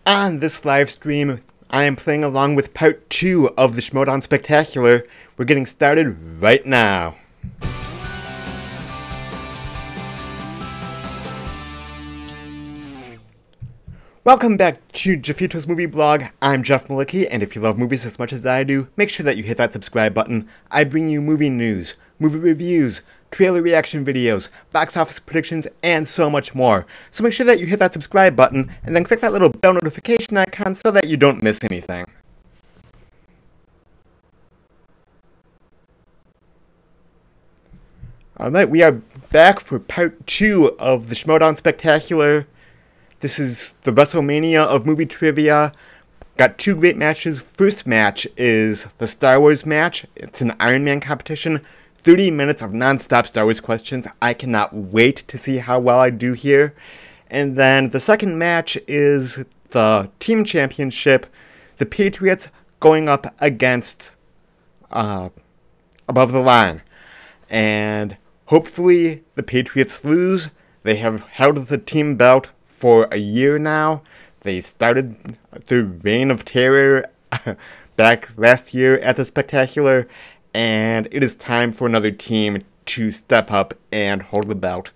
On this live stream, I am playing along with part 2 of the Schmoedown Spectacular. We're getting started right now. Welcome back to Jeffito's movie blog. I'm Jeff Malicki, and if you love movies as much as I do, make sure that you hit that subscribe button. I bring you movie news, movie reviews, trailer reaction videos, box office predictions, and so much more. So make sure that you hit that subscribe button, and then click that little bell notification icon so that you don't miss anything. Alright, we are back for part 2 of the Schmoedown Spectacular. This is the WrestleMania of movie trivia. Got 2 great matches. First match is the Star Wars match. It's an Iron Man competition. 30 minutes of non-stop Star Wars questions. I cannot wait to see how well I do here. And then the second match is the team championship. The Patriots going up against Above the Line. And hopefully the Patriots lose. They have held the team belt for a year now. They started their reign of terror back last year at the Spectacular, and it is time for another team to step up and hold the belt.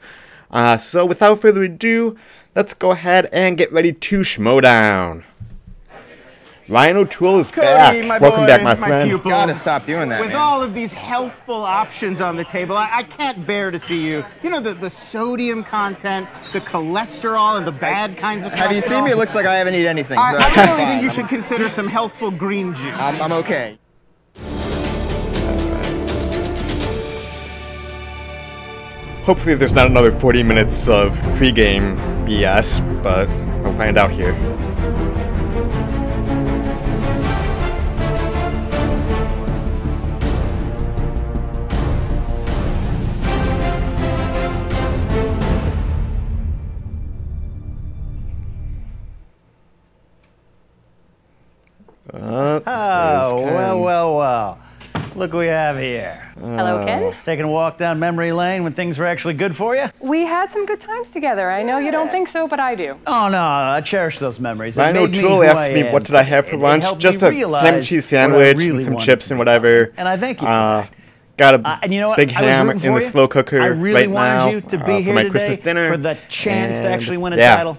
So without further ado, let's go ahead and get ready to Schmoedown. Ryan O'Toole is back. Welcome back, my friend. Pupil. Gotta stop doing that, With man. all of these healthful options on the table, I can't bear to see you. You know, the sodium content, the cholesterol, and the bad kinds of cholesterol. Have you seen me? It looks like I haven't eaten anything. I So really think you should consider some healthful green juice. I'm okay. Hopefully there's not another 40 minutes of pregame BS, but we'll find out here. Well. Look what we have here. Hello, Ken. Taking a walk down memory lane when things were actually good for you? We had some good times together. I know you don't think so, but I do. Oh, no, I cherish those memories. Ryan O'Toole asked me what did I have for lunch. Just a ham and cheese sandwich and some chips and whatever. And I thank you for that. Got a and you know what? big ham in the slow cooker I really right now wanted you to be for here my today Christmas dinner. for the chance to actually win a yeah, title.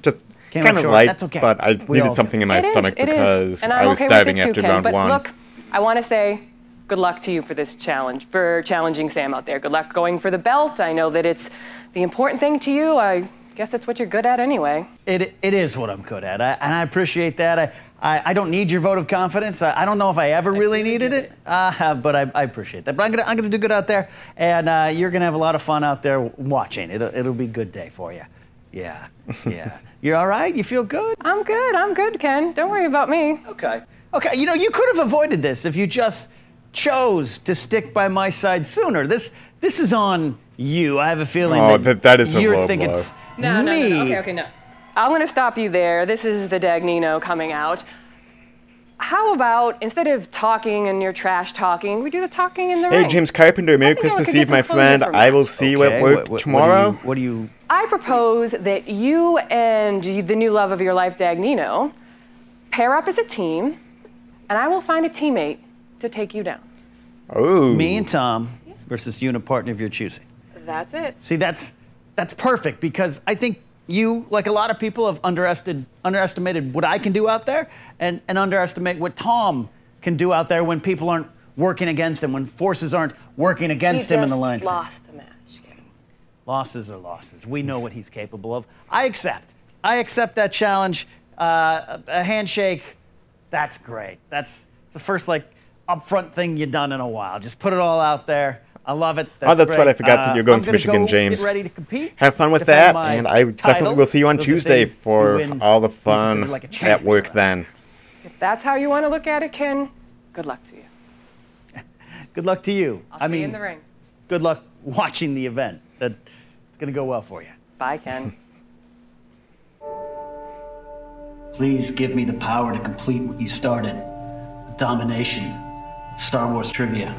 Just Came kind up of short. light, That's okay. but I needed something in my stomach because and I was okay starving with it too, after Ken. round But 1. Look, I want to say good luck to you for this challenge, for challenging Sam out there. Good luck going for the belt. I know that it's the important thing to you. I guess that's what you're good at anyway. It is what I'm good at, and I appreciate that. I don't need your vote of confidence. I don't know if I ever really needed it, but I appreciate that. But I'm gonna do good out there, and you're gonna have a lot of fun out there watching. It'll be a good day for you. Yeah. You're all right? You feel good? I'm good, Ken. Don't worry about me. Okay. You know, you could have avoided this if you just chose to stick by my side sooner. This is on you. I have a feeling that is a you low think blow. it's No. me. Okay, no. I'm going to stop you there. This is the Dagnino coming out. How about, instead of talking and your trash talking, we do the talking in the ring? Hey, James Carpenter, Merry think everyone Christmas could get Eve, my some closure friend. from I that. will see you at work tomorrow. What do you? I propose that you and the new love of your life, Dagnino, pair up as a team, and I will find a teammate to take you down. Oh. Me and Tom versus you and a partner of your choosing. That's it. See, that's perfect because I think you, like a lot of people, have underestimated what I can do out there and underestimate what Tom can do out there when people aren't working against him, when forces aren't working against him in the line. He just lost the match. Losses are losses. We know what he's capable of. I accept that challenge. A handshake, that's great. That's the first, upfront thing you've done in a while. Just put it all out there. I love it. That's great. right. I forgot that you're going I'm to Michigan, James. Get ready to compete. Have fun with defend that, my and I definitely title, will see you on so that Tuesday they for win, all the be fun considered like a at champion. work then. If that's how you want to look at it, Ken, good luck to you. Good luck to you. I'll see you in the ring. Good luck watching the event. It's going to go well for you. Bye, Ken. Please give me the power to complete what you started. Domination. Star Wars trivia.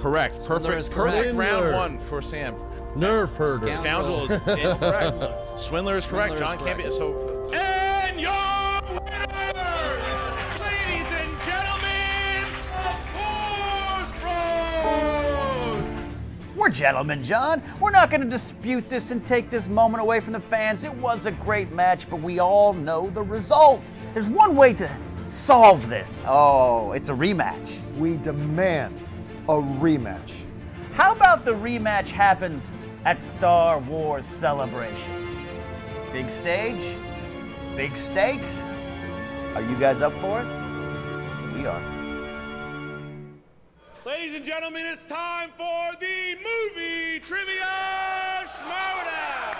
Correct. Perfect round one for Sam. Nerve herder. Scoundrel is incorrect. Swindler is correct. John can't be so. And your winner, ladies and gentlemen, the Force Bros. We're gentlemen, John. We're not going to dispute this and take this moment away from the fans. It was a great match, but we all know the result. There's one way to solve this. Oh, it's a rematch. We demand a rematch. How about the rematch happens at Star Wars Celebration? Big stage, big stakes. Are you guys up for it? We are. Ladies and gentlemen, it's time for the movie trivia Schmoedown.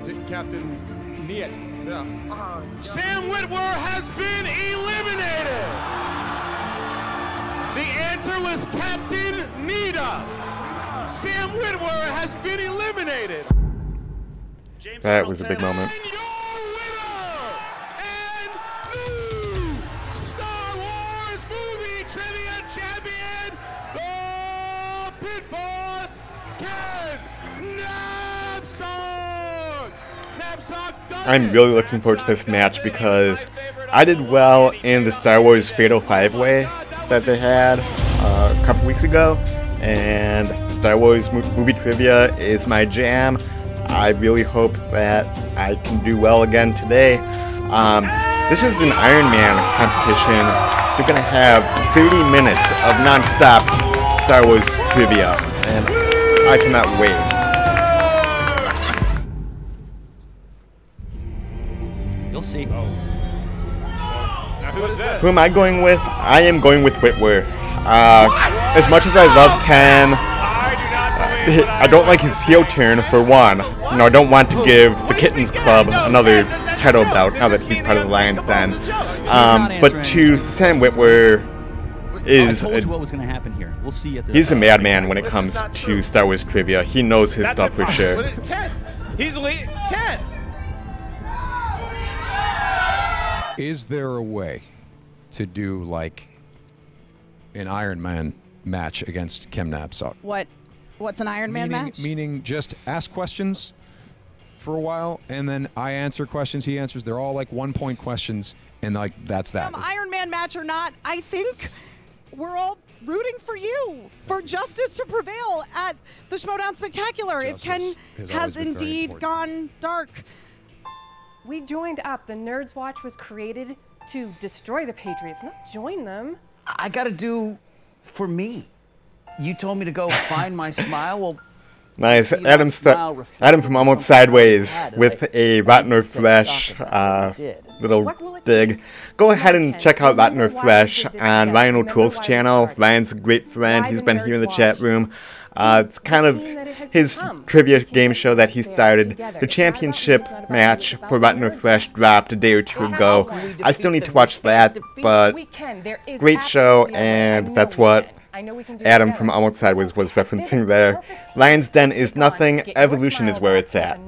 To Captain Niet. Sam Witwer has been eliminated. The answer was Captain Nita. Sam Witwer has been eliminated. That was a big moment. And your winner and new Star Wars movie trivia champion, the Pit Boss, Ken Napzok. I'm really looking forward to this match because I did well in the Star Wars Fatal 5-Way that they had a couple weeks ago, and Star Wars movie trivia is my jam. I really hope that I can do well again today. This is an Iron Man competition. We're going to have 30 minutes of non-stop Star Wars trivia, and I cannot wait. You'll see. Now who is this? Who am I going with? I am going with Witwer. As much as I love Ken, I don't like his heel turn for one. You know, I don't want to give the Kittens Club another title bout now that he's part of the Lions Den. But to Sam Witwer is I told you what was going to happen here. We'll see at the he's a madman when it comes to Star Wars trivia. He knows his stuff for sure. Ken. He's lead. Ken. Is there a way to do like an Iron Man match against Ken Napzok? What's an Iron Man match? Meaning just ask questions for a while, and then I answer questions, he answers. They're all like 1-point questions, and like that's that. Iron Man match or not, I think we're all rooting for you, for justice to prevail at the Schmoedown Spectacular. If Ken has indeed gone dark. We joined up. The Nerds Watch was created to destroy the Patriots, not join them. I gotta do for me. You told me to go find my smile. Well, Nice. Adam from Almost Sideways with a Rotten or Fresh little dig. Go ahead and check out Rotten or Fresh on Ryan O'Toole's channel. Ryan's a great friend. He's been here in the chat room. It's kind of his trivia game show that he started. The championship match for Rotten or Fresh dropped a day or two ago. I still need to watch that, but great show, and that's what Adam from Almost Sideways was referencing there. Lion's Den is nothing. Evolution is where it's at.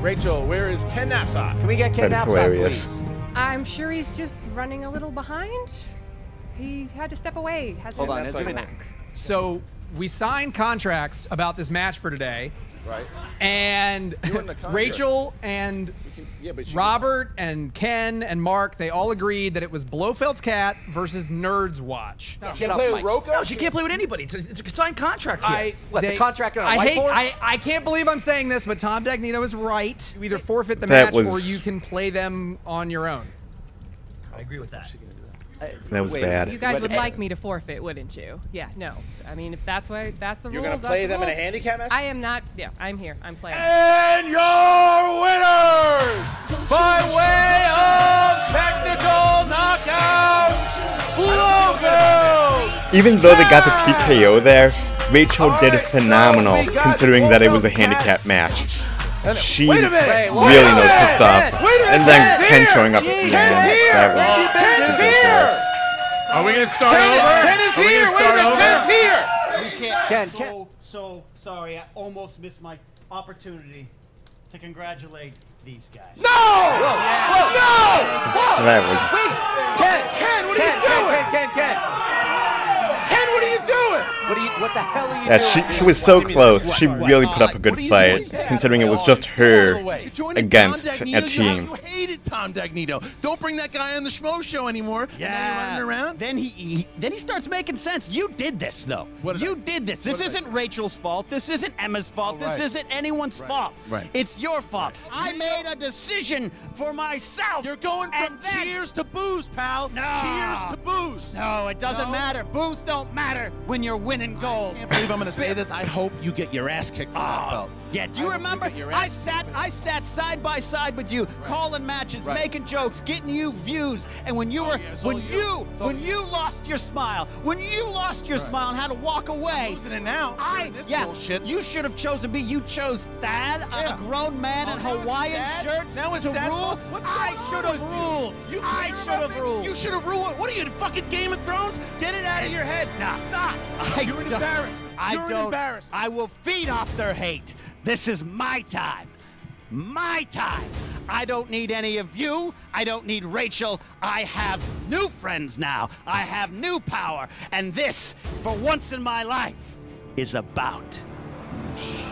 Rachel, where is Ken Napzok? Can we get Ken That is Napzok, hilarious. please? I'm sure he's just running a little behind. He had to step away. Hold on, zoom in. So we signed contracts about this match for today. Right. And Rachel and Robert and Ken and Mark, they all agreed that it was Blofeld's Cat versus Nerds Watch. She can't play with Rocco? No, she can't play with anybody. It's a signed contract here. The contract on a I whiteboard? I can't believe I'm saying this, but Tom Dagnino is right. You either forfeit the That match or was- you can play them on your own. I agree with that. That was bad. You guys would like me to forfeit, wouldn't you? Yeah, no. I mean, if that's why, that's the rules. You're going to that's play the them in a rules. handicap match? I am not. Yeah, I'm here. I'm playing. And your winners, by way of technical knockout, Blofeld! Even though they got the TKO there, Rachel did phenomenal considering that it was a handicap match. She really knows her stuff. And then Ken showing up at the end. That was ridiculous. Are we going to start over? Ken is here. Wait a minute. Ken's here. We can't. So sorry. I almost missed my opportunity to congratulate these guys. No! Whoa! No! Whoa! That was... Ken, what are you doing? Ken, what are you doing? What the hell are you Yeah, she was so close. She really put up a good fight, considering it was just her against a team. You hated Tom Dagnito. Don't bring that guy on the Schmo Show anymore. Yeah. Running around. Then he starts making sense. You did this, though. You did this. This isn't Rachel's fault. This isn't Emma's fault. This isn't anyone's fault. Right. It's your fault. I made a decision for myself. You're going from cheers to booze, pal. No. Cheers to booze. No, it doesn't matter. Booze don't matter when you're winning gold. I can't believe I'm going to say this. I hope you get your ass kicked for that belt. Yeah, do you remember? I sat side by side with you, calling matches, making jokes, getting you views. And when you lost your smile, and had to walk away. I'm losing it now. Bullshit. You should have chosen me. You chose Thad, a grown man in Hawaiian shirts now it's to rule. I should have ruled. I should have ruled. You should have ruled. What are you, fucking Game of Thrones? Get it out of your head. Nah. Stop. You're embarrassed. You're embarrassed. I will feed off their hate. This is my time. My time. I don't need any of you. I don't need Rachel. I have new friends now. I have new power. And this, for once in my life, is about me.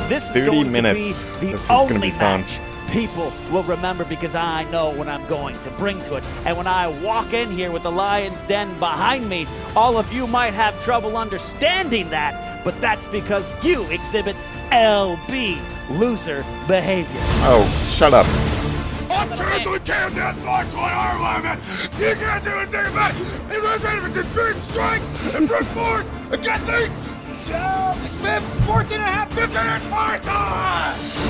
This is 30 going minutes. to be the This is gonna only be fun. match people will remember because I know what I'm going to bring to it. And when I walk in here with the Lion's Den behind me, all of you might have trouble understanding that, but that's because you exhibit LB, loser behavior. Oh, shut up. I'm trying to count that box on our line, man. You can't do anything about it. It was ready for the big strike and brute force against these 14 and a half, 15 and 5 times.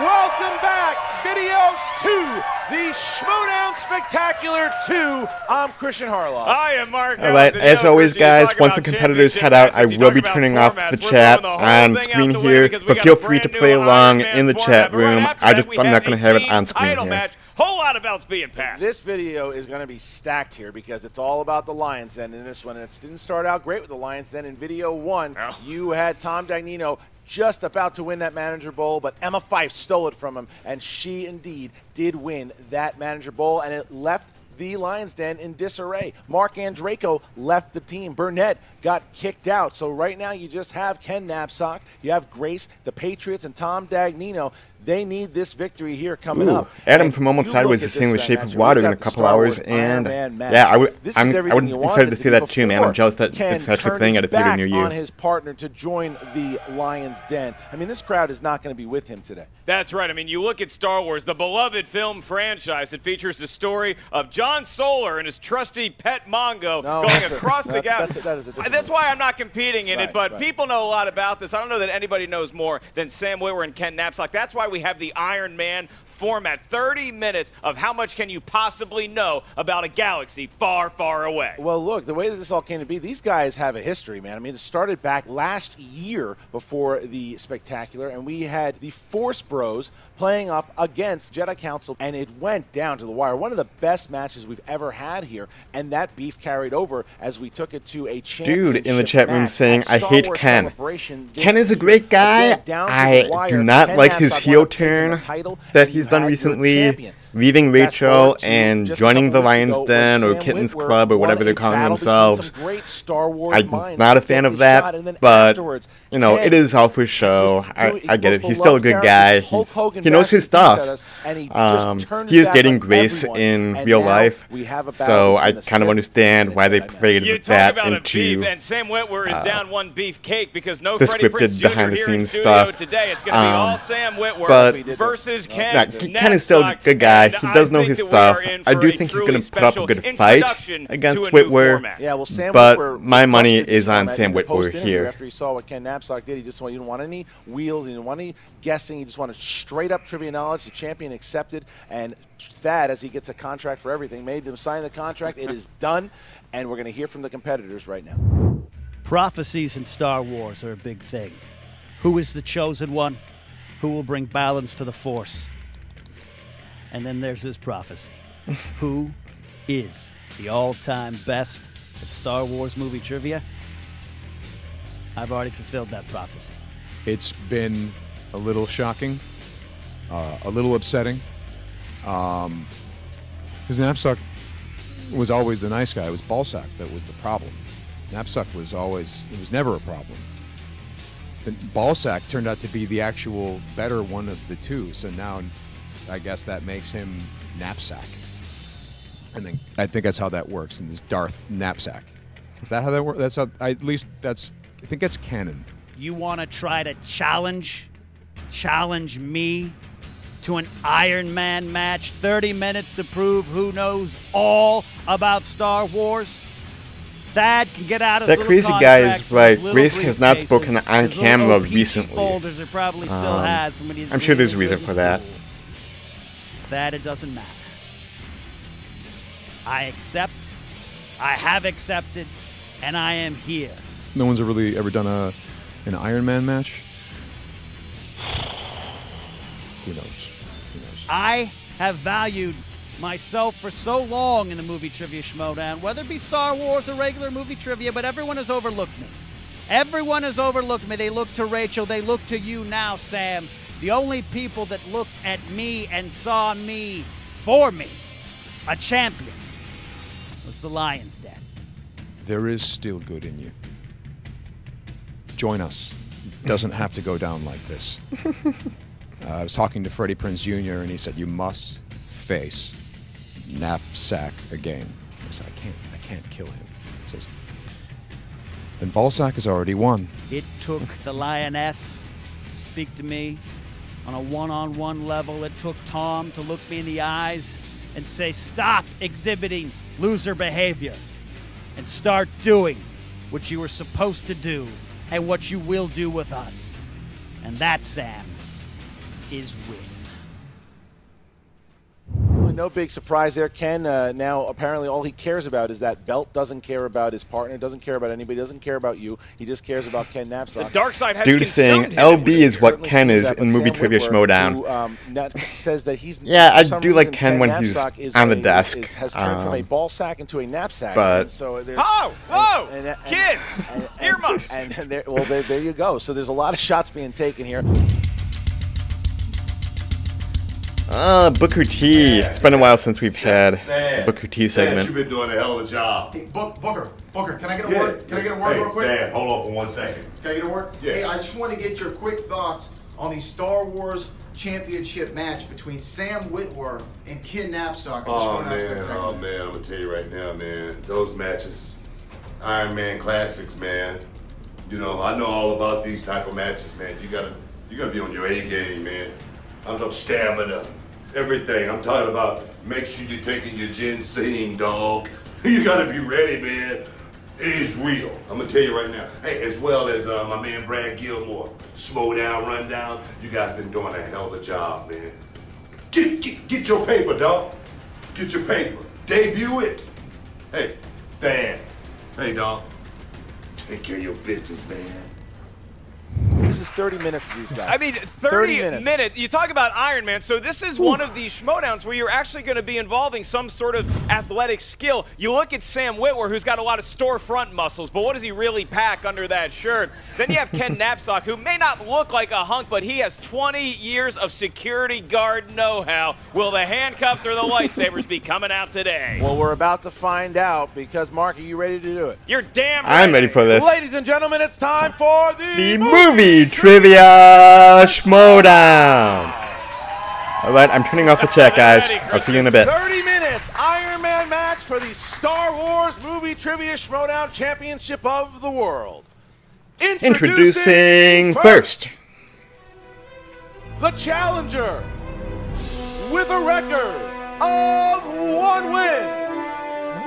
Welcome back, Video 2, the Schmoedown Spectacular 2. I'm Christian Harloff. I am Mark. All right, as always, guys, once the competitors head out, I will be turning off the chat on screen here, but feel free to play along in the chat room. I'm not going to have it on screen here. Whole lot of belts being passed. This video is going to be stacked here because it's all about the Lions Den in this one. And it didn't start out great with the Lions Den. In video 1, you had Tom Dagnino just about to win that Manager Bowl, but Emma Fyfe stole it from him, and she indeed did win that Manager Bowl, and it left the Lions Den in disarray. Mark Andreyko left the team. Burnett got kicked out. So right now you just have Ken Knapsack, you have Grace, the Patriots, and Tom Dagnino. They need this victory here coming up. Adam from Moment Sideways is seeing The Shape of Water in a couple hours, and yeah, I would be excited to see that too, man. I'm jealous that it's such a thing at a theater near you. On his partner to join the Lions Den. I mean, this crowd is not going to be with him today. That's right. I mean, you look at Star Wars, the beloved film franchise that features the story of John Solar and his trusty pet Mongo going across the galaxy. That's why I'm not competing in it, but people know a lot about this. I don't know that anybody knows more than Sam Witwer and Ken Knapsack. That's why we have the Iron Man format. 30 minutes of how much can you possibly know about a galaxy far, far away. Well, look, the way that this all came to be, these guys have a history, man. I mean, it started back last year before the Spectacular, and we had the Force Bros playing up against Jedi Council, and it went down to the wire. One of the best matches we've ever had here, and that beef carried over as we took it to a championship. Dude in the chat room saying, I hate Ken. Ken is a year. great guy. Again, down to I the wire. do not Ken like his Knapsack heel wound up taking the turn title, that and he's you done had your recently, champion. leaving Fast Rachel forward to and just a joining couple the weeks Lions ago, Den when or Sam Kittens Witwer Club or won whatever a they're calling battle between themselves. some great Star Wars I'm minds not a who fan took of the shot, that, and then but afterwards, you know, Ken it is all for show. I get it. He's still a good guy. He knows his stuff. He is dating Grace in real life, so I kind of understand why they played that into and Sam Witwer is down one beefcake because no the Freddie Prinze scripted Jr. behind-the-scenes here in studio stuff. today. It's going to be all Sam Witwer But versus Ken. Ken is still a good guy. He does know his stuff. I do think he's going to put up a good fight against Witwer. Yeah, well, Sam but Witwer my money busted is this on format Sam in the Witwer post-interview here. After he saw what Ken Knapsack did, he didn't want any wheels, he didn't want any guessing, he just wanted straight up trivia knowledge. The champion accepted, and Thad, as he gets a contract for everything, made them sign the contract. It is done, and we're going to hear from the competitors right now. Prophecies in Star Wars are a big thing. Who is the chosen one? Who will bring balance to the Force? And then there's his prophecy. Who is the all-time best at Star Wars movie trivia? I've already fulfilled that prophecy. It's been a little shocking, a little upsetting. Because Knapsack was always the nice guy. It was Ballsack that was the problem. Knapsack was never a problem. But Ballsack turned out to be the actual better one of the two. So now I guess that makes him Knapsack. And then I think that's how that works. And this Darth Knapsack. Is that how that works? That's how, I think that's canon. You want to try to challenge me to an Iron Man match, 30 minutes to prove who knows all about Star Wars? Thad can get out of that crazy guy is right. Grace has not spoken on camera recently. I'm sure there's a reason for that. That it doesn't matter. I accept, I have accepted, and I am here. No one's really ever done an Iron Man match. Who knows? Who knows? I have valued myself for so long in the movie trivia Schmoedown, whether it be Star Wars or regular movie trivia, but everyone has overlooked me. Everyone has overlooked me. They look to Rachel. They look to you now, Sam. The only people that looked at me and saw me for me, a champion, was the Lions Den. There is still good in you. Join us. It doesn't have to go down like this. I was talking to Freddie Prinze Jr. and he said, you must face Knapsack again. I said, I can't kill him. He says, then Ballsack has already won. It took the Lioness to speak to me on a one-on-one level. It took Tom to look me in the eyes and say, stop exhibiting loser behavior and start doing what you were supposed to do and what you will do with us. And that, Sam, is win. No big surprise there. Ken, now apparently all he cares about is that belt, doesn't care about his partner, doesn't care about anybody, doesn't care about you. He just cares about Ken Knapsack. The dark side has Dude saying LB is what Ken is in movie trivia Schmoedown. Says that he's I do like Ken when he's on the desk. Has turned from a ball sack into a knapsack. But so there's, kids, earmuffs. And there you go. So there's a lot of shots being taken here. Booker T. It's been a while since we've had a Booker T segment. You've been doing a hell of a job. Hey, Booker, can I get a word? Can I get a word real quick? Dan, hold on for 1 second. Can I get a word? Yeah. Hey, I just want to get your quick thoughts on the Star Wars Championship match between Sam Witwer and Ken Knapsack. Oh man, I'm gonna tell you right now, man. Those matches, Iron Man classics, man. You know, I know all about these type of matches, man. You gotta be on your A game, man. I'm talking stamina, everything. I'm talking about make sure you're taking your ginseng, dog. You gotta be ready, man. It is real. I'm gonna tell you right now. Hey, as well as my man Brad Gilmore, Schmoedown, Rundown. You guys been doing a hell of a job, man. Get your paper, dog. Get your paper. Debut it. Hey, Dan. Hey, dog. Take care of your business, man. This is 30 minutes of these guys. I mean, 30 minutes. You talk about Iron Man, so this is one of these Schmoedowns where you're actually going to be involving some sort of athletic skill. You look at Sam Witwer, who's got a lot of storefront muscles, but what does he really pack under that shirt? Then you have Ken Knapsack, who may not look like a hunk, but he has 20 years of security guard know-how. Will the handcuffs or the lightsabers be coming out today? Well, we're about to find out because, Mark, are you ready to do it? You're damn right. I'm ready for this. Ladies and gentlemen, it's time for the movie trivia Schmoedown. All right, I'm turning off the chat, guys. I'll see you in a bit. 30 minutes Iron Man match for the Star Wars Movie Trivia Schmoedown Championship of the World. Introducing first, the challenger with a record of 1 win,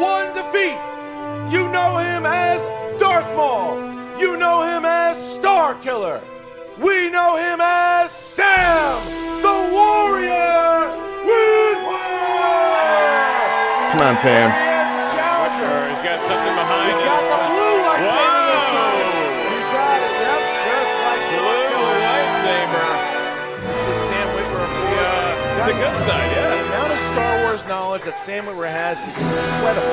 1 defeat. You know him as Darth Maul. You know him as Star Killer. We know him as Sam, the Warrior Come on, Sam. He's got something behind He's got the blue lightsaber this time. that Sam Witwer has is incredible.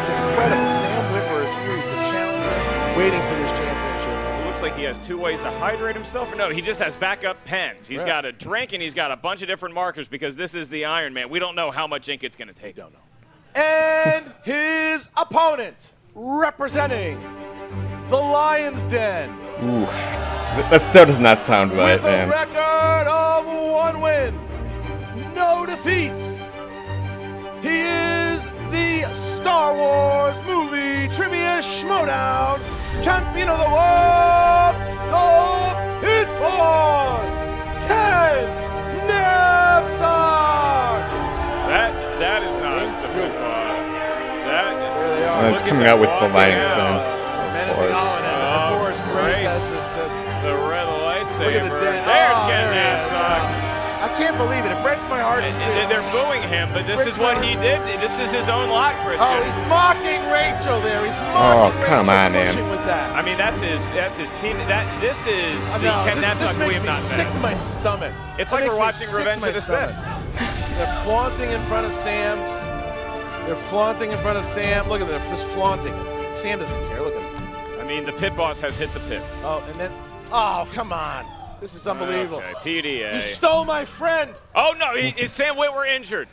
It's incredible. Sam Witwer is here. He's the challenger waiting for this championship. It looks like he has 2 ways to hydrate himself. Or no, he just has backup pens. He's got a drink and he's got a bunch of different markers because this is the Iron Man. We don't know how much ink it's going to take. We don't know. And his opponent, representing the Lion's Den. Ooh, that still does not sound right, man. With a record of 1 win, no defeats. He is the Star Wars movie trivia Schmoedown champion of the world, the Pit Boss, Ken Napzok. That is not the Pit Boss. It's coming out with the Lion's Den. Menacing Owen and of course Grace has this. The red lightsaber. Look at the den. There's Ken Napzok. I can't believe it. It breaks my heart. They're booing him, but this is what he did. This is his own lot, Christian. Oh, he's mocking Rachel there. He's mocking come on, man. With that. I mean, that's his team. This is the Ken Napzok we have not met. Sick to my stomach. It's like we're watching Revenge of the Sith. They're flaunting in front of Sam. They're flaunting in front of Sam. Look at them, just flaunting. Sam doesn't care. Look at him. I mean, the Pit Boss has hit the pits. Oh, and then, oh, come on. This is unbelievable. Okay, PDA. You stole my friend. Oh, no, is Sam Witwer injured?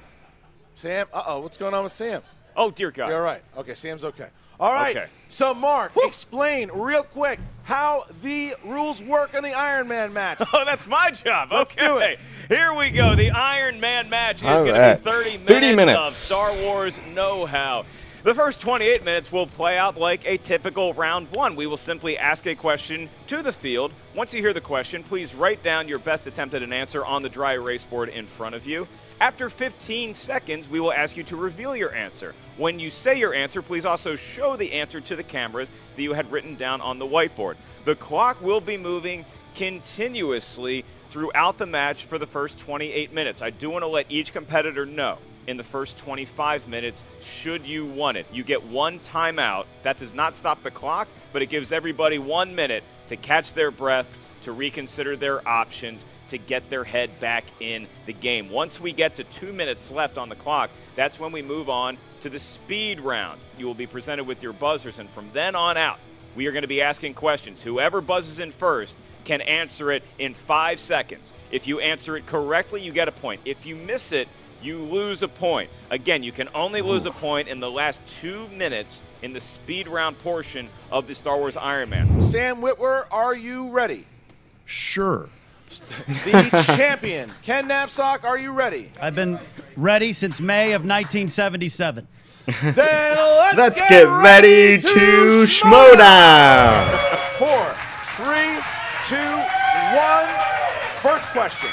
Sam, what's going on with Sam? Oh, dear God. You're all right. Okay, Sam's okay. All right. Okay. So, Mark, explain real quick how the rules work in the Iron Man match. Oh, that's my job. Let's do it. Here we go. The Iron Man match is going to be 30 minutes of Star Wars know-how. The first 28 minutes will play out like a typical round 1. We will simply ask a question to the field. Once you hear the question, please write down your best attempt at an answer on the dry erase board in front of you. After 15 seconds, we will ask you to reveal your answer. When you say your answer, please also show the answer to the cameras that you had written down on the whiteboard. The clock will be moving continuously throughout the match for the first 28 minutes. I do want to let each competitor know in the first 25 minutes, should you want it. You get 1 timeout. That does not stop the clock, but it gives everybody 1 minute to catch their breath, to reconsider their options, to get their head back in the game. Once we get to 2 minutes left on the clock, that's when we move on to the speed round. You will be presented with your buzzers, and from then on out, we are going to be asking questions. Whoever buzzes in first can answer it in 5 seconds. If you answer it correctly, you get a point. If you miss it, you lose a point. Again, you can only lose a point in the last 2 minutes in the speed round portion of the Star Wars Iron Man. Sam Witwer, are you ready? Sure. The champion, Ken Napzok, are you ready? I've been ready since May of 1977. Then let's get ready to Schmoedown. 4, 3, 2, 1. First question.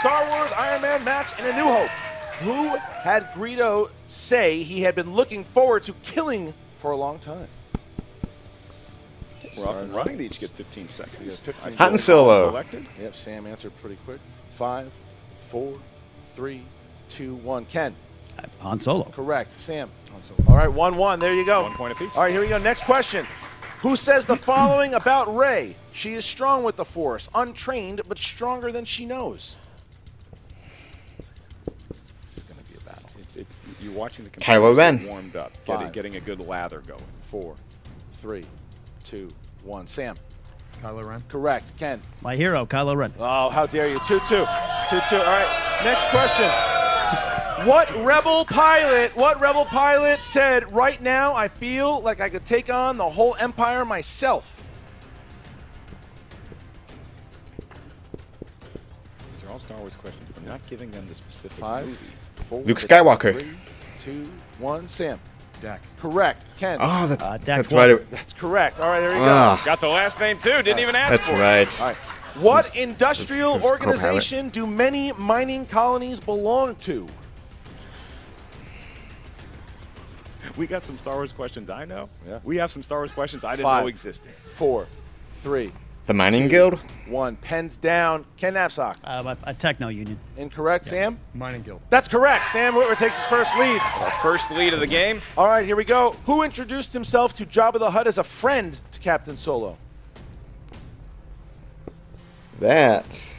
Star Wars Iron Man match in A New Hope. Who had Greedo say he had been looking forward to killing for a long time? We're off and running. They each get 15 seconds. Yeah, 15 Han Solo. Collected. Yep, Sam answered pretty quick. 5, 4, 3, 2, 1. Ken. Han Solo. Correct. Sam. Han Solo. All right, 1-1. There you go. 1 point apiece. All right, here we go. Next question. Who says the following about Rey? She is strong with the Force, untrained, but stronger than she knows. This is going to be a battle. It's you're watching the Kylo Ren. Get warmed up, getting a good lather going. 4, 3, 2, 1. Sam. Kylo Ren. Correct. Ken. My hero, Kylo Ren. Oh, how dare you. 2-2. 2-2. All right, next question. What rebel pilot said, right now I feel like I could take on the whole Empire myself? These are all Star Wars questions. I'm not giving them the specific 5, movie. 4, Luke Skywalker. 3, 2, 1. Sam. Dak. Correct. Ken. Oh, that's Walker. right. That's correct. All right, there you go. Got the last name too. Didn't even ask That's for it. right. All right. What industrial his organization do many mining colonies belong to? We got some Star Wars questions I know. Yeah. We have some Star Wars questions I didn't 5, know existed. 4, 3, The Mining 2, Guild? 1. Pens down. Ken Napzok. A techno union. Incorrect. Sam? Mining Guild. That's correct. Sam Witwer takes his first lead. Our first lead of the game. All right, here we go. Who introduced himself to Jabba the Hutt as a friend to Captain Solo? That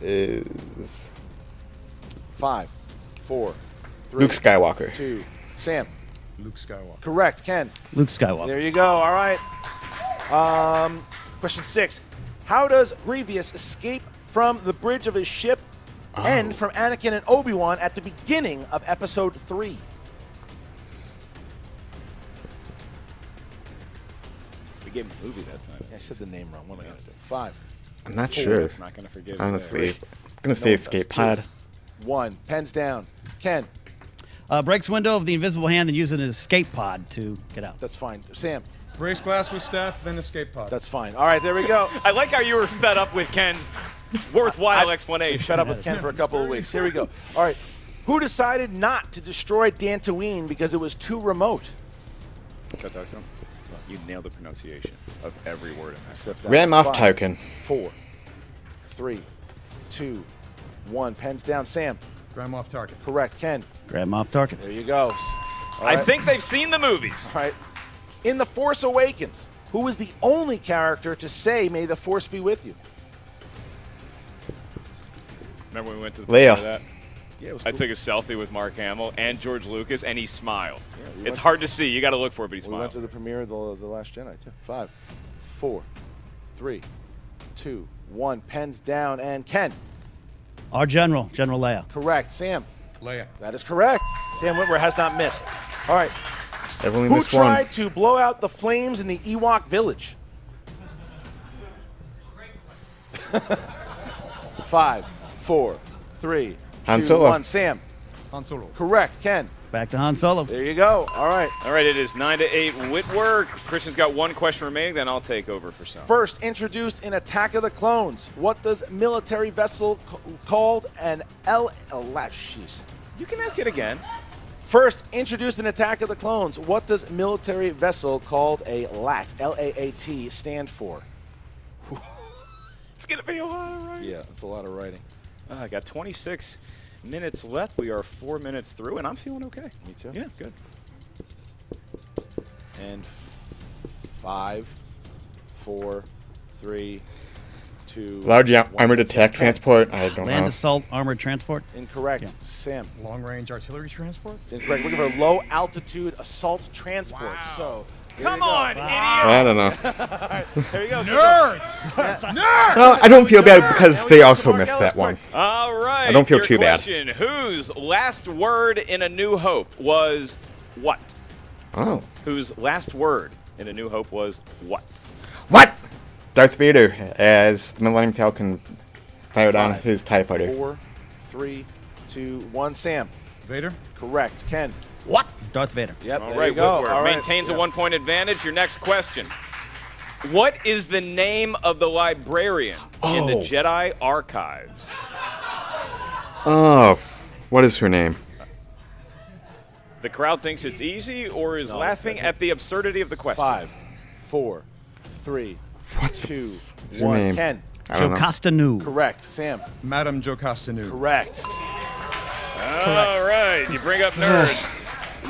is 5, 4, 3, Luke Skywalker. 2, Sam. Luke Skywalker. Correct, Ken. Luke Skywalker. There you go. All right. Question 6. How does Grievous escape from the bridge of his ship and from Anakin and Obi-Wan at the beginning of Episode 3? We gave him a movie that time. I said the name wrong. What am I going to do? 5. I'm not 4, sure. It's not going to forgive honestly. you. I'm going to say escape pod. 1. Pens down. Ken. Breaks window of the invisible hand, then uses an escape pod to get out. That's fine. Sam. Breaks glass with staff, then escape pod. That's fine. All right, there we go. I like how you were fed up with Ken's worthwhile explanation. Fed up with Ken for a couple of weeks. Here we go. All right. Who decided not to destroy Dantooine because it was too remote? Can I talk something? You nailed the pronunciation of every word in that. Ram off Tarkin. 4, 3, 2, 1. Pens down. Sam. Ram off Tarkin. Correct. Ken. Grab him off Tarkin. There you go. I think they've seen the movies. All right. In The Force Awakens, who was the only character to say, "May the Force be with you"? Remember when we went to the Leia. premiere of that? Yeah, it was I cool. took a selfie with Mark Hamill and George Lucas, and he smiled. Yeah, we It's went- hard to see. You got to look for it, but he We smiled. went to the premiere of the Last Jedi, too. 5, 4, 3, 2, 1. Pens down. And Ken. Our General, General Leia. Correct. Sam. Leia. That is correct. Sam Whitwer has not missed. All right. I've only Who missed one. tried to blow out the flames in the Ewok village? 5, 4, 3, Han 2, Solo. 1. Sam. Han Solo. Correct. Ken. Back to Han Solo. There you go. All right. All right, it is 9-8 Whitwer. Christian's got one question remaining, then I'll take over for some. First introduced in Attack of the Clones, what does military vessel called an jeez. You can ask it again. First introduced in Attack of the Clones, what does military vessel called a LAT, L-A-A-T, stand for? It's going to be a lot of writing. Yeah, that's a lot of writing. I got 26 minutes left. We are 4 minutes through, and I'm feeling okay. Me too. Yeah, good. And 5, 4, 3, 2. Large 1. armored attack transport. I don't Land know. assault armored transport. Incorrect. Yeah. Sam. Long-range artillery transport? It's incorrect. Looking for low altitude assault transport. Wow. So. Come on, idiots! I don't know. All right, there you go. Nerds! Nerds! Well, I don't feel bad because they also missed that one. All right. I don't feel your too bad. question, whose last word in A New Hope was what? Oh. Whose last word in A New Hope was what? What? Darth Vader as the Millennium Falcon fired on 5, his TIE fighter. 4, 3, 2, 1. Sam. Vader? Correct. Ken. What? Darth Vader. Yep. All there right, you go. Whitwer All right. maintains a Yep. 1-point advantage. Your next question. What is the name of the librarian in the Oh. Jedi archives? Oh, what is her name? The crowd thinks it's easy or is No, laughing at the absurdity of the question. 5, 4, 3, What 2, is her 1. name? Ken. I don't know. Jocasta Nu. Correct. Sam. Madame Jocasta Nu. Correct. All right, you bring up nerds.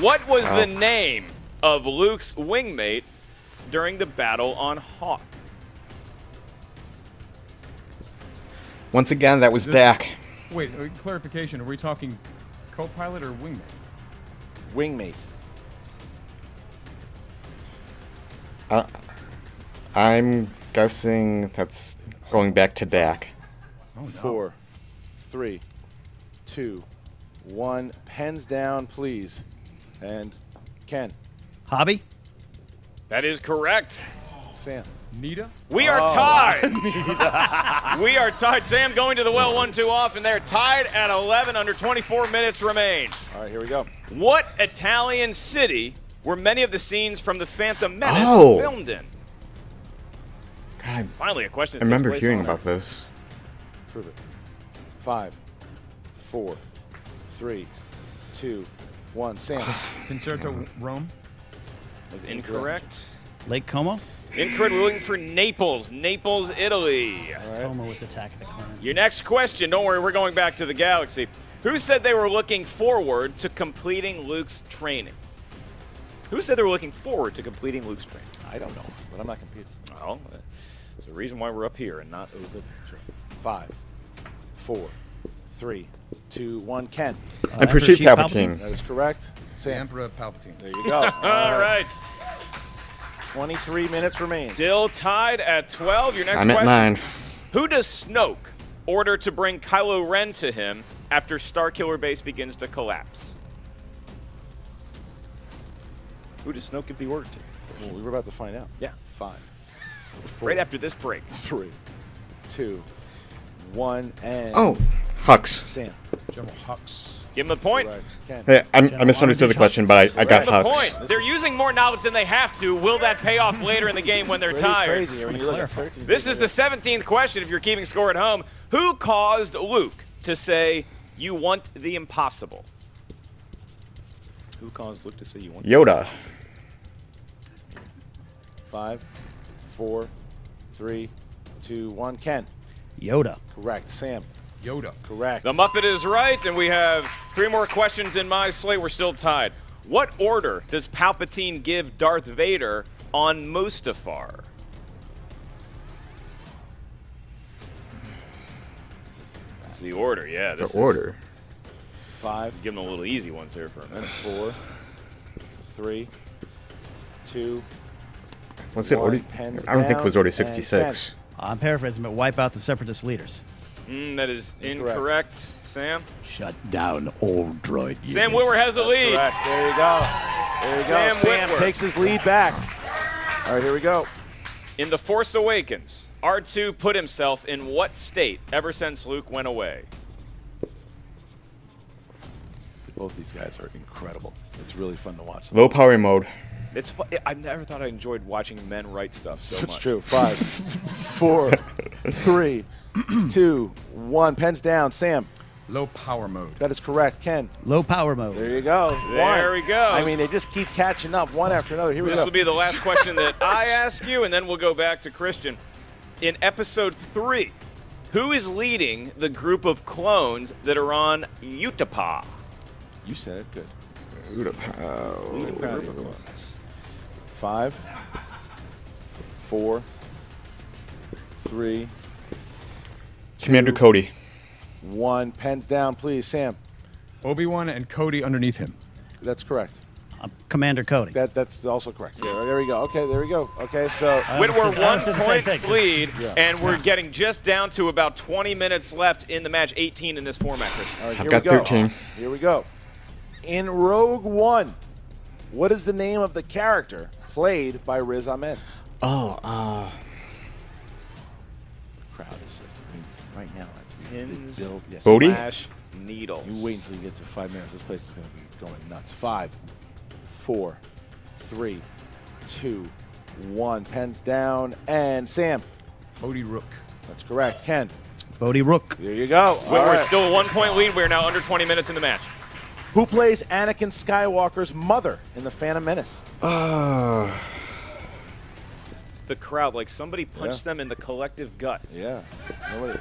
What was the name of Luke's wingmate during the battle on Hoth? Once again, that was Dak. Wait, clarification. Are we talking co-pilot or wingmate? Wingmate. I'm guessing that's going back to Dak. Oh, no. 4, 3, 2, 1. Pens down, please. And Ken. Hobby. That is correct. Sam. Nita? We are tied. We are tied. Sam going to the well 1-2 off, and they're tied at 11 under 24 minutes remain. All right, here we go. What Italian city were many of the scenes from The Phantom Menace Oh. filmed in? God, Finally, a question. I remember hearing about this. Prove it. 5, 4, 3, 2, 1. Sam. Concerto Rome? Is incorrect. Lake Como. Incorrect. We're looking for Naples. Naples, Italy. Como was Attack of the Clones. Your next question, don't worry, we're going back to the galaxy. Who said they were looking forward to completing Luke's training? Who said they were looking forward to completing Luke's training? I don't know, but I'm not computing. Well, there's a reason why we're up here and not over there. 5, 4, 3, 2, 1. Ken. Emperor Chief Palpatine. That is correct. The Emperor Palpatine. There you go. All right. 23 minutes remains. Still tied at 12. Your next I'm question. at 9. Who does Snoke order to bring Kylo Ren to him after Starkiller Base begins to collapse? Who does Snoke give the order to? Well, we were about to find out. Yeah. 5, 4, Right after this break. 3, 2, 1, and... Oh, Hux. Sam. General Hux. Give him a point. Right. Ken. Hey, I misunderstood the question, but I got Give him a Hux. point. They're using more knowledge than they have to. Will that pay off later in the game when they're Pretty tired? crazy when you look at 13. This is the 17th question if you're keeping score at home. Who caused Luke to say, "You want the impossible"? Who caused Luke to say, "You want the Yoda. impossible"? 5, 4, 3, 2, 1. Ken. Yoda. Correct. Sam. Yoda. Correct. The Muppet is right, and we have 3 more questions in my slate. We're still tied. What order does Palpatine give Darth Vader on Mustafar? This is the order, yeah. This The order. 5. Give them a little easy ones here for a minute. 4, 3, 2. What's it? Order? I don't think it was Order 66. I'm paraphrasing, but wipe out the Separatist leaders. That is incorrect. Sam? Shut down all droid units. Sam Whitwer has a lead. Correct. There you go. There you go. Sam Whitwer takes his lead back. All right, here we go. In The Force Awakens, R2 put himself in what state ever since Luke went away? Both these guys are incredible. It's really fun to watch them. Low power mode. It's I never thought I enjoyed watching men write stuff so much. It's true. 5, 4, 3, 2, 1. Pens down. Sam. Low power mode. That is correct. Ken. Low power mode. There you go. There we go. I mean, they just keep catching up one after another. Here we This go. will be the last question that I ask you, and then we'll go back to Christian. In Episode 3, who is leading the group of clones that are on Utapau? You said it. Good. Utapau. Leading the group of clones. 5, 4, 3, Commander Cody. 1. Pens down, please. Sam. Obi-Wan and Cody underneath him. That's correct. Commander Cody. That's also correct. Yeah, there we go. Okay, there we go. Okay, so Whitwer 1 point lead, Yeah. and we're getting just down to about 20 minutes left in the match. 18 in this format, Christian. All right, I've here got we go. 13. Here we go. In Rogue One, what is the name of the character played by Riz Ahmed? Oh, Crowd is just right now. Pins Bodhi? slash needles. You wait until you get to 5 minutes. This place is going to be going nuts. 5, 4, 3, 2, 1. Pens down. And Sam. Bodhi Rook. That's correct. Ken. Bodhi Rook. There you go. Whitwer All right. still a 1 point lead. We're now under 20 minutes in the match. Who plays Anakin Skywalker's mother in The Phantom Menace? The crowd, like somebody punched them in the collective gut. Yeah. Nobody.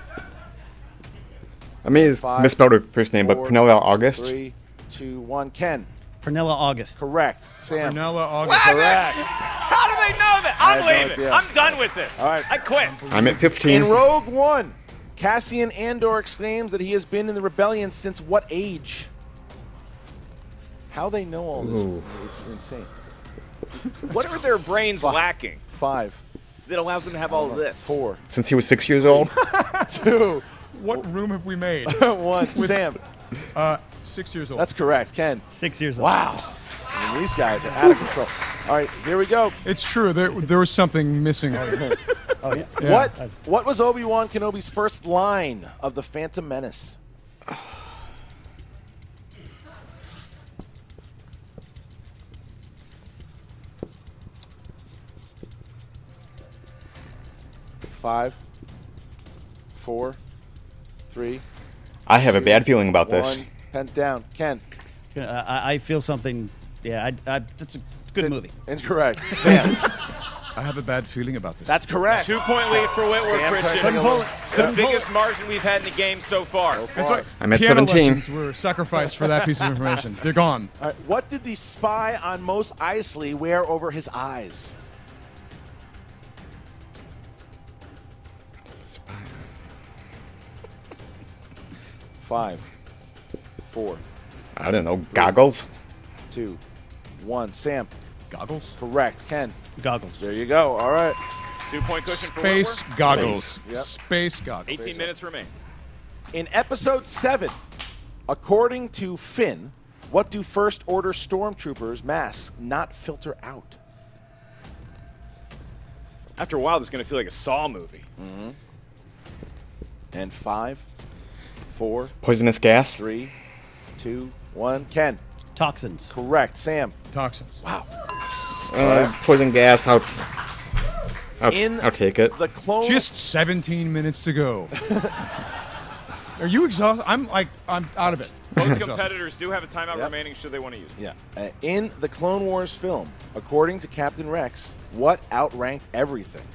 I may have 5, misspelled her first name, but 4, Penelope August. 3, 2, 1. Ken. Pernilla August. Correct. Sam. Pernilla August. Correct. How do they know that? I I'm have no leaving. idea. I'm done with this. All right. I quit. I'm at 15. In Rogue One, Cassian Andor exclaims that he has been in the rebellion since what age? How they know all this Ooh. is insane. What are their brains lacking 5, that allows them to have all this? 4, Since he was 6 years old. 2, What room have we made? 1. Sam. 6 years old. That's correct. Ken. 6 years old. Wow. I mean, these guys are out of control. All right, here we go. It's true. There was something missing. Oh, yeah. What was Obi-Wan Kenobi's first line of The Phantom Menace? Five, 4, 3. I have a bad feeling about this. 1. Pens down. Ken. I feel something. Yeah, that's a good movie. Incorrect. Sam. I have a bad feeling about this. That's correct. 2 point lead for Whitwer, Sam Christian. couldn't pull it. It's the biggest margin we've had in the game so far. It's like I'm at piano 17. lessons were sacrificed for that piece of information. They're gone. All right, what did the spy on Mos Eisley wear over his eyes? Five, 4. I don't know. Goggles? 2, 1. Sam. Goggles? Correct. Ken. Goggles. There you go. All right. 2-point cushion for Space Whitwer. goggles. Yep. Space goggles. 18 minutes remain. In episode 7, according to Finn, what do First Order stormtroopers' masks not filter out? After a while, this is going to feel like a Saw movie. Mm-hmm. And 5, 4, Poisonous gas? 3, 2, 1. Ken. Toxins. Correct. Sam. Toxins. Wow. Poison gas. I'll take it. The clone. Just 17 minutes to go. Are you exhausted? I'm out of it. Both competitors do have a timeout remaining should they want to use it. Yeah. In the Clone Wars film, according to Captain Rex, what outranked everything?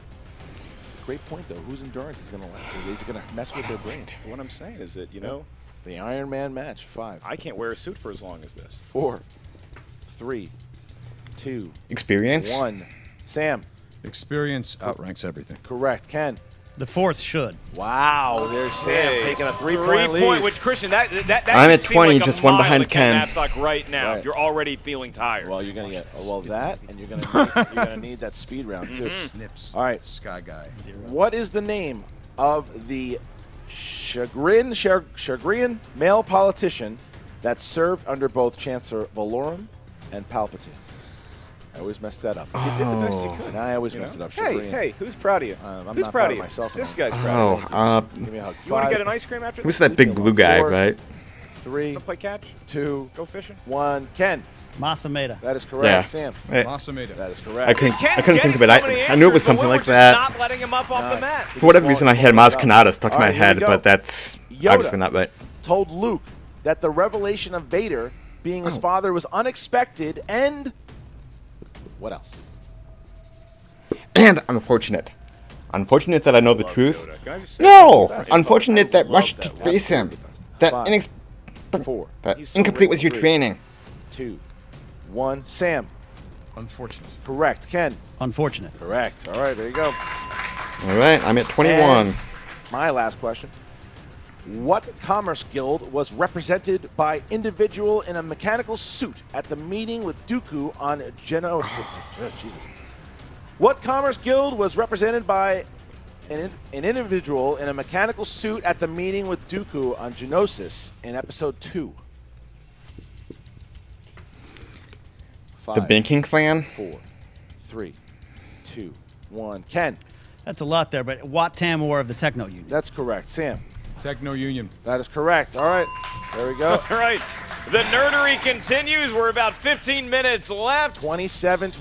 It's a great point, though. Whose endurance is going to last? Is it going to mess with their brain? So what I'm saying is that, you know, the Iron Man match. 5. I can't wear a suit for as long as this. 4, 3, 2. Experience? 1. Sam. Experience outranks everything. Correct. Ken. The Force should. Wow, there's Sam taking a 3-point lead. 3-point, which Christian, that I'm could at seem 20, like a just one mile behind to Ken Ken. Knapsack right now. Right. If you're already feeling tired. Well, you're gonna get that, and you're gonna need that speed round too. Snips. All right, Sky Guy. what is the name of the chagrin male politician that served under both Chancellor Valorum and Palpatine? I always messed that up. You did the best you could. And I always messed it up. Hey, Chagrin. hey, who's proud of you? I'm who's not proud of of you? myself. This guy's proud of you. Give me a hug. You want to 5, get an ice cream after Who's this? that big blue guy, 4, right? 3, Wanna play catch? 2, Go fishing? 1. Ken. Masameda. That is correct. Yeah. Sam. Masameda. That is correct. I couldn't think of it. I knew it was something like that. Not letting him up off the mat. For whatever reason, I had Maz Kanata stuck in my All right, here head, we go. but that's Yoda obviously not right. told Luke that the revelation of Vader being his father was unexpected and what else? And unfortunate. Unfortunate that I know the truth. Yoda. Can I just say No! that's- Unfortunate that love rushed that. to face him. That 4. incomplete was your 3, training. 2, 1. Sam. Unfortunate. Correct. Ken. Unfortunate. Correct. All right, there you go. All right, I'm at 21. And my last question. What commerce guild was represented by individual in a mechanical suit at the meeting with Dooku on Geonosis? Jesus. What commerce guild was represented by an individual in a mechanical suit at the meeting with Dooku on Geonosis in episode 2? The 5, banking clan? 4, 3, 2, 1. Ken. That's a lot there, but Wat Tamor of the Techno Union. That's correct. Sam. Techno Union. That is correct. All right. There we go. All right. The nerdery continues. We're about 15 minutes left. 27-24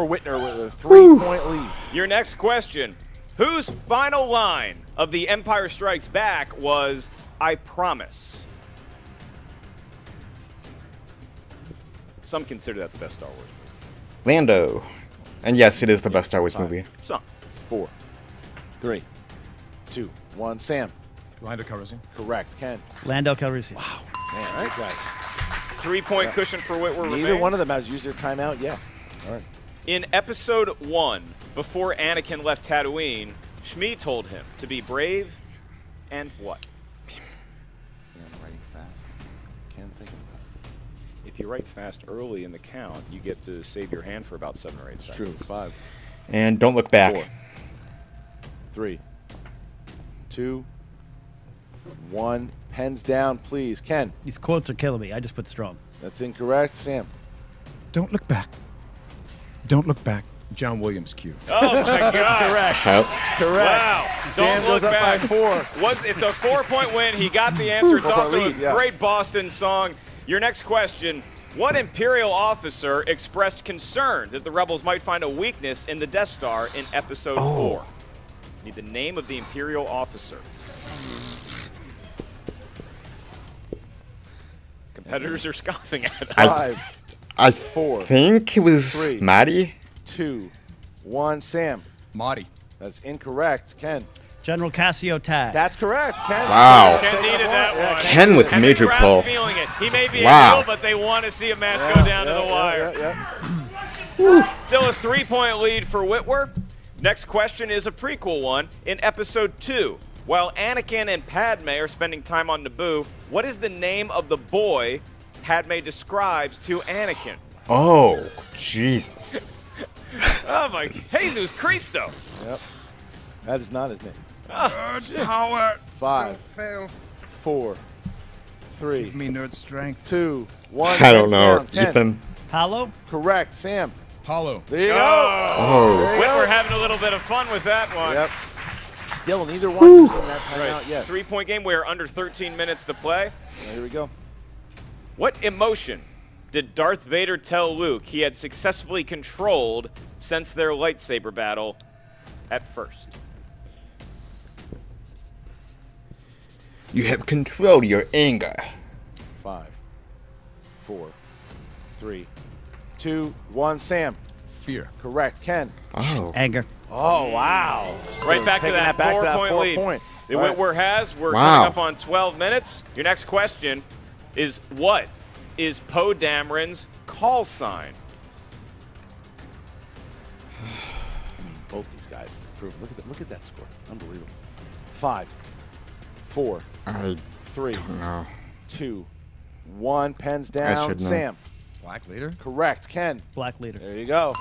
Whitner with a 3-point lead. Your next question. Whose final line of The Empire Strikes Back was, "I promise"? Some consider that the best Star Wars movie. Lando. And yes, it is the best Star Wars movie. Some. 4, 3, 2, 1. Sam. Lando Calrissian. Correct. Ken. Lando Calrissian. Wow. Man, these guys. 3-point cushion for Whitwer Neither remains. one of them has used their timeout yet. All right. In episode 1, before Anakin left Tatooine, Shmi told him to be brave and what? See, I'm writing fast. Can't think of that. If you write fast early in the count, you get to save your hand for about 7 or 8 seconds. True. 5, And don't look back. 4, 3, 2, 1. Pens down, please. Ken. These quotes are killing me. I just put strong. That's incorrect. Sam. Don't look back. Don't look back. John Williams cue. Oh, my God. That's correct. Correct. Wow. Sam Don't goes look up back. by 4. It's a 4-point win. He got the answer. It's 4-point also lead, a yeah. great Boston song. Your next question. What Imperial officer expressed concern that the rebels might find a weakness in the Death Star in episode 4? Need the name of the Imperial officer. Competitors are scoffing at us. 5, I 4, think it was 3, Marty. 2, 1. Sam. Marty. That's incorrect. Ken. General Cassio Tag. That's correct. Ken. Wow. Ken needed that one. Ken with And major the crowd pull. feeling it. He may be Wow. a heel, but they want to see a match go down to the wire. Still a 3-point lead for Whitwer. Next question is a prequel one. In episode 2, While Anakin and Padme are spending time on Naboo, what is the name of the boy Padme describes to Anakin? Oh, Jesus. Oh my, Jesus Cristo. Yep. That is not his name. Oh, 5, 4, 3. Give me nerd strength. 2, 1. I don't know. Down. Ethan. Hollow? Correct. Sam. Hollow. There you go. Oh. There you We're go. having a little bit of fun with that one. Yep. Still, neither one is in that timeout yet. 3-point game. We are under 13 minutes to play. Well, here we go. What emotion did Darth Vader tell Luke he had successfully controlled since their lightsaber battle at first? You have controlled your anger. 5, 4, 3, 2, 1. Sam. Fear. Correct. Ken. Oh. Anger. Oh, wow. Right So back to taking that back to that 4-point lead. Point. The All right. Whitwer has. We're Wow. coming up on 12 minutes. Your next question is, what is Poe Dameron's call sign? I mean, both these guys prove. Look at that score. Unbelievable. 5, 4, I 3, don't know. 2, 1. Pens I down. should know. Sam. Black leader. Correct. Ken. Black leader. There you go.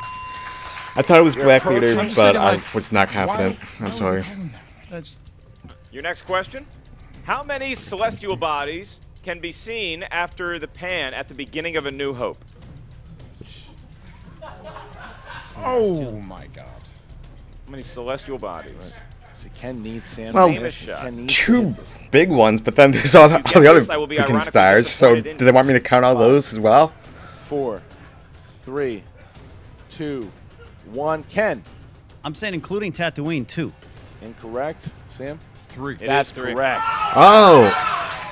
I thought it was You're Black approaching- Leader, but I was not confident. Why I'm would sorry. we call him that? That's Your next question. How many celestial bodies can be seen after the pan at the beginning of A New Hope? oh my God. How many celestial bodies? So Ken needs Sam. Well, Famous shot. Ken needs to two hit this. big ones, but then there's all the get other this, I will be freaking ironically stars. So disappointed do they want me to count all those as well? 4, 3, 2, 1. Ken. I'm saying including Tatooine, too. Incorrect. Sam. 3. That's 3. correct. Oh.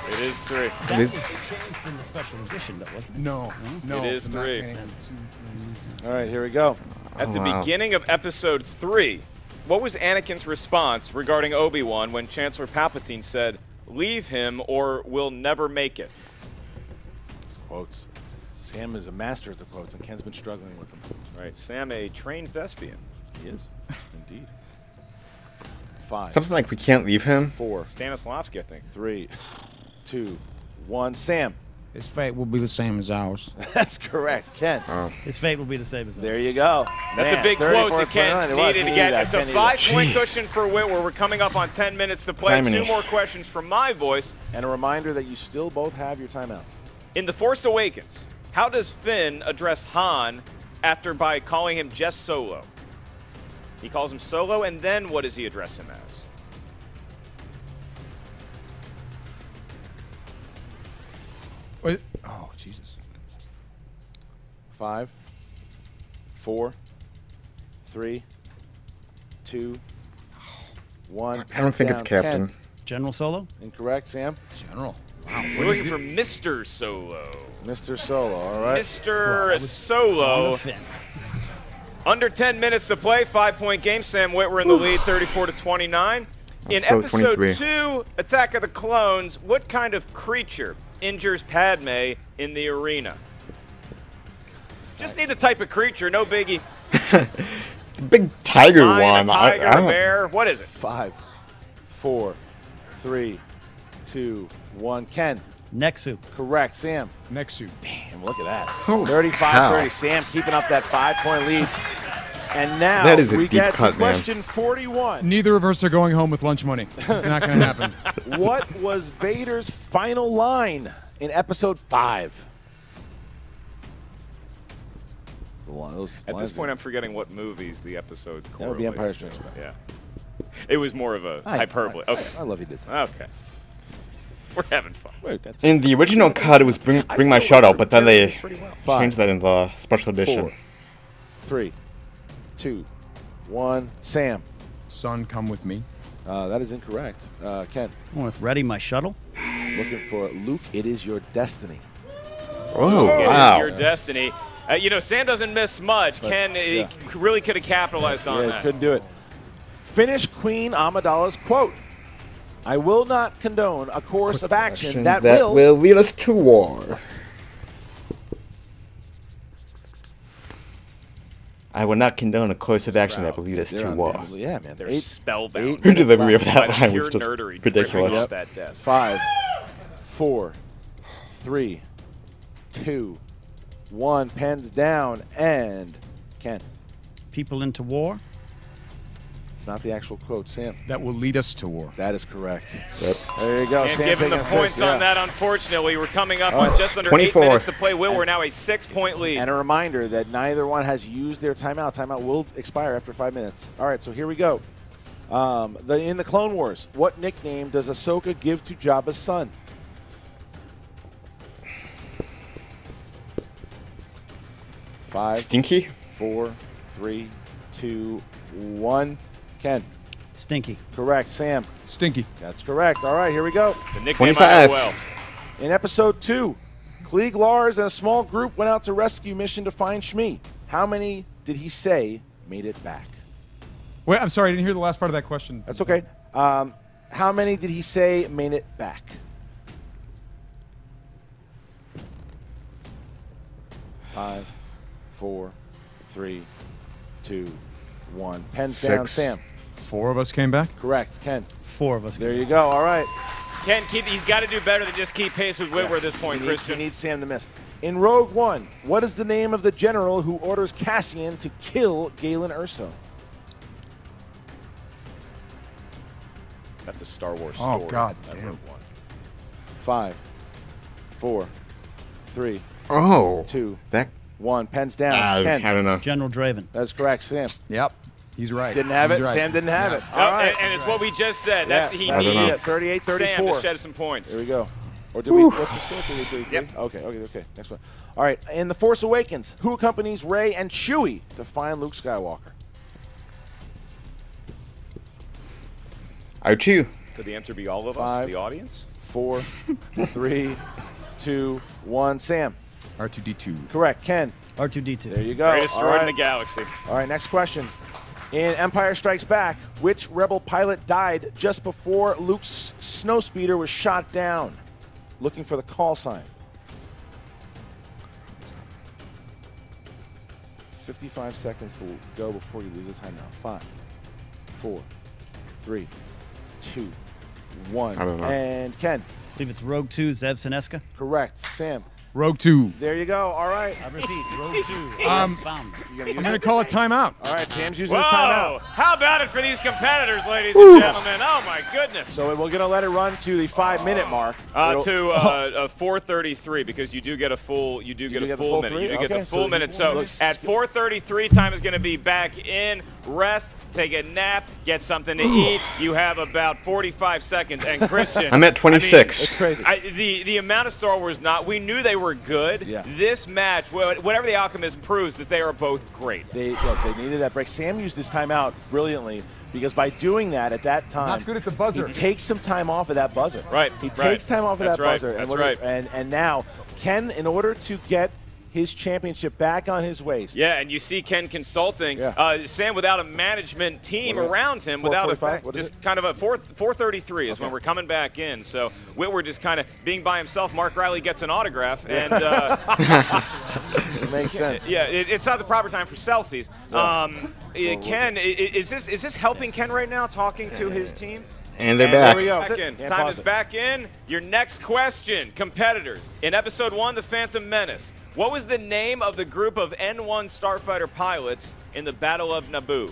It is 3. That is- was changed in the special edition, though, wasn't it? No. No. It is I'm not 3. getting- All right, here we go. At the wow. beginning of Episode 3, what was Anakin's response regarding Obi-Wan when Chancellor Palpatine said, "Leave him or we'll never make it"? Quotes. Sam is a master at the quotes, and Ken's been struggling with them. Right, Sam, a trained thespian. He is, indeed. 5, Something like we can't leave him. 4, Stanislavski, I think. 3, 2, 1. Sam. His fate will be the same as ours. That's correct. Ken. Oh. His fate will be the same as There you go. That's Man, a big quote that 34 Ken for nine. needed to He get. needed It's a that. Ken needed 5-point that. cushion for Whitwer. We're coming up on 10 minutes to play. How many? 2 more questions from my voice. And a reminder that you still both have your timeouts. In The Force Awakens, how does Finn address Han by calling him just Solo? He calls him Solo, and then what does he address him as? Wait. Oh, Jesus. 5, 4, 3, 2, 1. I don't think it's Down. Captain. Ken. General Solo? Incorrect, Sam. General. We're looking for Mr. Solo. Mr. Solo, all right. Mr. Solo. Under 10 minutes to play, 5-point game. Sam Whitwer in the lead, 34-29. In still at episode 23. 2, Attack of the Clones, what kind of creature injures Padme in the arena? Just need the type of creature, no biggie. The big tiger Lion, one. a tiger, I a don't- bear. What is it? 5, 4, 3, 2, 1. Ken. Nexu. Correct, Sam. Nexu. Damn, look at that. Holy 35-30. cow. Sam keeping up that 5-point lead. And now That is a we deep get cut, to man. question 41. Neither of us are going home with lunch money. It's not going to happen. What was Vader's final line in episode 5? At this point, I'm forgetting what movies the episodes That would be correlate Empire to. Strikes Back. Yeah. It was more of a hyperbole. Okay. I love you did that. Okay. We're having fun. In the original cut, it was Bring My Shuttle, but then they Five. changed that in the special edition. 4, 3, 2, 1. Sam. Son, come with me. That is incorrect. Ken. With Ready My Shuttle? Looking for Luke. It is your destiny. Oh, It wow. is your destiny. You know, Sam doesn't miss much. But, Ken yeah. he really could have capitalized on Yeah, that. couldn't do it. Finish Queen Amidala's quote. I will not condone a course of action that will lead us to war. I will not condone a course of action that will lead us to war. Yeah, man. They're spellbound. Her delivery of By that line pure was just nerdery ridiculous. dripping off that desk. 5, 4, 3, 2, 1. Pens down, and Ken. People into war? It's not the actual quote, Sam. That will lead us to war. That is correct. There you go. Can't Sam give him the taking points 6, on that, unfortunately. We're coming up All on right. just under 24. 8 minutes to play. We're now a 6-point lead. And a reminder that neither one has used their timeout. Timeout will expire after 5 minutes. All right, so here we go. In the Clone Wars, what nickname does Ahsoka give to Jabba's son? Five, Stinky? 4, 3, 2, 1. Ken. Stinky. Correct. Sam. Stinky. That's correct. All right, here we go. The nickname I know 25. well. In episode 2, Klieg Lars and a small group went out to rescue mission to find Shmi. How many did he say made it back? Wait, I'm sorry, I didn't hear the last part of that question. That's okay. How many did he say made it back? Five, 4, 3, 2, 1. Pens down, 6. Sam. 4 of us came back? Correct. Ken. 4 of us. There you go. All right. Ken, he's got to do better than just keep pace with Whitwer at this point, He Christian. needs Sam to miss. In Rogue One, what is the name of the general who orders Cassian to kill Galen Erso? That's a Star Wars Oh, story. God not damn. Rogue One. 5, 4, 3, Oh. 2, That. 1. Pens down. Ken. I don't know. General Draven. That's correct, Sam. Yep. He's right. Didn't have He's it. right. Sam didn't have it. No, All right. and it's what we just said. That's he I don't know. needs 38, Sam 34. to shed some points. There we go. Or did we? What's the score? 38, 33? Yep. Okay. Next one. All right. In The Force Awakens, who accompanies Rey and Chewie to find Luke Skywalker? R2. Could the answer be all of 5, us, the audience? 4, 3, 2, 1. Sam. R2D2. Correct. Ken. R2D2. There you go. Greatest All droid right. in the galaxy. All right, next question. In Empire Strikes Back, which rebel pilot died just before Luke's snowspeeder was shot down? Looking for the call sign. 55 seconds to go before you lose the timeout. 5, 4, 3, 2, 1. I don't know. And Ken. I believe it's Rogue 2, Zev Sineska. Correct. Sam. Rogue 2. There you go. All right. I repeat, Rogue 2. I'm going to call a timeout. All right, Sam's using Whoa! his timeout. How about it for these competitors, ladies and gentlemen? Oh, my goodness. So we're going to let it run to the 5-minute mark. To 4:33 because you do get a full get the full full minute. 3? You do get Okay, the full so minute. So let's- at 4:33, time is going to be back in. Rest, take a nap, get something to eat. You have about 45 seconds. And Christian, I'm at 26. It's crazy. The amount of Star Wars we knew they were good. Yeah. This match, whatever the outcome is, proves that they are both great. They needed that break. Sam used his timeout brilliantly because by doing that at that time, Not good at the buzzer. he takes some time off of that buzzer. Right. He right. takes time off of That's that right. buzzer. That's and right. And now Ken, in order to get his championship back on his waist. Yeah, and you see Ken consulting. Yeah. Sam without a management team What, around him, without a 4:45? What is just kind of a 4:33 is when we're coming back in. So Whitwer just kind of being by himself. Mark Riley gets an autograph, and It makes sense. yeah, it's not the proper time for selfies. Yeah. Ken, is this helping Ken right now? Talking to his team. And they're And back. there we go. Back in. Can't Time pause is it. back in. Your next question, competitors. In Episode 1, The Phantom Menace, what was the name of the group of N-1 starfighter pilots in the Battle of Naboo?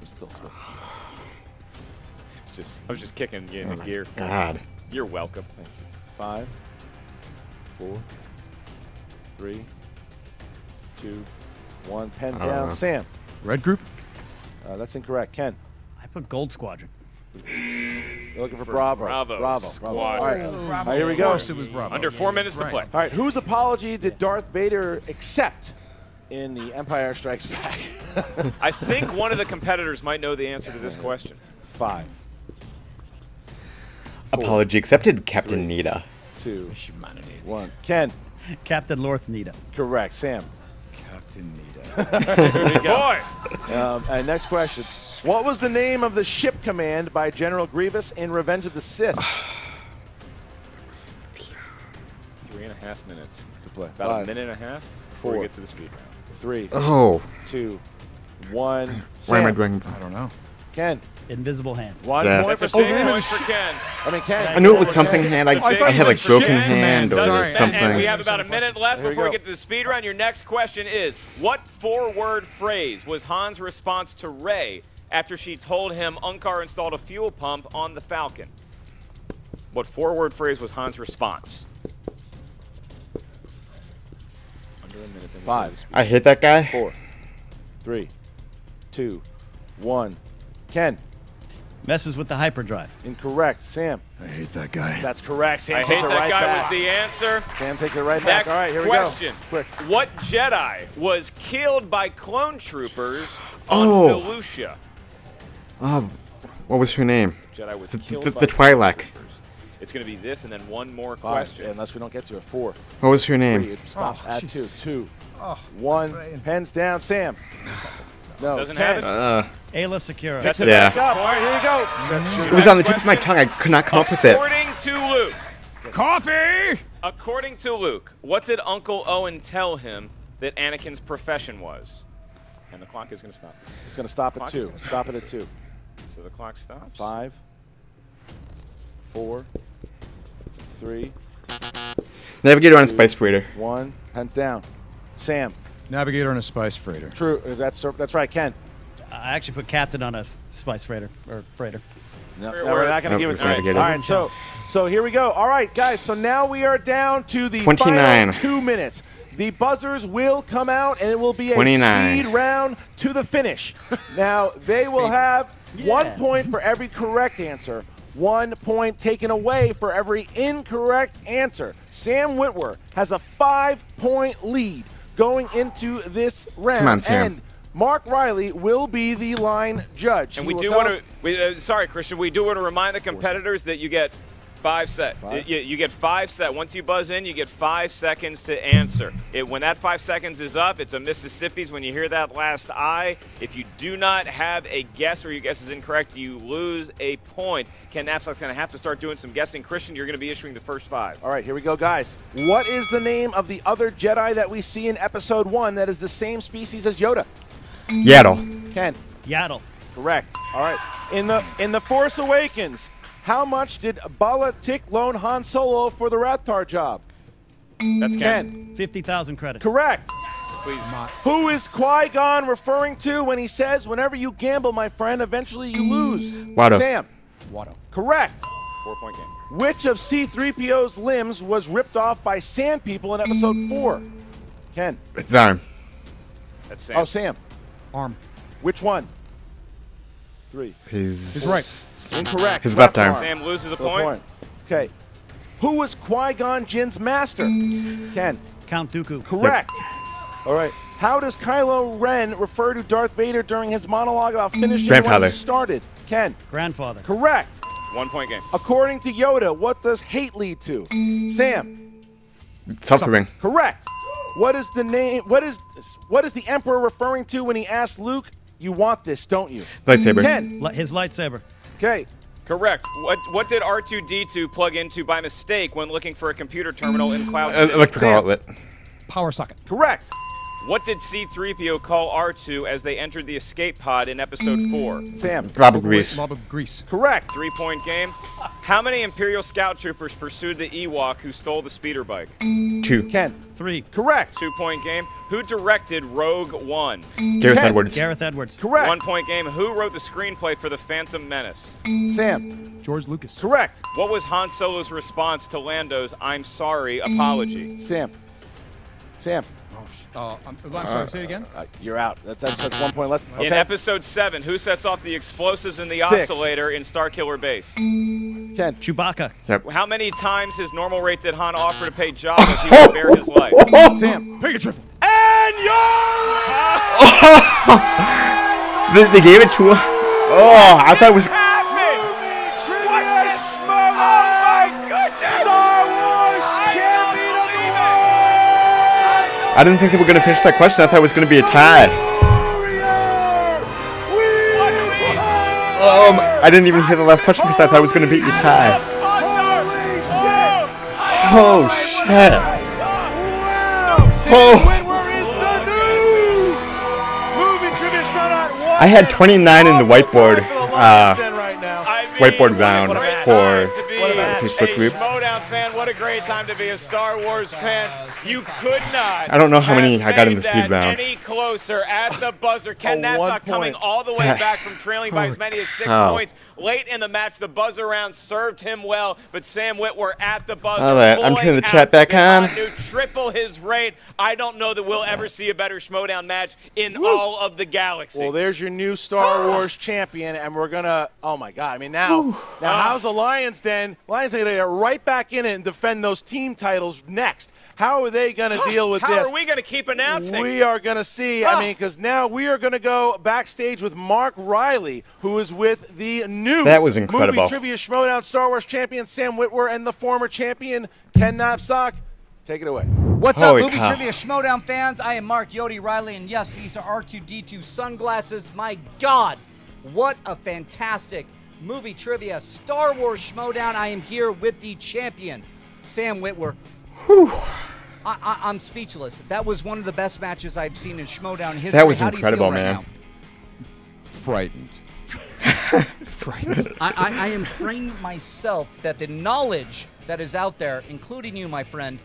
I'm still supposed I was just kicking you in the gear. God. You're welcome. 5, 4, 3, 2, 1. Pens I don't down. know. Sam. Red group? That's incorrect. Ken. I put Gold Squadron. You're looking for Bravo. Bravo. All right. All right, here we go. Of course it was Bravo. Under 4 minutes to Right. play. All right, whose apology did Darth Vader accept in The Empire Strikes Back? I think one of the competitors might know the answer to this question. 5, Apology accepted, Captain Nita. 2, 1. Ken. Captain Lorth Nita. Correct. Sam. Captain Nita. Here we go. Boy! And next question. What was the name of the ship command by General Grievous in Revenge of the Sith? 3.5 minutes to play. About 5, a minute and a half before 4, we get to the speed round. 3, Oh. 2, 1. Why am I Sam. doing? I don't know. Ken. Invisible hand. 1 Yeah. point for That's a big Sam. point for Ken. I mean, Ken. I knew it was something hand. I had like broken Ken. hand or Doesn't- something. And we have about a minute left Here we before we go. get to the speed round. Your next question is, what 4-word phrase was Han's response to Ray after she told him Unkar installed a fuel pump on the Falcon? What 4-word phrase was Han's response? Under a minute. Then 5. I hate that guy. 4, 3, 2, 1. Ken. Messes with the hyperdrive. Incorrect. Sam. I hate that guy. That's correct. Sam I takes hate it that right guy back. was the answer. Sam takes it right back. Next All right, here question. we go. Quick. What Jedi was killed by clone troopers Oh. on Felucia? What was her name? Jedi was The killed by Twi'lek. troopers. It's going to be this and then one more 5, question. unless we don't get to it. 4. What was her 3. name? It stops at 2. 2. Oh, 1. Pens down. Sam. No. Doesn't Ken. have it. Ayla Secura. That's Yeah. Good job. All right, here we go. It was on the tip of my tongue. I could not come up with it. According to Luke. Coffee! According to Luke, what did Uncle Owen tell him that Anakin's profession was? And the clock is going to stop. It's going to stop at Clock is 2. gonna Stop it at 2. So the clock stops. 5, 4, 3, Navigator on Spice Freighter. 1. Pens down. Sam. Navigator on a spice freighter. True. That's right. Ken. I actually put captain on a spice freighter or freighter. No, we're not going to Nope, give it it's to you. Navigator. All right, so here we go. All right, guys. So now we are down to the 29. final 2 minutes. The buzzers will come out, and it will be a 29. speed round to the finish. Now they will have 1 point for every correct answer. 1 point taken away for every incorrect answer. Sam Witwer has a 5-point lead going into this round. Come on, Sam. And Mark Riley will be the line judge. And He we will do tell want us- to, sorry, Christian, we do want to remind the competitors that you get 5 seconds. You get 5 seconds. Once you buzz in, you get 5 seconds to answer. When that 5 seconds is up, it's a Mississippi's. When you hear that last I, if you do not have a guess or your guess is incorrect, you lose a point. Ken Knapsack's going to have to start doing some guessing. Christian, you're going to be issuing the first 5. All right, here we go, guys. What is the name of the other Jedi that we see in Episode 1 that is the same species as Yoda? Yaddle. Ken. Yaddle. Correct. All right. In the Force Awakens, how much did Bala-Tik loan Han Solo for the Rathtar job? That's Ken. 50,000 credits. Correct. Please. Who is Qui-Gon referring to when he says, "Whenever you gamble, my friend, eventually you lose"? Watto. Sam. Watto. Correct. 4-point game. Which of C-3PO's limbs was ripped off by Sand People in Episode 4? Ken. It's arm. That's Sam. Oh, Sam. Arm. Which one? 3. He's right. Incorrect. His left arm. Sam loses a Good point. Okay. Who was Qui-Gon Jinn's master? Ken. Count Dooku. Correct. All right. How does Kylo Ren refer to Darth Vader during his monologue about finishing when Grandfather. he started? Ken. Grandfather. Correct. 1-point game. According to Yoda, what does hate lead to? Sam. Suffering. Correct. What is the name? What is the Emperor referring to when he asked Luke, "You want this, don't you?" Lightsaber. Ken. His lightsaber. Okay. Correct. What did R2-D2 plug into by mistake when looking for a computer terminal in Cloud City? Electrical Sam. outlet. Power socket. Correct. What did C-3PO call R2 as they entered the escape pod in Episode 4? Sam. Glob of grease. Blob of grease. Correct. 3-point game. How many Imperial Scout Troopers pursued the Ewok who stole the speeder bike? 2. Ken. 3. Correct. 2-point game. Who directed Rogue One? Gareth Ken. Edwards. Gareth Edwards. Correct. 1-point game. Who wrote the screenplay for The Phantom Menace? Sam. George Lucas. Correct. What was Han Solo's response to Lando's "I'm sorry" apology? Sam. Sam. I'm sorry, say it again. You're out. That's 1 point left. Okay. In Episode 7, who sets off the explosives in the 6. oscillator in Starkiller Base? Ken. Chewbacca. Yep. How many times his normal rate did Han offer to pay Jabba if he would spare his life? Sam. Pick a triple. And you're They gave it to him. Oh, I thought it was. I didn't think they were going to finish that question. I thought it was going to be a tie. I didn't even hear the last question because I thought it was going to be a tie. Oh, shit. Oh. Movie Trivia Showdown I had 29 in the whiteboard. Whiteboard round for the Facebook group. Schmoedown fan, what a great time to be a Star Wars fan. You could not. I don't know how many I got in the speed round. Any closer at the buzzer. Ken Knapsack coming all the way back from trailing by as many as 6 points. Late in the match, the buzzer round served him well, but Sam Witwer at the buzzer. All right, I'm turning the chat back on. Triple his rate. I don't know that we'll ever see a better Schmoedown match in all of the galaxy. Well, there's your new Star Wars champion, and we're gonna. Oh my God! I mean, now how's the Lions Den? Lions Den get right back in it and defend those team titles next. How are they gonna deal with this? How are we gonna keep announcing? We are gonna see. I mean, because now we are gonna go backstage with Mark Riley, who is with the new that was incredible Movie Trivia Schmoedown Star Wars champion Sam Witwer and the former champion Ken Knapsack. Take it away. What's up, Movie Trivia Schmoedown fans? I am Mark Yodi Riley, and yes, these are R2-D2 sunglasses. My God, what a fantastic Movie Trivia Star Wars Schmoedown. I am here with the champion, Sam Witwer. Whew. I'm speechless. That was one of the best matches I've seen in Schmoedown history. That was How incredible, do you feel right man. now? Frightened. Frightened. I am praying myself that the knowledge that is out there, including you, my friend,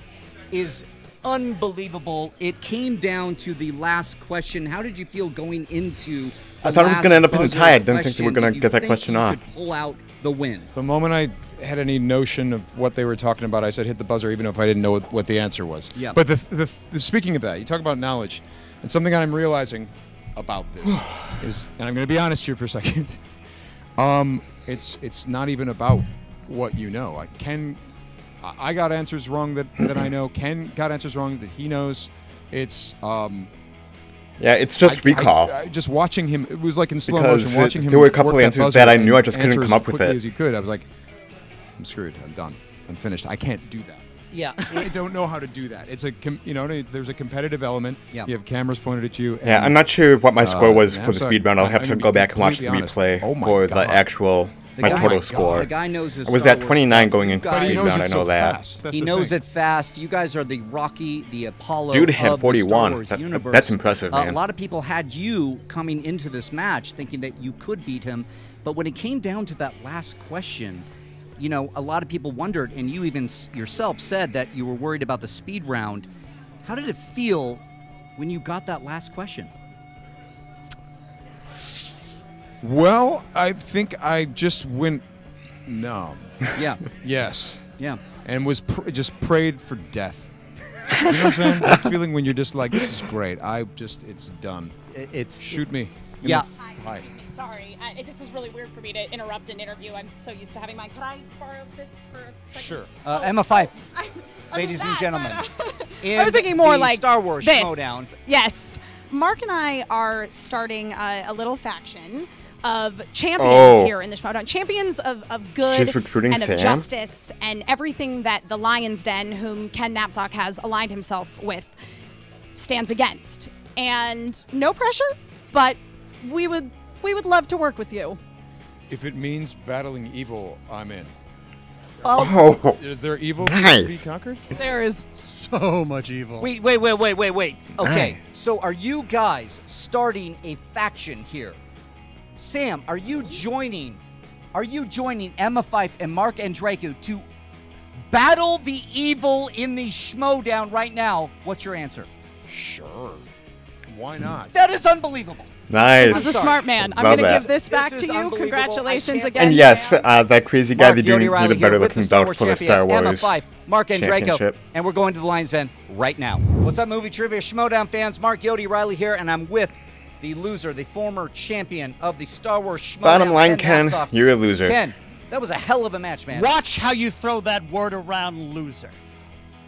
is unbelievable. It came down to the last question. How did you feel going into the I thought it was going to end up in a buzzer tie. I didn't think they were question? going to Did get you that question think you off. could pull out the win? The moment I had any notion of what they were talking about, I said hit the buzzer, even if I didn't know what the answer was. Yeah. But the speaking of that, you talk about knowledge, and something I'm realizing about this is, and I'm going to be honest here for a second. It's not even about what you know. I got answers wrong that I know. Ken got answers wrong that he knows. It's yeah, it's just recall. Just watching him, it was like in slow Because motion. Watching him. there were a couple work answers buzzer that I knew, I just and couldn't answer come up as with quickly it. as you could. I was like, I'm screwed. I'm done. I'm finished. I can't do that. Yeah, I don't know how to do that. It's there's a competitive element. Yeah. You have cameras pointed at you. Yeah, and, I'm not sure what my score was for the Knapsack, speed round. I'll have I'm to gonna go be back and watch the completely honest. replay Oh my for God. the actual my total score. The guy knows his I was Star at Wars 29 stuff. going into the speed round. I know that. He knows it fast. You guys are the Rocky, the Apollo Dude had of 41. the Star Wars That- universe. that's impressive, A man. lot of people had you coming into this match thinking that you could beat him, but when it came down to that last question, you know, a lot of people wondered, and you even yourself said that you were worried about the speed round. How did it feel when you got that last question? Well, I think I just went numb. Yeah. Yes. Yeah. And was just prayed for death. You know what I'm saying? That feeling when you're just like, this is great. It's done. Shoot me. Yeah. Hi. Sorry, this is really weird for me to interrupt an interview. I'm so used to having mine. Could I borrow this for a second? Sure. Emma Fife, ladies and gentlemen. I was thinking more the like Star Wars this. Schmoedown. Yes. Mark and I are starting a little faction of champions here in the Schmoedown. Champions of good She's recruiting and of Sam? justice and everything that the Lion's Den, whom Ken Knapsack has aligned himself with, stands against. And no pressure, but we would love to work with you. If it means battling evil, I'm in. Oh. Is there evil Nice. to be conquered? There is so much evil. Wait. Okay, so are you guys starting a faction here? Sam, are you joining Emma Fife and Mark Andrekou to battle the evil in the Schmoedown right now? What's your answer? Sure. Why not? That is unbelievable. Nice. This is a smart man. I'm Love going to that. give this back This to is you. unbelievable. Congratulations I again. And yes, that crazy guy, Mark they do Yodi need Riley a here better with the looking Star belt Wars for the champion, Star Wars Emma Fife, Mark Andrekou, Championship. and we're going to the Lion's Den right now. What's up, Movie Trivia Schmoedown fans? Mark Yodi Riley here, and I'm with the loser, the former champion of the Star Wars Schmoedown. Bottom line, Ken, Knapsack. you're a loser. Ken, that was a hell of a match, man. Watch how you throw that word around, loser.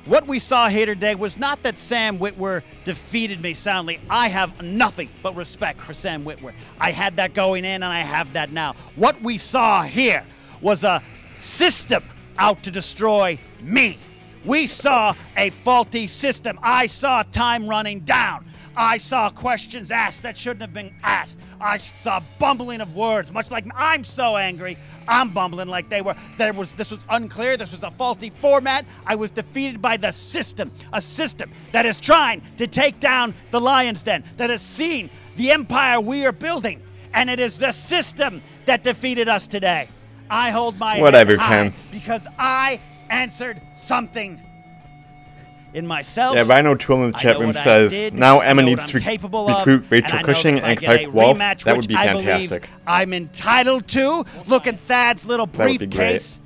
What we saw here today was not that Sam Witwer defeated me soundly. I have nothing but respect for Sam Witwer. I had that going in, and I have that now. What we saw here was a system out to destroy me. We saw a faulty system. I saw time running down. I saw questions asked that shouldn't have been asked. I saw bumbling of words, much like I'm so angry. I'm bumbling like they were. This was unclear. This was a faulty format. I was defeated by the system, a system that is trying to take down the Lion's Den, that has seen the empire we are building and it is the system that defeated us today. I hold my Whatever, head high Ken. because I answered something in myself. Yeah, Rhino Trill in the I chat know room what I says, did, now I Emma know needs what to I'm capable of, recruit and Rachel I know Cushing that if I and get a Clark Wolf. rematch, That would which be I believe fantastic. I'm entitled to. Look at Thad's little That would be great. briefcase.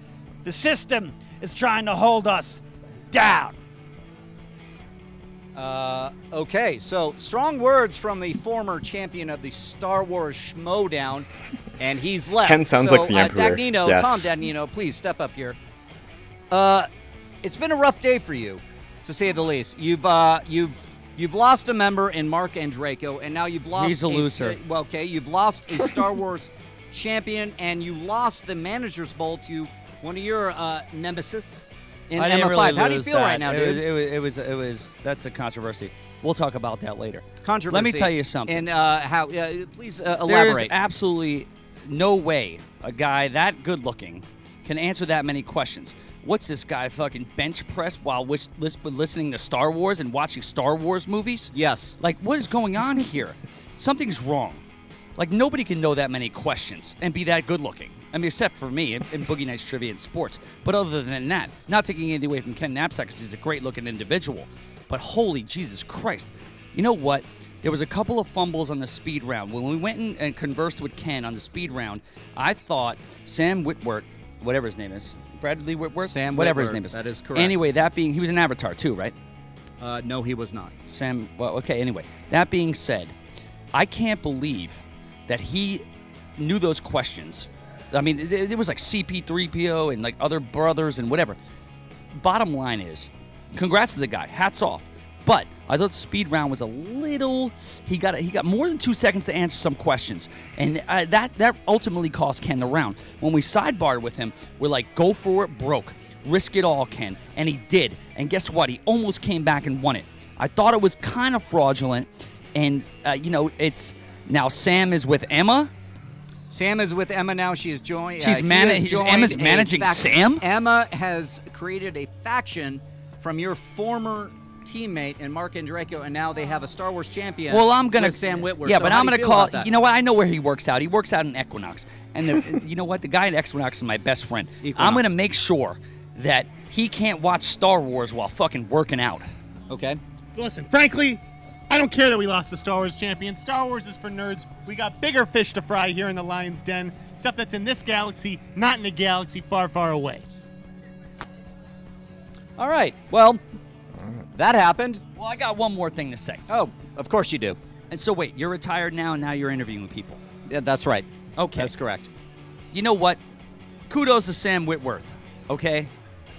The system is trying to hold us down. Okay, so strong words from the former champion of the Star Wars Schmoedown, and he's left. Ken sounds so, like the Emperor. Dagnino, Yes. Tom Dagnino, please step up here. It's been a rough day for you, to say the least. You've lost a member in Mark and Draco, and now you've lost. He's a loser. You've lost a Star Wars champion, and you lost the Managers Bowl to one of your nemesis. In I didn't MF5. really How do you lose feel that. right now, dude? It was. That's a controversy. We'll talk about that later. Controversy. Let me tell you something. And how? Please elaborate. There's absolutely no way a guy that good looking can answer that many questions. What's this guy fucking bench press while listening to Star Wars and watching Star Wars movies? Yes. Like, what is going on here? Something's wrong. Like, nobody can know that many questions and be that good looking. I mean, except for me in Boogie Nights Trivia and Sports. But other than that, not taking anything away from Ken Knapsack because he's a great-looking individual. But holy Jesus Christ. You know what? There was a couple of fumbles on the speed round. When we went and conversed with Ken on the speed round, I thought Sam Whitworth, whatever his name is, Bradley Whitworth? Sam whatever Whitworth, his name is. that is correct. Anyway, that being, he was an Avatar too, right? No, he was not. Sam, well, okay, anyway. That being said, I can't believe that he knew those questions. I mean, there was like CP3PO and like other brothers and whatever. Bottom line is, congrats to the guy. Hats off. But I thought speed round was a little. He got more than 2 seconds to answer some questions, and that ultimately cost Ken the round. When we sidebarred with him, we're like, go for it, broke, risk it all, Ken, and he did. And guess what? He almost came back and won it. I thought it was kind of fraudulent, and it's now Sam is with Emma. Sam is with Emma now. She is joined. Emma's managing Sam? Emma has created a faction from your former teammate in Mark and Draco, and now they have a Star Wars champion. Well, I'm gonna with Sam Whitworth. Yeah, So but how I'm do you gonna feel call. about that? You know what? I know where he works out. He works out in Equinox, and you know what? The guy at Equinox is my best friend. I'm gonna make sure that he can't watch Star Wars while fucking working out. Okay. Listen, frankly, I don't care that we lost the Star Wars champion. Star Wars is for nerds. We got bigger fish to fry here in the Lion's Den. Stuff that's in this galaxy, not in a galaxy far, far away. All right. Well, that happened. Well, I got one more thing to say. Oh, of course you do. And so wait, you're retired now, and now you're interviewing people. Yeah, that's right. Okay. That's correct. You know what? Kudos to Sam Whitworth. Okay,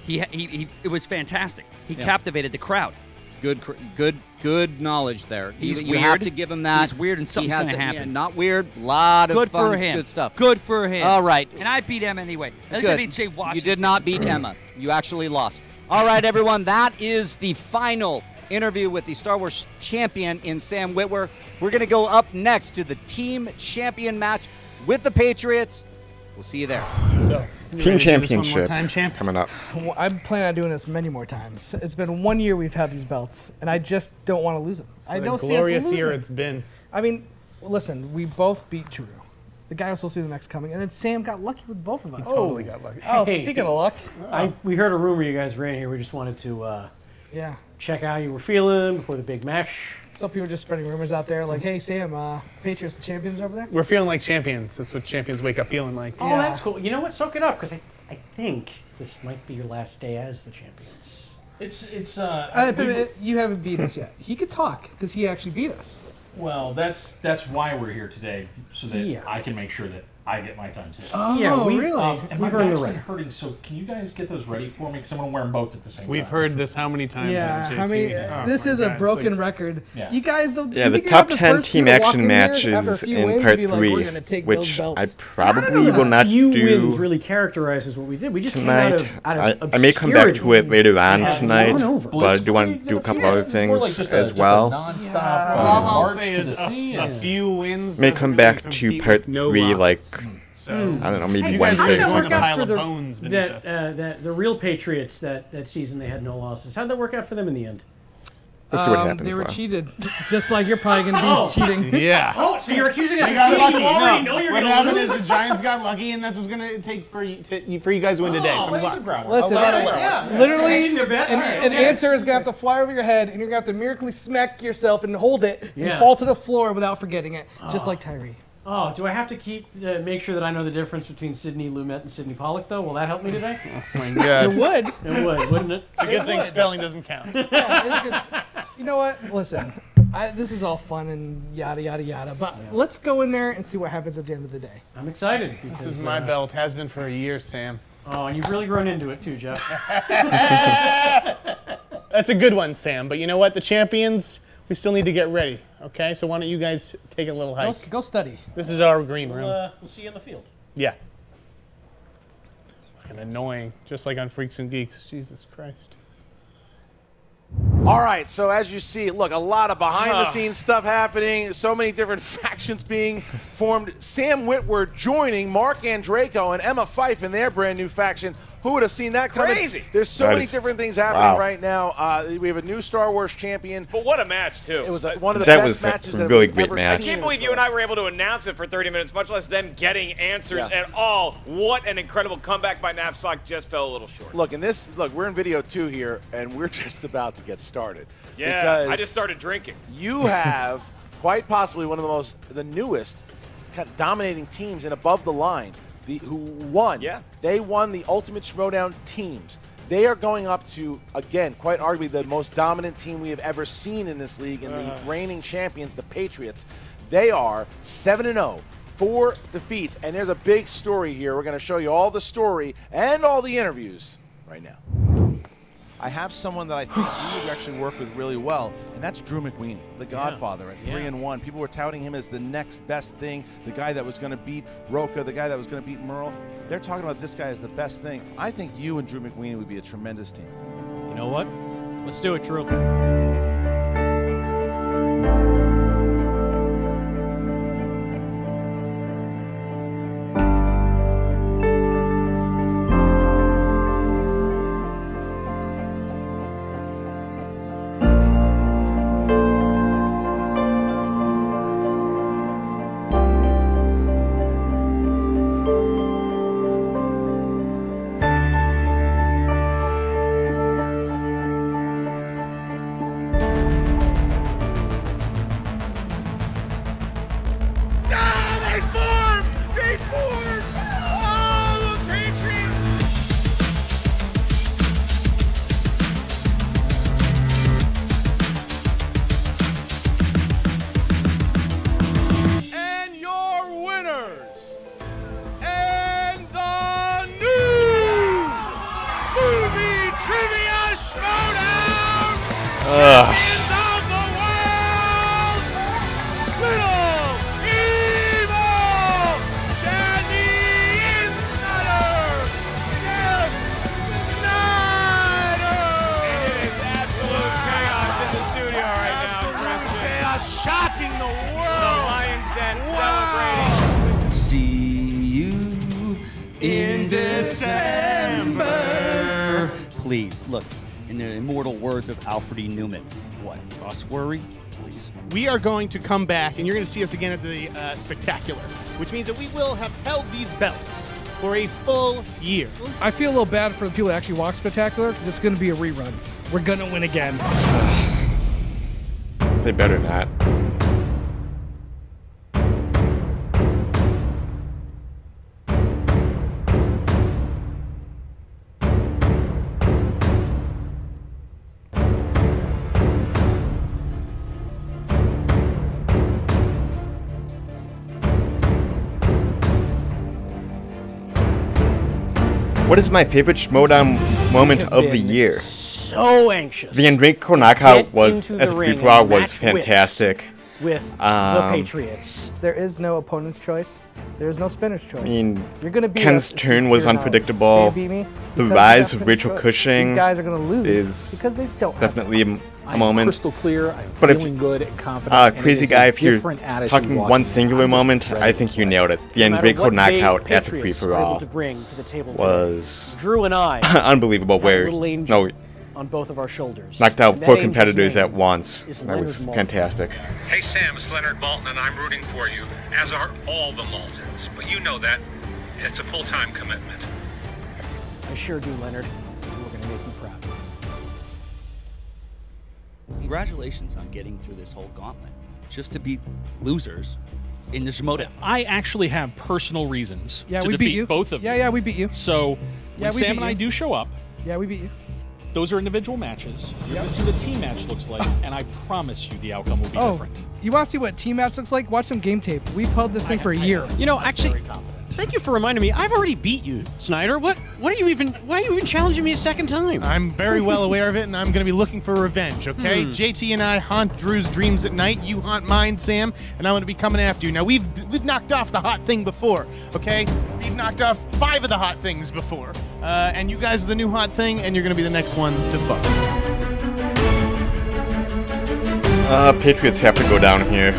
it was fantastic. He captivated the crowd. Good knowledge there. He's you weird. have to give him that. He's weird, and something's going to happen. Yeah, not weird. Lot of good fun, for him. good stuff. Good for him. All right. And I beat him anyway. At least Good. I beat Jay Washington. You did not beat Emma. You actually lost. All right, everyone. That is the final interview with the Star Wars champion in Sam Whitworth. We're going to go up next to the team champion match with the Patriots. We'll see you there. So, Team championship time, champ? coming up. Well, I'm planning on doing this many more times. It's been 1 year we've had these belts, and I just don't want to lose them. I What a don't see us glorious losing. year it's been. I mean, listen, we both beat Drew. The guy was supposed to be the next coming, and then Sam got lucky with both of us. He totally got lucky. Oh, Hey, speaking of luck, we heard a rumor you guys ran here. We just wanted to yeah, check how you were feeling before the big match. some people are just spreading rumors out there, like, "Hey, Sam, Patriots the champions over there." We're feeling like champions. That's what champions wake up feeling like. Oh, that's cool. You know what? Soak it up, because I think this might be your last day as the champions. You haven't beat us yet. He could talk because he actually beat us. Well, that's why we're here today, so that I can make sure that I get my time too. Oh, yeah, really? And my back's been hurting, so can you guys get those ready for me? Because I'm going to wear them both at the same time. We've heard this how many times? Yeah, on I mean, JT? this is a broken record. Yeah. You guys don't. Yeah, you the think you're top the 10 first team few to walk action in here after matches a few in wins part be like, 3, "We're gonna take those which I belts." probably will not few do wins really characterizes what we did. We just tonight. came out of I may come back to it later on and tonight, gone over. but I do want to do a couple other things as well. Non-stop All I'll march say to is the sea. a few wins. May doesn't come really back to compete part with no 3, like, losses. So, I don't know, maybe Hey, Wednesday how did or that something. work out Pile for of the, bones beneath us. the real Patriots that season they had no losses? How did that work out for them in the end? Let's see what happens. They were though. cheated, just like you're probably going to be cheating. Yeah. Oh, so you're accusing us They of got cheating? lucky. You already No. know you're What going to happened lose? is the Giants got lucky, and that's what's going to take for you guys to win today. Oh, Some lay luck. some groundwork. Listen, A lot of luck. literally, Hedging their bets? an Okay. answer is going to have to fly over your head, and you're going to have to miraculously smack yourself and hold it Yeah. and fall to the floor without forgetting it, just like Tyree. Oh, do I have to make sure that I know the difference between Sidney Lumet and Sidney Pollock, though? Will that help me today? Oh my God. It would. It would, wouldn't it? It's a good thing spelling doesn't count. You know what? Listen, this is all fun and yada, yada, yada, but let's go in there and see what happens at the end of the day. I'm excited. This is my belt. Has been for a year, Sam. Oh, and you've really grown into it too, Jeff. That's a good one, Sam. But you know what? The champions, we still need to get ready. Okay, so why don't you guys take a little hike? Go study. This is our green room. We'll see you in the field. Yeah. Fucking annoying, just like on Freaks and Geeks. Jesus Christ. All right, so as you see, look, a lot of behind-the-scenes stuff happening, so many different factions being formed. Sam Witwer joining Mark Andreyko and Emma Fife in their brand-new faction. Who would have seen that coming? Crazy. There's so many different things happening right now. We have a new Star Wars champion. But what a match, too. It was one of the That best was a matches that really we've great ever match. seen. I can't believe you and I were able to announce it for 30 minutes, much less them getting answers at all. What an incredible comeback by Knapsack. Just fell a little short. Look, we're in video 2 here, and we're just about to get started. Yeah, because I just started drinking. You have quite possibly one of the newest kind of dominating teams in Above the Line, who won. Yeah. They won the Ultimate Schmoedown teams. They are going up to, again, quite arguably the most dominant team we have ever seen in this league, and the reigning champions, the Patriots. They are 7-0, 4 defeats, and there's a big story here. We're going to show you all the story and all the interviews right now. I have someone that I think you would actually work with really well, and that's Drew McWeeny, the Godfather at 3-1. People were touting him as the next best thing, the guy that was going to beat Roca, the guy that was going to beat Merle. They're talking about this guy as the best thing. I think you and Drew McWeeny would be a tremendous team. You know what? Let's do it, Drew. Please, look, in the immortal words of Alfred E. Newman, what, us worry? Please. We are going to come back, and you're going to see us again at the Spectacular, which means that we will have held these belts for a full year. I feel a little bad for the people that actually watch Spectacular because it's going to be a rerun. We're going to win again. They better not. What is my favorite Schmoedown moment of the year? So anxious. The Andreyko knockout Get was into the at the ring free-for-all and was match fantastic. With the Patriots. There is no opponent's choice. There is no spinner's choice. I mean, you're gonna beat Ken's us if turn you was clear out. unpredictable. Sam beat me The because rise they of got Rachel spinner's choice. Cushing These guys are gonna lose is because they don't. definitely a I'm moment. crystal clear. I'm But if- feeling good and confident. and it Crazy is a guy, if you're different attitude talking walking one in. singular I'm just moment, ready I to think you play. nailed it. The No matter Andreyko what they knockout at the Patriots free were able for all to bring to the table today, was Drew and I unbelievable. had a Where little angel. no, on both of our shoulders. Knocked out And 4 that angel's competitors name at once. is That was Leonard Maltin. fantastic. Hey Sam, it's Leonard Maltin and I'm rooting for you, as are all the Maltins. But you know that. It's a full-time commitment. I sure do, Leonard. We're going to make you proud. Congratulations on getting through this whole gauntlet just to beat losers in the Schmoedown. I actually have personal reasons Yeah, to we defeat beat you. both of you. Yeah, we beat you. So Yeah, when we Sam beat and I you. do show up, Yeah, we beat you. those are individual matches. You're going to see what a team match looks like, and I promise you the outcome will be different. You want to see what team match looks like? Watch some game tape. We've held this thing for a year. You know, actually, thank you for reminding me. I've already beat you, Snyder. Why are you even challenging me a second time? I'm very well aware of it, and I'm going to be looking for revenge, okay? JT and I haunt Drew's dreams at night. You haunt mine, Sam, and I'm going to be coming after you. Now, we've knocked off the hot thing before, okay? We've knocked off 5 of the hot things before. And you guys are the new hot thing, and you're going to be the next one to fuck. Patriots have to go down here.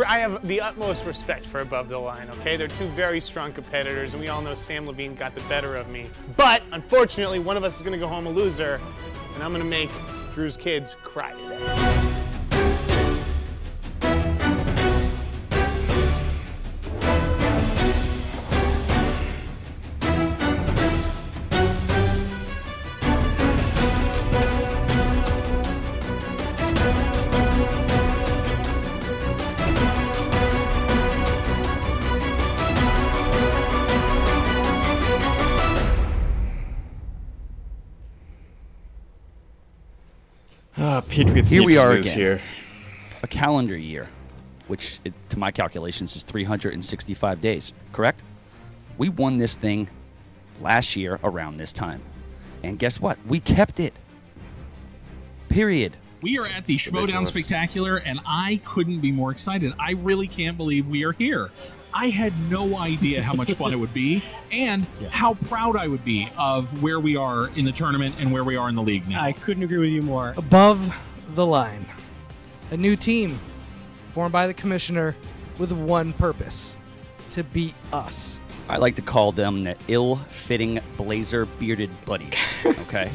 I have the utmost respect for Above the Line, okay? They're two very strong competitors, and we all know Sam Levine got the better of me. But, unfortunately, one of us is going to go home a loser, and I'm going to make Drew's kids cry today. Patriots Here need we to are lose again. here. A calendar year, which to my calculations is 365 days, correct? We won this thing last year around this time. And guess what? We kept it. Period. We are at the Schmoedown Spectacular, and I couldn't be more excited. I really can't believe we are here. I had no idea how much fun it would be and how proud I would be of where we are in the tournament and where we are in the league now. I couldn't agree with you more. Above the Line. A new team formed by the commissioner with one purpose: to beat us. I like to call them the ill-fitting blazer bearded buddies, okay?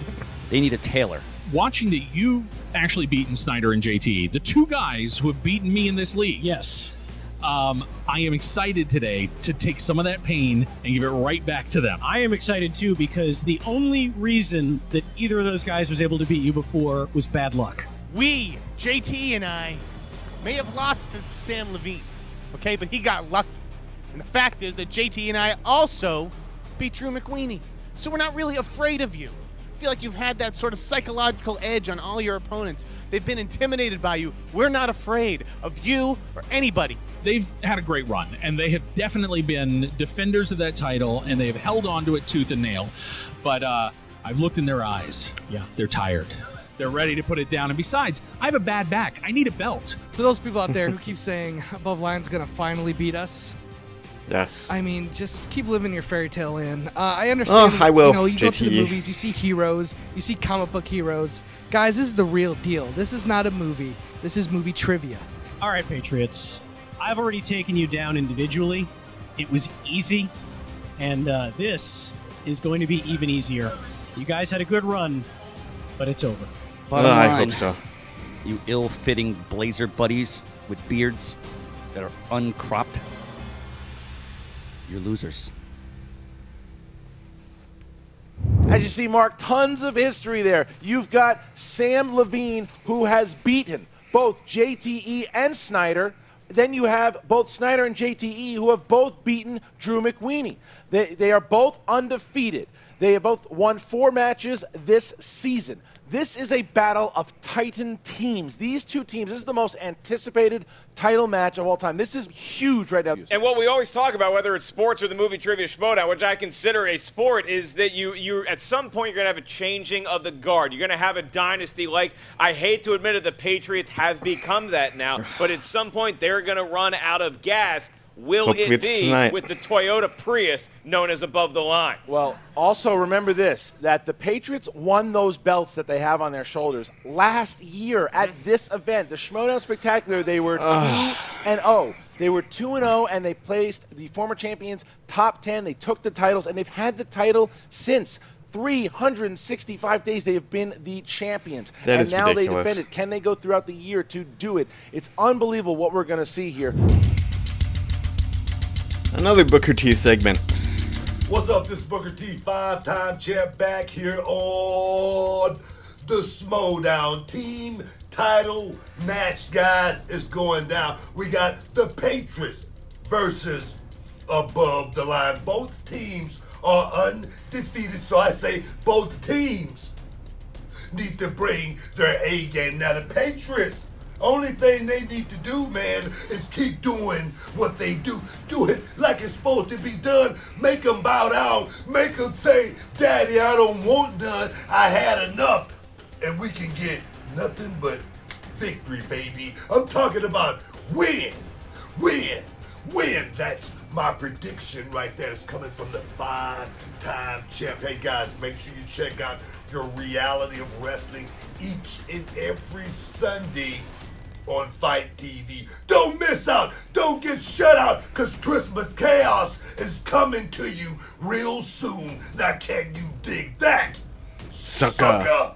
They need a tailor. Watching that you've actually beaten Snyder and JT, the two guys who have beaten me in this league. Yes. I am excited today to take some of that pain and give it right back to them. I am excited too because the only reason that either of those guys was able to beat you before was bad luck. We, JT and I, may have lost to Sam Levine, okay? But he got lucky. And the fact is that JT and I also beat Drew McWeeny. So we're not really afraid of you. I feel like you've had that sort of psychological edge on all your opponents. They've been intimidated by you. We're not afraid of you or anybody. They've had a great run, and they have definitely been defenders of that title, and they have held on to it tooth and nail. But I've looked in their eyes. Yeah, they're tired. They're ready to put it down. And besides, I have a bad back. I need a belt. To those people out there who keep saying Above Line's gonna finally beat us, yes. I mean, just keep living your fairy tale in. I understand. I will, You know, you go to the JT. movies, you see heroes, you see comic book heroes. Guys, this is the real deal. This is not a movie. This is movie trivia. All right, Patriots. I've already taken you down individually. It was easy. And this is going to be even easier. You guys had a good run, but it's over. Bottom I line, hope so. You ill-fitting blazer buddies with beards that are uncropped, you're losers. As you see, Mark, tons of history there. You've got Sam Levine, who has beaten both JTE and Snyder. Then you have both Snyder and JTE, who have both beaten Drew McWeeny. They are both undefeated. They have both won 4 matches this season. This is a battle of Titan teams. These two teams, this is the most anticipated title match of all time. This is huge right now. And what we always talk about, whether it's sports or the movie trivia Schmoedown, which I consider a sport, is that you at some point you're going to have a changing of the guard. You're going to have a dynasty. Like, I hate to admit it, the Patriots have become that now, but at some point they're going to run out of gas. will Hopefully it it's be tonight. with the Toyota Prius known as Above the Line? Well, also remember this, that the Patriots won those belts that they have on their shoulders last year at this event. The Schmoedown Spectacular, they were 2-0. They were 2-0, and they placed the former champions top 10. They took the titles, and they've had the title since. 365 days they have been the champions. That and is now ridiculous. they defend it. Can they go throughout the year to do it? It's unbelievable what we're going to see here. Another Booker T segment. What's up, this Booker T, 5-time champ, back here on the Schmoedown team title match, guys. It's going down. We got the Patriots versus Above the Line. Both teams are undefeated, so I say both teams need to bring their A game. Now, the Patriots, only thing they need to do, man, is keep doing what they do. Do it like it's supposed to be done. Make them bow down. Make them say, Daddy, I don't want none. I had enough. And we can get nothing but victory, baby. I'm talking about win, win, win. That's my prediction right there. It's coming from the 5-time champ. Hey, guys, make sure you check out your Reality of Wrestling each and every Sunday on Fight TV. Don't miss out. Don't get shut out, because Christmas Chaos is coming to you real soon. Now, can you dig that? Sucker.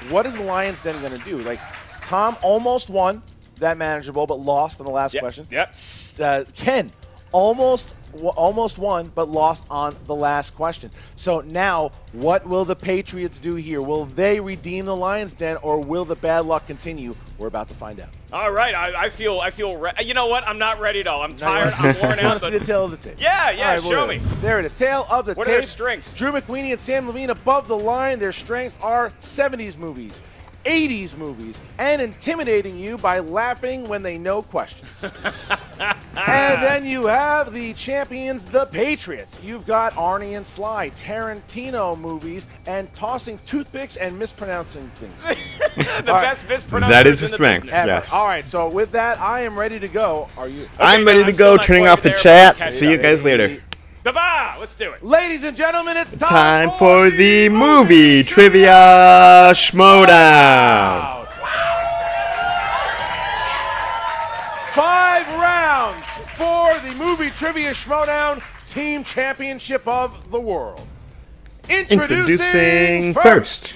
What is the Lions Den going to do? Like, Tom almost won that Manager Bowl, but lost on the last question. Ken almost won, but lost on the last question. So now, what will the Patriots do here? Will they redeem the Lions Den, or will the bad luck continue? We're about to find out. All right, I feel you know what? I'm not ready at all. I'm tired. I'm worn You want out. to see the tail of the tape? Yeah, All right, show me. There it is. Tail of the What tape. are their strengths? Drew McWeeny and Sam Levine above the line. Their strengths are 70s movies, 80s movies, and intimidating you by laughing when they know questions. And then you have the champions, the Patriots. You've got Arnie and Sly, Tarantino movies, and tossing toothpicks and mispronouncing things. The best mispronouncers That is in his the strength, business. yes. All right, so with that, I am ready to go. Are you? I'm ready to go, turning off the chat. See you guys later. Bye-bye. Let's do it. Ladies and gentlemen, it's Time for the movie trivia Schmoedown. 5 rounds for the movie trivia Schmoedown Team Championship of the World. Introducing first,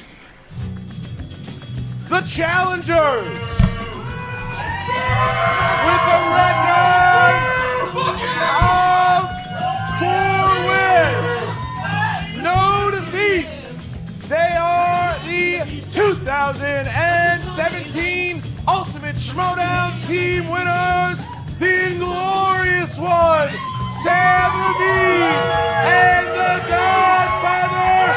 the challengers with a record of 4 wins, no defeats. They are the 2017 Ultimate Schmoedown Team winners, the inglorious one, Sam Levine, and the Godfather,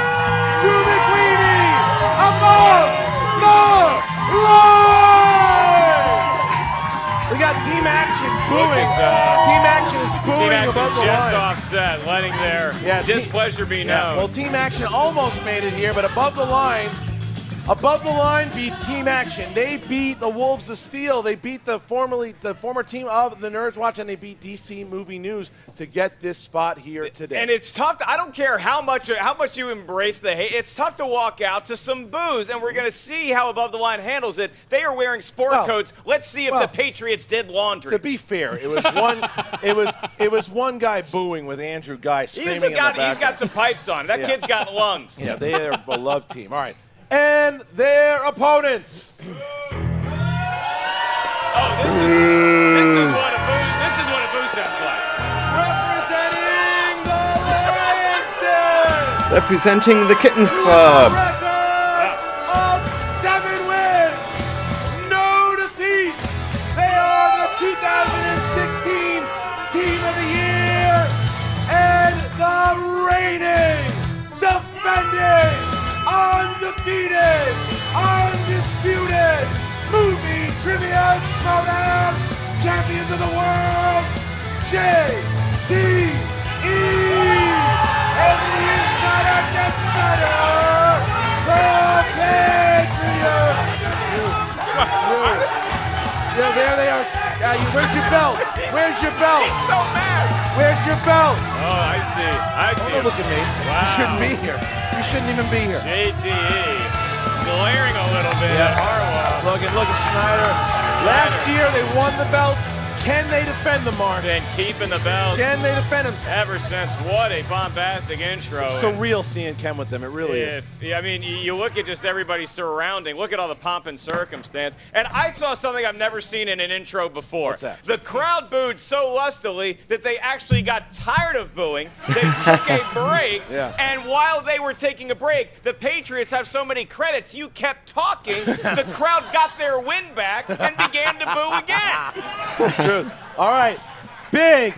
Drew McWeeny, above the line. We got Team Action booing. Team Action is booing Team Action above the just line. offset, letting their displeasure be known. Well, Team Action almost made it here, but above the line beat Team Action. They beat the Wolves of Steel. They beat the former team of the Nerds Watch, and they beat DC Movie News to get this spot here today. And it's tough. I don't care how much you embrace the hate. It's tough to walk out to some booze, and we're going to see how Above the Line handles it. They are wearing sport coats. Let's see if the Patriots did laundry. To be fair, it was one. it was one guy booing with Andrew Guy screaming in the background. He's got some pipes on. That kid's got lungs. Yeah, they are a beloved team. All right. And their opponents. Oh, this is what a boo sounds like. Representing the Lions Den. Representing the Kittens Club. Of 7 wins, no defeats. They are the 2016 Team of the Year and the reigning, defending, undefeated, undisputed movie trivia Schmoedown champions of the world, JTE, and the Insider Decider, the Patriots. Yeah, there they are. Where's your belt? Where's your belt? He's so mad. Where's your belt? Oh, I see. I see. Don't look at me. Wow. You shouldn't be here. You shouldn't even be here. JTE glaring a little bit at Harwell. Look at Snyder. Last year they won the belts. Can they defend them, Mark? Been keeping the belts. Can they defend them? Ever since. What a bombastic intro. It's surreal seeing Ken with them. It really is. I mean, you look at just everybody surrounding. Look at all the pomp and circumstance. And I saw something I've never seen in an intro before. What's that? The crowd booed so lustily that they actually got tired of booing. They took a break. Yeah. And while they were taking a break, the Patriots have so many credits. You kept talking. The crowd got their win back and began to boo again. Truth. All right. Big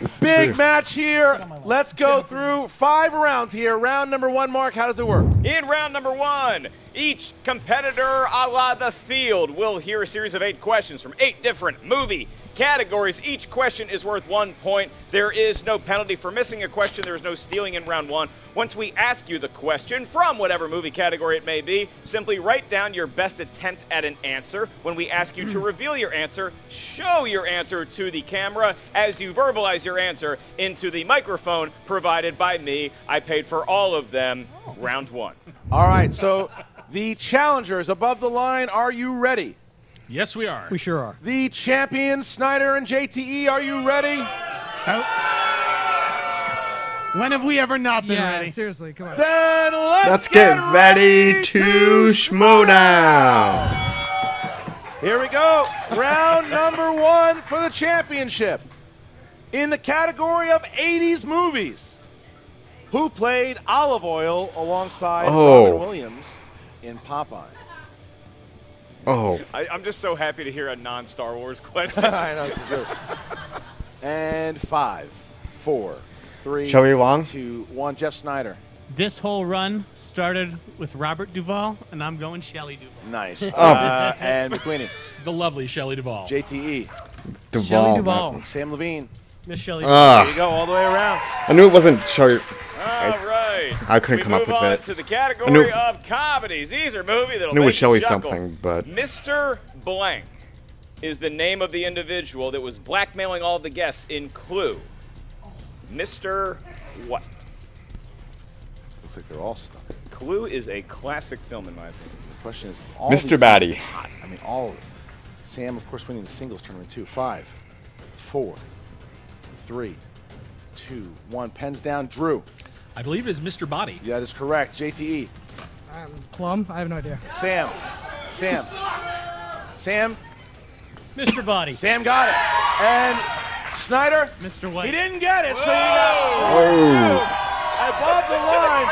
match here. Let's go through 5 rounds here. Round number 1, Mark, how does it work? In round number 1, each competitor a la the field will hear a series of 8 questions from 8 different movie categories. Each question is worth 1 point. There is no penalty for missing a question. There is no stealing in round 1. Once we ask you the question from whatever movie category it may be, simply write down your best attempt at an answer. When we ask you to reveal your answer, show your answer to the camera as you verbalize your answer into the microphone provided by me. I paid for all of them. Round 1. All right, so the challengers above the line, are you ready? Yes, we are. We sure are. The champions, Snyder and JTE, are you ready? When have we ever not been ready? Seriously, come on. Then Let's get ready to Schmoedown. Here we go. Round number 1 for the championship. In the category of 80s movies, who played Olive Oil alongside Robin Williams in Popeye? Oh. I'm just so happy to hear a non-Star Wars question. I know, it's good. And 5, 4, 3, Shelley Long? 2, 1. Jeff Snyder. This whole run started with Robert Duvall, and I'm going Shelley Duvall. Nice. And McQueenie. The lovely Shelley Duvall. JTE. Duvall. Shelley Duvall. Sam Levine. Miss Shelley There you go, all the way around. I knew it wasn't Shelley. All right. I couldn't come up with move on it. to the category of comedies. These are movies that'll I knew it was make Shelley you chuckle. something, but Mr. Blank is the name of the individual that was blackmailing all the guests in Clue. Mr. what? Looks like they're all stuck. Clue is a classic film, in my opinion. The question is, all Mr. these Batty. are hot. I mean, all of it. Sam, of course, winning the singles tournament too. 5, 4, 3, 2, 1. Pens down. Drew. I believe it is Mr. Body. Yeah, that is correct. JTE. Plum? I have no idea. Sam. Mr. Body. Sam got it. And Snyder. Mr. White. He didn't get it, so you got above the line,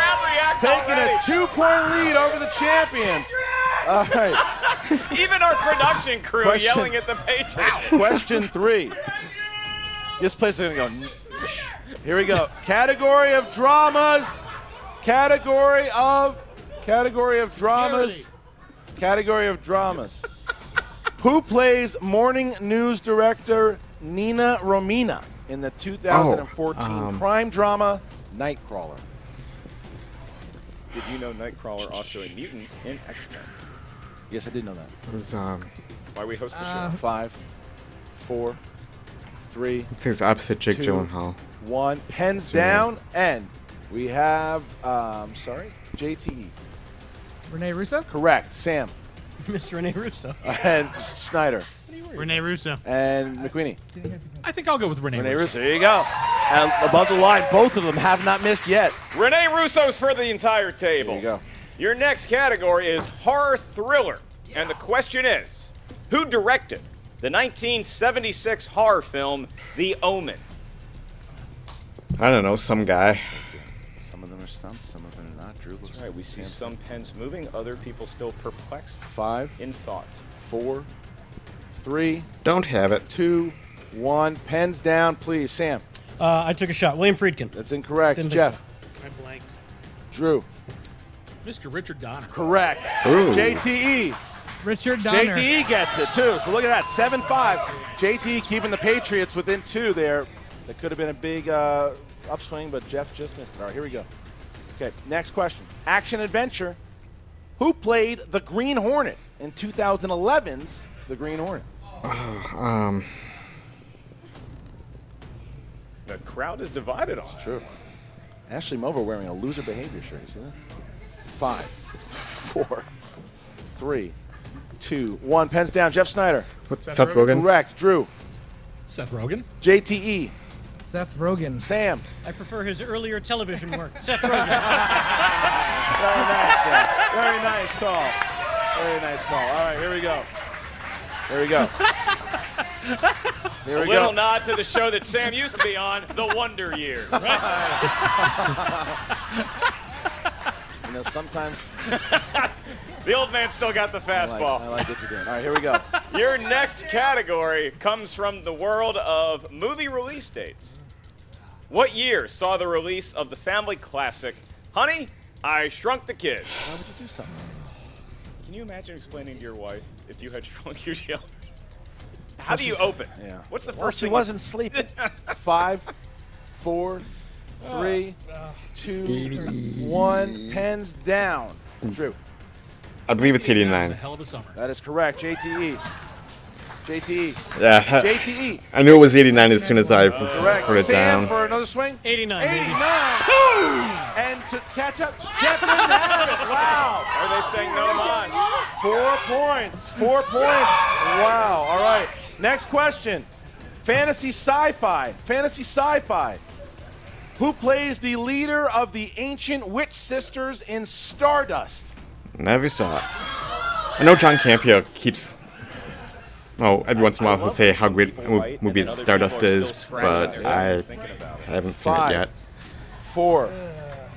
taking a 2-point lead over the champions. All right. Even our production crew Question- yelling at the Patriots. Question 3. This place is going to go. Here we go. Category of dramas. Category of dramas. Who plays morning news director Nina Romina in the 2014 crime drama Nightcrawler? Did you know Nightcrawler also a mutant in X-Men? Yes, I did know that. it was, That's why we host the show. 5, 4, 3. I think it's opposite Jake 2, Gyllenhaal. 1. Pens Sorry. down, and we have, JTE. Renee Russo? Correct. Sam. Miss Renee Russo. And Snyder. Renee Russo. And McQueenie. I think I'll go with Renee Russo. There you go. And above the line, both of them have not missed yet. Renee Russo's for the entire table. There you go. Your next category is horror thriller. And the question is, who directed the 1976 horror film The Omen? I don't know, some guy. Some of them are stumped, some of them are not. Drew looks All right, we see some pens moving, other people still perplexed. 5, in thought. 4, 3. Don't have it. 2, 1. Pens down, please. Sam. I took a shot. William Friedkin. That's incorrect. Didn't think Jeff. I blanked. Drew. Mr. Richard Donner. Correct. Ooh. JTE. Richard Donner. JTE gets it, too. So look at that, 7-5. JTE keeping the Patriots within 2 there. That could have been a big upswing, but Jeff just missed it. All right, here we go. Okay, next question. Action-adventure. Who played the Green Hornet in 2011's The Green Hornet? The crowd is divided on it. True. Ashley Mover wearing a loser behavior shirt. You see that? 5, 4, 3, 2, 1. Pens down. Jeff Snyder. Seth Rogen? Correct. Drew. Seth Rogen. JTE. Seth Rogen. Sam. I prefer his earlier television work. Seth Rogen. Very nice, Sam. Very nice call. Very nice call. All right, here we go. Here we go. Here A we little go. nod to the show that Sam used to be on, The Wonder Years. You know, sometimes the old man still got the fastball. I like what you're doing. All right, here we go. Your next category comes from the world of movie release dates. What year saw the release of the family classic, Honey, I Shrunk the Kid? Why would you do something? Can you imagine explaining to your wife if you had shrunk your children? How do you open? Yeah. What's the Well, first she thing? wasn't sleeping. 5, 4, 3, 2, 1. Pens down. Drew. I believe it's 89. Hell of a summer. That is correct. JTE. JTE. Yeah. JTE. I knew it was 89 as soon as I Correct. put it Sam down. for another swing. 89. 89. And to catch up, Jeff didn't have it. Wow. Are they saying no mas? 4 points. 4 points. Wow. All right. Next question. Fantasy sci-fi. Fantasy sci-fi. Who plays the leader of the ancient witch sisters in Stardust? Never saw it. I know John Campea keeps. Oh, every once in a while he'll say how great a movie Stardust is, but I haven't seen it 5, yet. 4,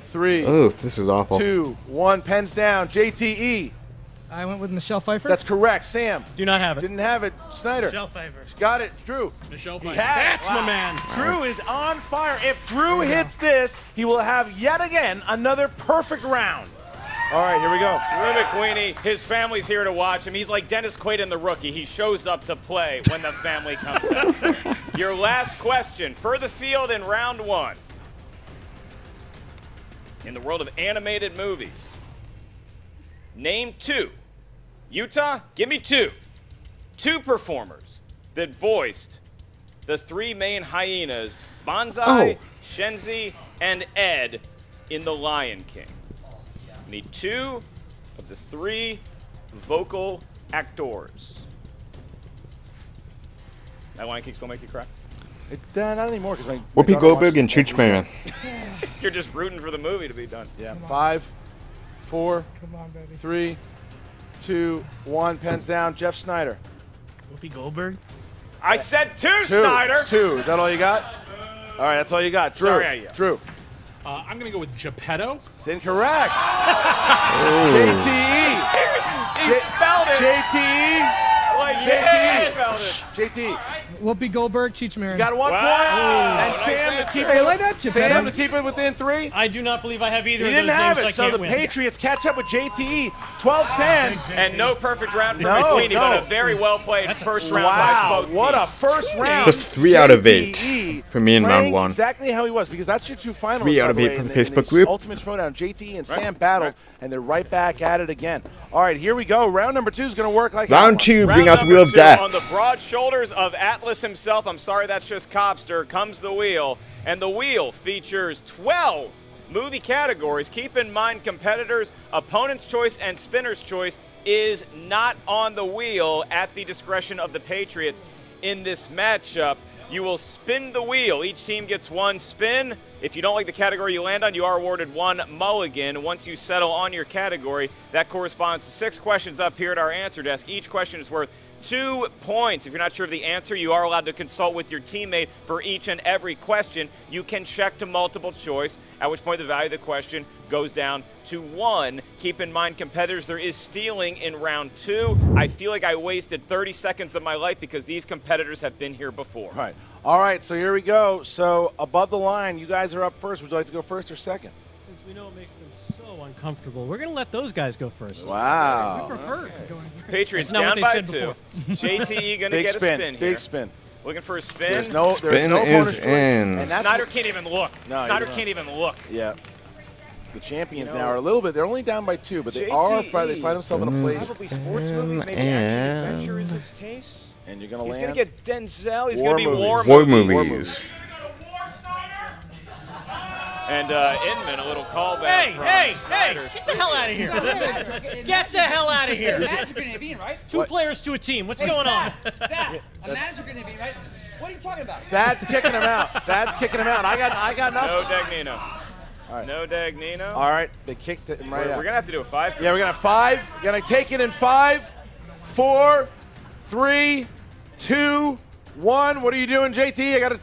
3. Oh, this is awful. 2, 1. Pens down. JTE. I went with Michelle Pfeiffer. That's correct. Sam. Do not have it. Didn't have it. Snyder. Michelle Pfeiffer. Got it. Drew. Michelle He Pfeiffer. had it. That's my man. Drew is on fire. If Drew hits this, he will have yet again another perfect round. All right, here we go. Drew McQueenie, his family's here to watch him. He's like Dennis Quaid in The Rookie. He shows up to play when the family comes out. Your last question for the field in round 1. In the world of animated movies, name 2. Utah, give me 2. 2 performers that voiced the 3 main hyenas, Banzai, Shenzi, and Ed in The Lion King. Need 2 of the 3 vocal actors. That Lion King still make you cry? Not anymore. Because Whoopi Goldberg and Cheech Marin. You're just rooting for the movie to be done. Yeah. 5, 4, Come on, baby. 3, 2, 1. Pens down. Jeff Snyder. Whoopi Goldberg. I said 2, Snyder. 2. Is that all you got? All right, that's all you got. Drew. Sorry, Drew. I'm going to go with Geppetto. It's incorrect. Oh. JTE. He spelled it. JTE. Like JTE. spelled it. JT. Whoopi Goldberg, Cheech Marin. Got 1 point. And Sam to keep Hey, like that, Sam to Geppetto. keep it within 3. I do not believe I have either He of didn't those have names, it, so I so can't the win. Patriots catch up with JTE. 12-10. And no perfect round for No, McQueenie, no. but a very well played first round by Wow, both what a teams. first round. Just 3 out of 8 JTE for me in round playing 1. Exactly how he was, because that's your 2 finalists. 3 out of by the 8 way, for the in Facebook this group. Ultimate Schmoedown. JTE and Sam battled, and they're right back at it again. All right, here we go. Round number 2 is going to work like Round that 2, one. bring out the Round wheel of number 2, death. on the broad shoulders of Atlas himself, I'm sorry, that's just Copster, comes the wheel. And the wheel features 12 movie categories. Keep in mind, competitors, opponent's choice and spinner's choice is not on the wheel at the discretion of the Patriots in this matchup. You will spin the wheel. Each team gets 1 spin. If you don't like the category you land on, you are awarded 1 mulligan. Once you settle on your category, that corresponds to 6 questions up here at our answer desk. Each question is worth 2 points. If you're not sure of the answer, you are allowed to consult with your teammate for each and every question. You can check to multiple choice, at which point the value of the question goes down to 1. Keep in mind, competitors, there is stealing in round 2. I feel like I wasted 30 seconds of my life because these competitors have been here before. Right. All right, so here we go. So above the line, you guys are up first. Would you like to go first or second? Since we know it makes them so uncomfortable, we're going to let those guys go first. Wow. We prefer going first. Patriots That's not down what by they 2. said before. JTE going to Big get spin. a spin here. Big spin. Looking for a spin. There's no Spin bonus is choice. in. And that's Snyder can't even look. No, Snyder you can't even look. Yeah. The champions You know, now are a little bit. They're only down by 2, but they JTE, are. They find themselves in a place. Probably sports movies, maybe action adventure is his taste. And you're gonna He's land. gonna get Denzel. He's War gonna be movies. war War movies. movies. And Inman, a little callback from Snyder. Get the hell out of here. Get the hell out of here. Magic grenade being, right? Two players to a team. What's going on? That, a magic grenade being, right? What are you talking about? That's kicking him out. That's kicking him out. I got nothing. No Dagnino. All right. No Dagnino. All right, they kicked it right out. We're gonna have to do a 5. Yeah, we're gonna have 5. We're gonna take it in 5, 4, 3, 2, 1. What are you doing, JT?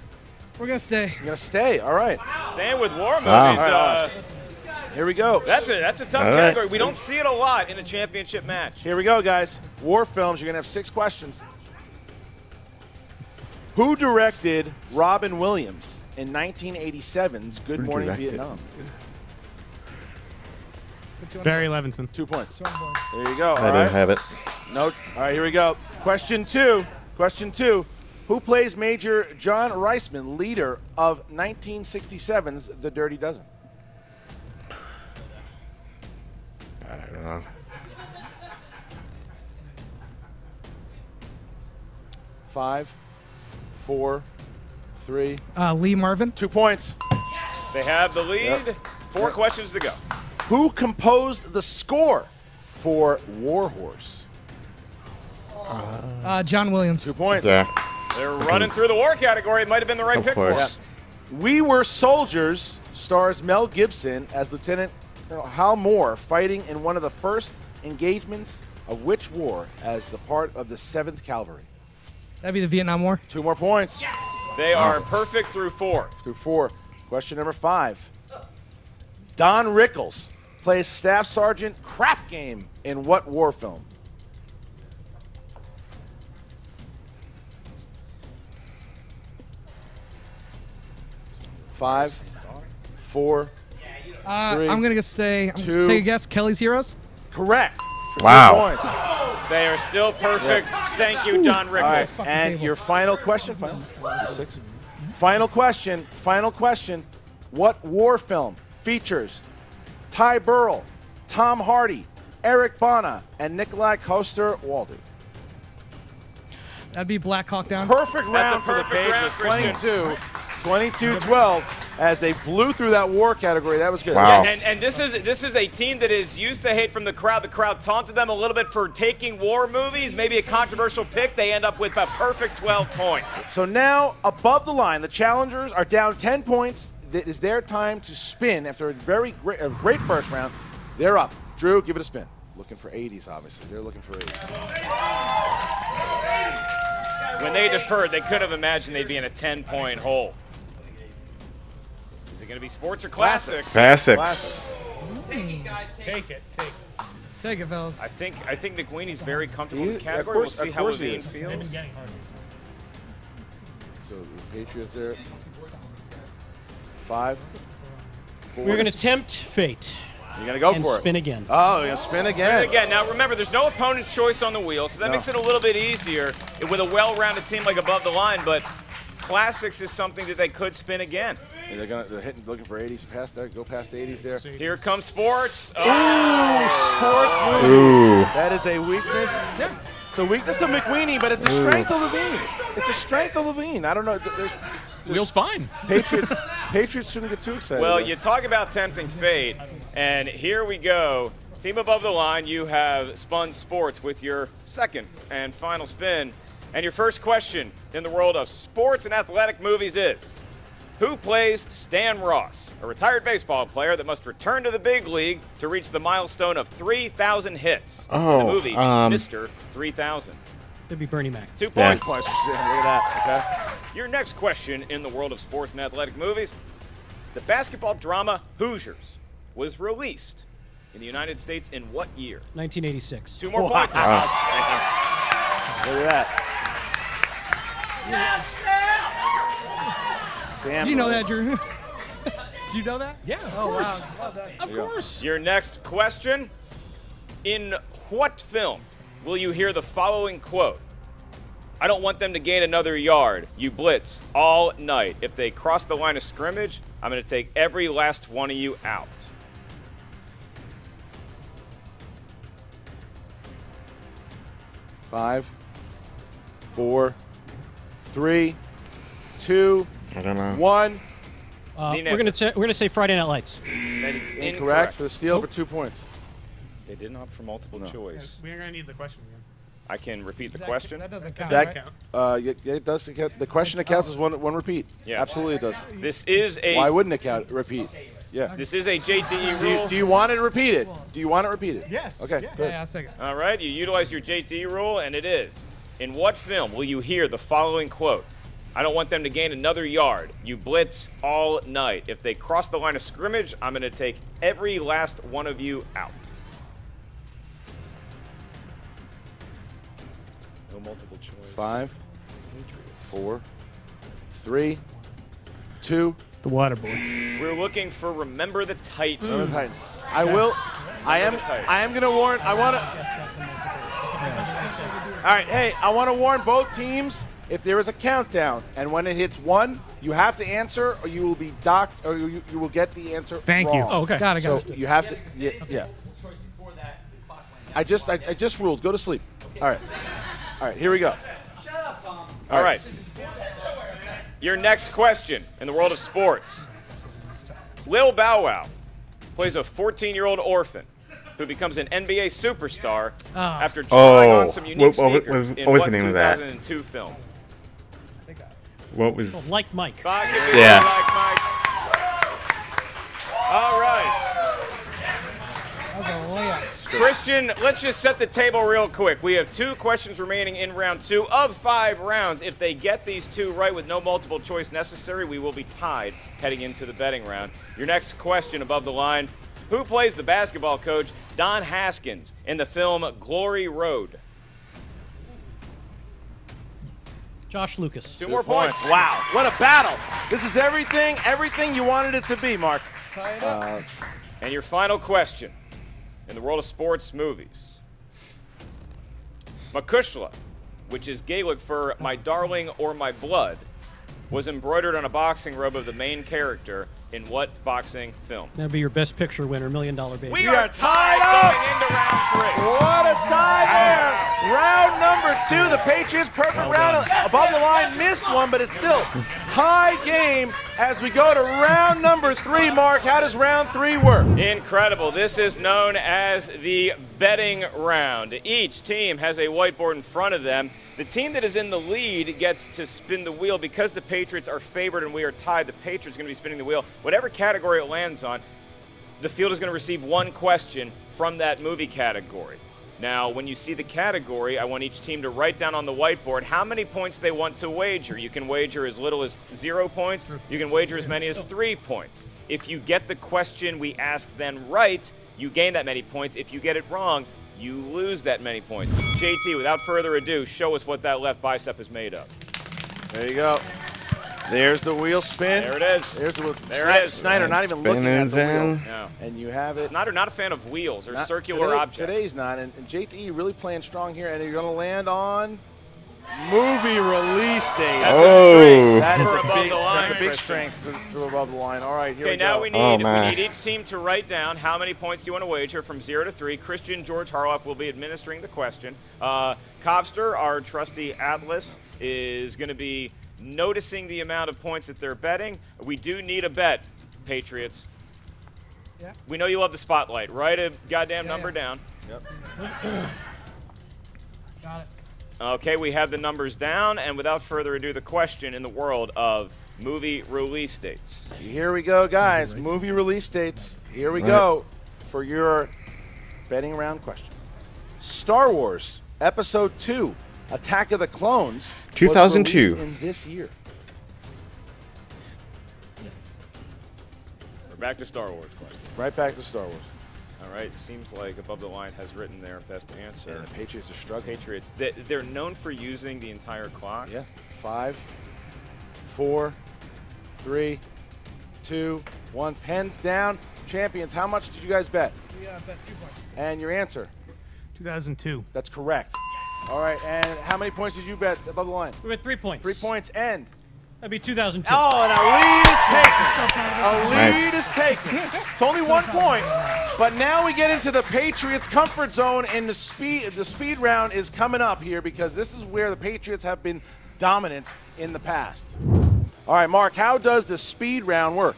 We're gonna stay. You're gonna stay. All right. Staying with war movies. Wow. Here we go. That's a tough category. We don't see it a lot in a championship match. Here we go, guys. War films. You're gonna have 6 questions. Who directed Robin Williams in 1987's Good Morning Vietnam? Barry Levinson. 2 points. There you go. I don't have it. No. All right, here we go. Question 2. Question 2. Who plays Major John Reisman, leader of 1967's The Dirty Dozen? I don't know. 5, 4, 3. Lee Marvin. 2 points. They have the lead. 4 questions to go. Who composed the score for War Horse? John Williams. 2 points. Yeah. They're running through the war category. It might have been the right pick for us. We Were Soldiers stars Mel Gibson as Lieutenant Colonel Hal Moore fighting in one of the first engagements of which war as the part of the 7th Cavalry? That'd be the Vietnam War. 2 more points. They are perfect through 4. Through 4. Question number 5. Don Rickles plays Staff Sergeant Crap Game in what war film? 5, 4, 3. I'm gonna say. 2. Take a guess. Kelly's Heroes. Correct. For Wow. 2 points. They are still perfect. Thank you, Don Rickles. All right, and your final question. Final question. Final question. What war film features Ty Burrell, Tom Hardy, Eric Bana, and Nikolai Coster-Waldau? That'd be Black Hawk Down. Perfect round for the Patriots. 22-12 as they blew through that war category. That was good. Wow. Yeah, and this is a team that is used to hate from the crowd. The crowd taunted them a little bit for taking war movies, maybe a controversial pick. They end up with a perfect 12 points. So now, above the line, the challengers are down 10 points. It is their time to spin after a great first round. They're up. Drew, give it a spin. Looking for 80s, obviously. They're looking for 80s. When they deferred, they could have imagined they'd be in a 10-point hole. Is it going to be sports or classics? Classics. Take it, guys. Take it. Take it, fellas. I think McQueenie's very comfortable in this category. We'll see how Levine feels. They've been getting hard. So the Patriots there. 5, 4. We're going to tempt fate. You're going to go and for it. spin again. Oh, you're going to spin again. Spin again. Now, remember, there's no opponent's choice on the wheel, so that makes it a little bit easier with a well-rounded team like Above the Line, but classics is something that they could spin again. Yeah, they're hitting, looking for 80s. Past that. Go past the 80s there. Here comes sports. Ooh, sports movies. Ooh. That is a weakness. Yeah. It's a weakness of McQueenie, but it's a strength of Levine. It's a strength of Levine. I don't know. Wheel's fine. Patriots shouldn't get too excited. Well, you talk about tempting fate, and here we go. Team Above the Line, you have spun sports with your second and final spin. And your first question in the world of sports and athletic movies is, who plays Stan Ross, a retired baseball player that must return to the big league to reach the milestone of 3,000 hits? Oh, in the movie Mr. 3000. It'd be Bernie Mac. 2 points. Look at that. Okay. Your next question in the world of sports and athletic movies. The basketball drama Hoosiers was released in the United States in what year? 1986. 2 more points. Look at that. Sam. Did you know that, Drew? Did you know that? Yeah, of course. Wow. Of course. Your next question. In what film will you hear the following quote? I don't want them to gain another yard. You blitz all night. If they cross the line of scrimmage, I'm going to take every last one of you out. Five, 4, 3, 2, I don't know. 1. We're gonna say Friday Night Lights. That is Incorrect for the steal for 2 points. They didn't opt for multiple choice. We're gonna need the question again. I can repeat the question. That doesn't count. Yeah, it does count. The question that counts is one repeat. Yeah. Absolutely it does. This is a. Why wouldn't it count? Repeat. Yeah. This is a JTE rule. Do you want it repeated? Do you want it repeated? Yes. Okay. Yeah, Good. I'll take it. All right, you utilize your JTE rule, and it is. In what film will you hear the following quote? I don't want them to gain another yard. You blitz all night. If they cross the line of scrimmage, I'm going to take every last one of you out. No multiple choice. 5, 4, 3, 2. The water boy. We're looking for Remember the Titans. Remember the Titans. I am going to warn. I want to. All right. Hey, I want to warn both teams. If there is a countdown, and when it hits 1, you have to answer, or you will be docked, or you will get the answer Thank wrong. you. Oh, okay. Got it. So you have to. Yeah. I just ruled. Go to sleep. All right. All right. Here we go. Shut up, Tom. All right. Your next question in the world of sports. Lil Bow Wow plays a 14-year-old orphan who becomes an NBA superstar after trying on some unique sneakers in what 2002 film? What was... Like Mike. Yeah. Like Mike. All right. Christian, let's just set the table real quick. We have 2 questions remaining in round 2 of 5 rounds. If they get these 2 right with no multiple choice necessary, we will be tied heading into the betting round. Your next question above the line. Who plays the basketball coach Don Haskins in the film Glory Road? Josh Lucas. 2 more points. Wow, what a battle! This is everything you wanted it to be, Mark. And your final question in the world of sports movies. Makushla, which is Gaelic for my darling or my blood, was embroidered on a boxing robe of the main character in what boxing film? That'd be your best picture winner, $1 Million Baby. We are tied up going into round 3. What a tie there! Round number 2, the Patriots perfect round above the line, missed one, but it's still tie game as we go to round number 3. Mark, how does round 3 work? Incredible. This is known as the betting round. Each team has a whiteboard in front of them. The team that is in the lead gets to spin the wheel. Because the Patriots are favored and we are tied, the Patriots are going to be spinning the wheel. Whatever category it lands on, the field is going to receive 1 question from that movie category. Now, when you see the category, I want each team to write down on the whiteboard how many points they want to wager. You can wager as little as 0 points. You can wager as many as 3 points. If you get the question we ask then right, you gain that many points. If you get it wrong, you lose that many points. JT, without further ado, show us what that left bicep is made of. There you go. There's the wheel spin. There it is. There's the wheel. There it is. Snyder not even looking at the wheel. No. And you have it. Snyder not a fan of wheels or circular objects. Today's not. And JT really playing strong here. And you're going to land on movie release date. That's a big strength for above the line. All right, here we go. Okay, now we need each team to write down how many points do you want to wager from 0 to 3. Christian George Harloff will be administering the question. Cobster, our trusty Atlas, is going to be noticing the amount of points that they're betting. We do need a bet, Patriots. Yeah. We know you love the spotlight. Write a goddamn number down. Yep. Got it. Okay, we have the numbers down, and without further ado, the question in the world of movie release dates. Here we go, guys. Movie release dates. Here we go for your betting round question. Star Wars Episode 2, Attack of the Clones, 2002. was released in this year. We're back to Star Wars. Right back to Star Wars. All right, seems like Above the Line has written their best answer. Yeah, the Patriots are struggling. Patriots, they're known for using the entire clock. Yeah. 5, 4, 3, 2, 1. Pens down. Champions, how much did you guys bet? We bet 2 points. And your answer? 2002. That's correct. All right, and how many points did you bet above the line? We bet 3 points. 3 points, and? That'd be 2002. Oh, and a lead is taken. A lead is taken. It's only 1 point, but now we get into the Patriots' comfort zone, and the speed round is coming up here because this is where the Patriots have been dominant in the past. All right, Mark, how does the speed round work?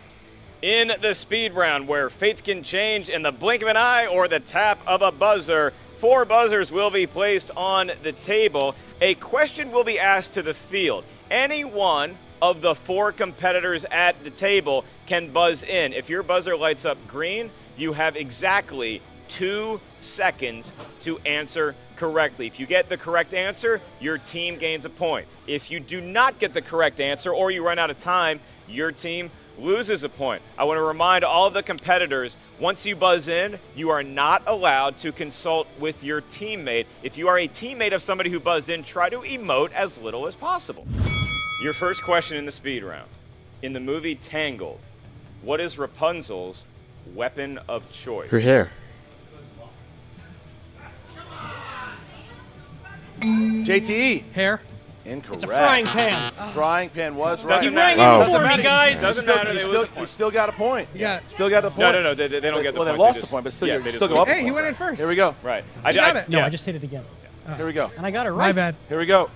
In the speed round, where fates can change in the blink of an eye or the tap of a buzzer, 4 buzzers will be placed on the table. A question will be asked to the field. Any one of the 4 competitors at the table can buzz in. If your buzzer lights up green, you have exactly 2 seconds to answer correctly. If you get the correct answer, your team gains a point. If you do not get the correct answer or you run out of time, your team loses a point. I want to remind all of the competitors, once you buzz in, you are not allowed to consult with your teammate. If you are a teammate of somebody who buzzed in, try to emote as little as possible. Your first question in the speed round. In the movie Tangled, what is Rapunzel's weapon of choice? Her hair. JTE. Hair. Incorrect. It's a frying pan. Frying pan was right. Doesn't matter. Doesn't matter. Guys. Doesn't matter. You still got a point. Yeah. Still got the point. No. They don't get the point. Well, they lost the point, but still, yeah, you still go up. Hey, he went in first. Here we go. Right. I got it. No, I just hit it again. Here we go. And I got it right. My bad. Here we go.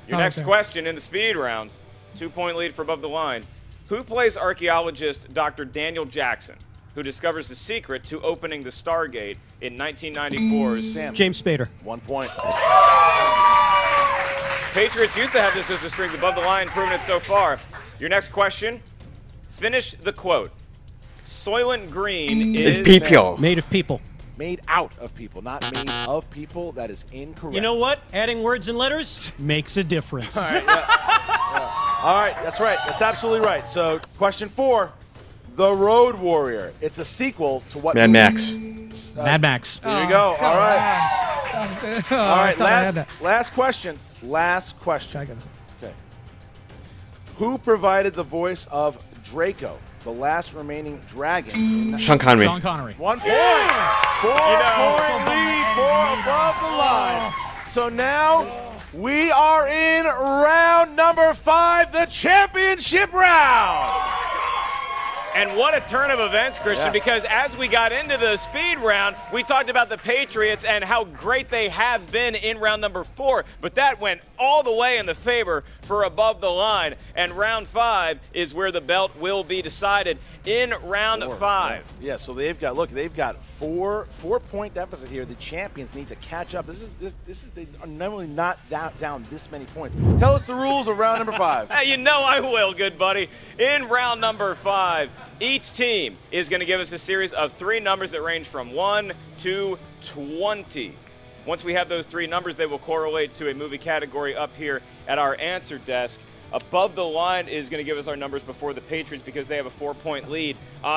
Your next question in the speed round, 2-point lead for Above the Line. Who plays archaeologist Dr. Daniel Jackson, who discovers the secret to opening the Stargate in 1994's James Spader. 1 point. Patriots used to have this as a strength. Above the Line, proven it so far. Your next question, finish the quote. Soylent Green is people. Made of people. Made out of people, not made of people. That is incorrect. You know what? Adding words and letters makes a difference. All right, All right, that's right. That's absolutely right. So, question 4, The Road Warrior. It's a sequel to what? Mad Max. Mad Max. There you go. All right. All right, last question. Last question. Okay. Who provided the voice of Draco, the last remaining dragon? Sean Connery. Sean Connery. 1 point. 4-point lead for Above the Line. So now we are in round number 5, the championship round. And what a turn of events, Christian, because as we got into the speed round, we talked about the Patriots and how great they have been in round number 4, but that went all the way in the favor for Above the Line. And round 5 is where the belt will be decided in round 5. Yeah, so they've got, look, they've got 4-point deficit here. The champions need to catch up. This is they are normally not down this many points. Tell us the rules of round number 5. You know I will, good buddy. In round number 5, each team is going to give us a series of 3 numbers that range from 1 to 20. Once we have those 3 numbers, they will correlate to a movie category up here at our answer desk. Above the Line is going to give us our numbers before the Patriots because they have a 4-point lead.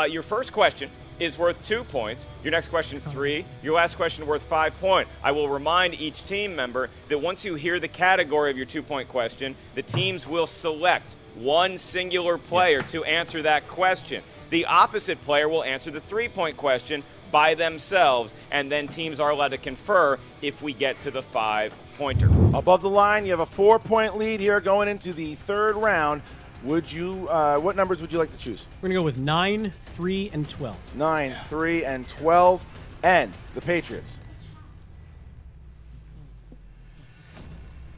Your first question is worth 2 points. Your next question, 3. Your last question worth 5 points. I will remind each team member that once you hear the category of your 2-point question, the teams will select one singular player to answer that question. The opposite player will answer the 3-point question by themselves, and then teams are allowed to confer if we get to the 5-pointer. Above the Line, you have a 4-point lead here going into the 3rd round. Would you, what numbers would you like to choose? We're going to go with 9, 3, and 12. 9, 3, and 12. And the Patriots.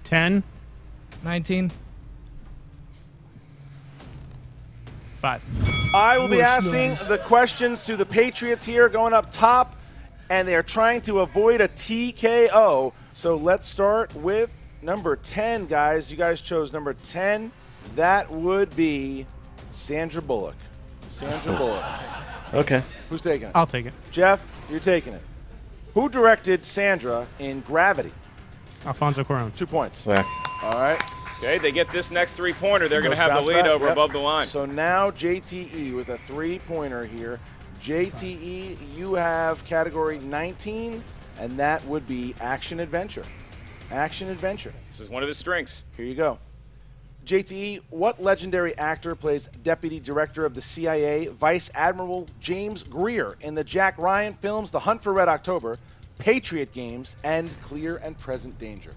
10. 19. 5. I will be asking the questions to the Patriots here going up top, and they are trying to avoid a TKO. So let's start with number 10, guys. You guys chose number 10. That would be Sandra Bullock. Sandra Bullock. Okay. Who's taking it? I'll take it. Jeff, you're taking it. Who directed Sandra in Gravity? Alfonso Cuarón. 2 points. Yeah. All right. Okay, they get this next 3-pointer. They're going to have the lead over Above the Line. So now JTE with a 3-pointer here. JTE, you have category 19, and that would be Action Adventure. Action Adventure. This is one of his strengths. Here you go. JTE, what legendary actor plays Deputy Director of the CIA, Vice Admiral James Greer in the Jack Ryan films The Hunt for Red October, Patriot Games, and Clear and Present Danger?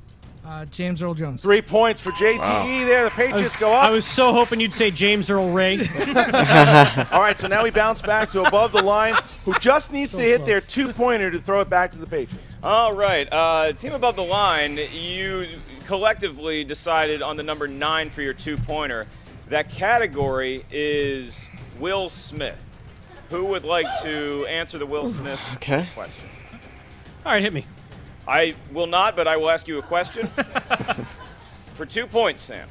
James Earl Jones. 3 points for JTE there. The Patriots go up. I was so hoping you'd say James Earl Ray. All right, so now we bounce back to Above the Line, who just needs to hit their 2-pointer to throw it back to the Patriots. All right, Team Above the Line, you collectively decided on the number 9 for your 2-pointer. That category is Will Smith. Who would like to answer the Will Smith question? All right, hit me. I will not, but I will ask you a question. For 2 points, Sam.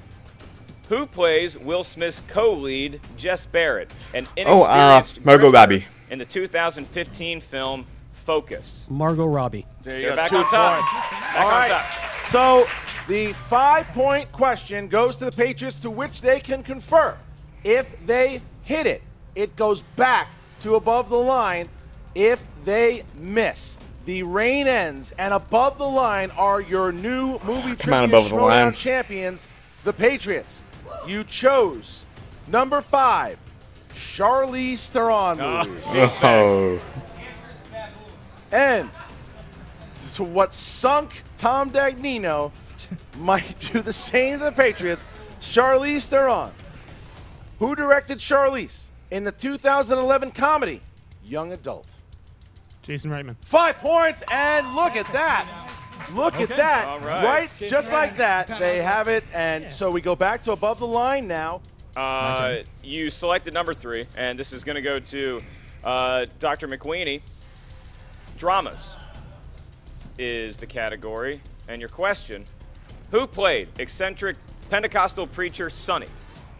Who plays Will Smith's co-lead, Jess Barrett, an inexperienced Margot Robbie. in the 2015 film Focus? Margot Robbie. There You're you go. back 2 on top. points. Back All on right. top. So the 5-point goes to the Patriots, to which they can confer. If they hit it, it goes back to above the line. If they miss, the rain ends, and above the line are your new movie trivia above the line. Schmoedown champions, the Patriots. You chose number 5, Charlize Theron movie. Oh. And so what sunk Tom Dagnino might do the same to the Patriots. Charlize Theron. Who directed Charlize in the 2011 comedy Young Adult? Jason Reitman. 5 points, and look at that. Look at that. All right. Right? Just like that. They have it, and so we go back to above the line now. You selected number 3, and this is going to go to Dr. McWeeny. Dramas is the category, and your question: who played eccentric Pentecostal preacher Sonny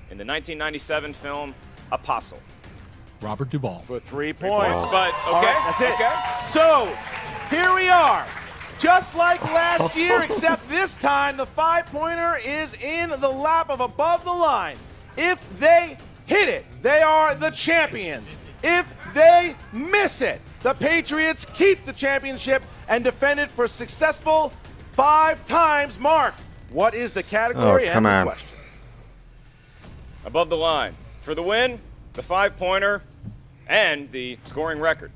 in the 1997 film Apostle? Robert Duvall. For 3 points. But okay, All right, that's it. Okay. So here we are. Just like last year, except this time the 5-pointer is in the lap of above the line. If they hit it, they are the champions. If they miss it, the Patriots keep the championship and defend it for successful 5 times. Mark, what is the category and the question? Above the line. For the win, the 5-pointer, and the scoring record.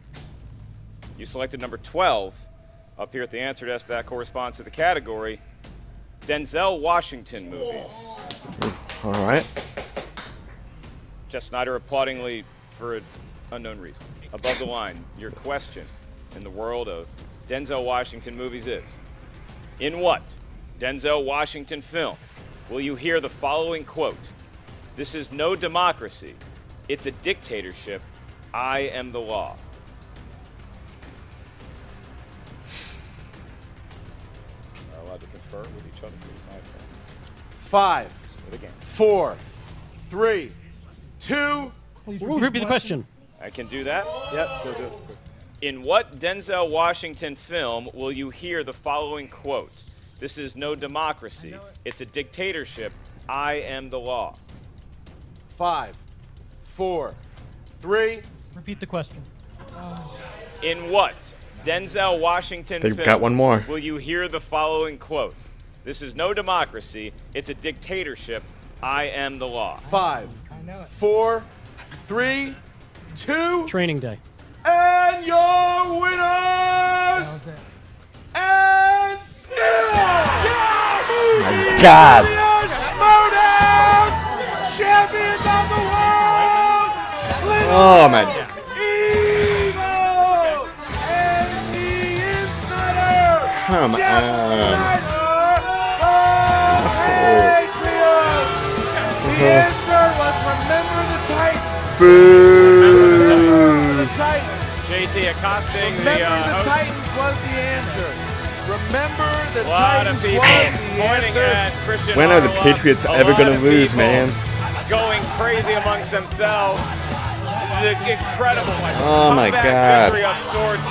You selected number 12 up here at the answer desk. That corresponds to the category Denzel Washington movies. All right. Jeff Snyder applaudingly for an unknown reason. Above the line, your question in the world of Denzel Washington movies is: in what Denzel Washington film will you hear the following quote? "This is no democracy. It's a dictatorship. I am the law." Are allowed to confer with each other for 5 points. 5, 4, 3, 2. Repeat the question. I can do that. Yep, go do it. In what Denzel Washington film will you hear the following quote? "This is no democracy. It's a dictatorship. I am the law." 5, 4, 3. Repeat the question. In what Denzel Washington They've film got one more. will you hear the following quote? "This is no democracy. It's a dictatorship. I am the law." 5, 4, 3, 2. Training Day. And your winners and still My God. Schmoedown champions of the world. Oh my God. Evo and the Insider. Come Jeff on. The answer was remember the Titans. Boo. Remember the Titans. JT accosting Remember the the host. Titans was the answer. Remember the A lot Titans of people was the pointing answer. at Christian When are the Harlow. Patriots A ever lot gonna of lose, people man? Going crazy amongst themselves. The incredible Oh my comeback God. victory of sorts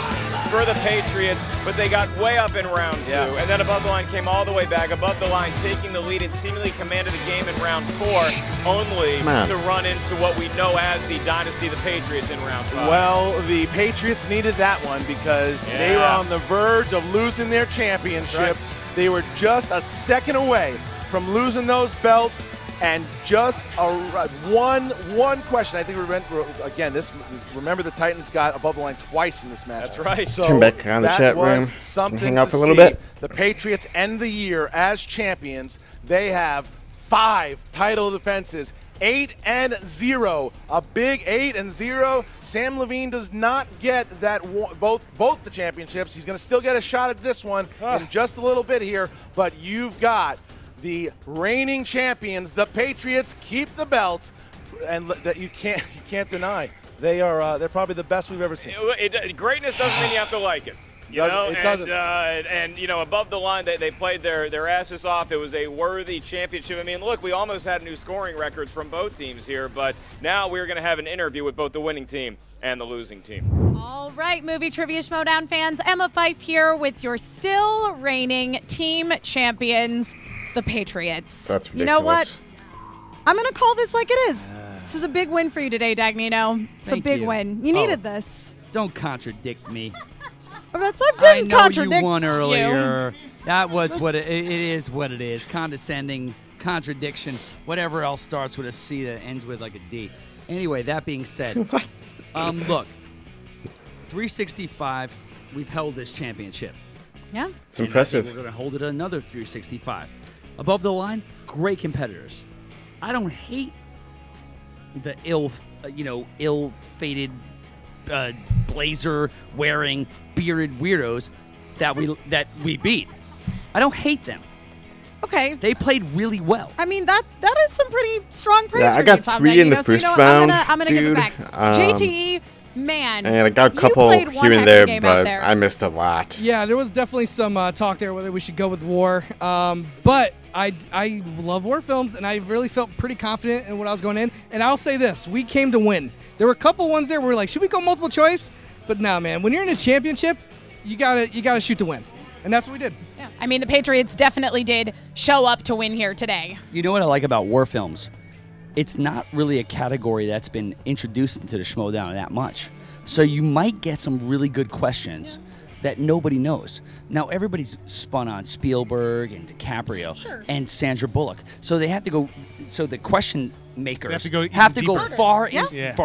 for the Patriots, but they got way up in round 2, and then above the line came all the way back. Above the line, taking the lead and seemingly commanded the game in round 4, only Man. to run into what we know as the dynasty of the Patriots in round 5. Well, the Patriots needed that one because they were on the verge of losing their championship. Right. They were just a second away from losing those belts, and just one question. I think remember the Titans got above the line twice in this match. That's right. So Come back around the that chat room. was something Hang out to for a little see. bit. The Patriots end the year as champions. They have 5 title defenses. 8-0, a big 8-0. Sam Levine does not get that both the championships. He's going to still get a shot at this one in just a little bit here. But you've got the reigning champions. The Patriots keep the belts, and that you can't deny. they're probably the best we've ever seen. Greatness doesn't mean you have to like it. You know, it doesn't. And you know, above the line, they played their asses off. It was a worthy championship. I mean, look, we almost had new scoring records from both teams here, but now we're going to have an interview with both the winning team and the losing team. All right, Movie Trivia Schmoedown fans, Emma Fife here with your still reigning team champions, the Patriots. That's ridiculous. You know what? I'm going to call this like it is. This is a big win for you today, Dagnino. It's Thank a big you. win. You needed this. Don't contradict me. I I didn't know contradict you won you. earlier. That was what it is. What it is. Condescending, contradiction, whatever else starts with a C that ends with like a D. Anyway, that being said, look, 365. We've held this championship. Yeah, it's impressive. We're going to hold it another 365. Above the line, great competitors. I don't hate the ill-fated blazer-wearing, bearded weirdos that we beat. I don't hate them. Okay. They played really well. I mean, that is some pretty strong praise Yeah, for I got you, Tom 3 in the Dagnino. first so, round, I'm gonna give it dude. back. JTE, man. And I got a you couple played one here and heck of there, a game out but there. I missed a lot. Yeah, there was definitely some talk there whether we should go with war. But I love war films, and I really felt pretty confident in what I was going in. And I'll say this: we came to win. There were a couple ones there where we're like, should we go multiple choice? But no, man. When you're in a championship, you gotta shoot to win, and that's what we did. Yeah. I mean, the Patriots definitely did show up to win here today. You know what I like about war films? It's not really a category that's been introduced into the Schmoedown that much. So you might get some really good questions that nobody knows. Now, everybody's spun on Spielberg and DiCaprio and Sandra Bullock. So they have to go, so the question makers have to go far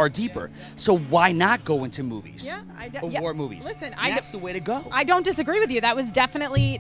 deeper. So why not go into movies? War movies. Listen, that's the way to go. I don't disagree with you. That was definitely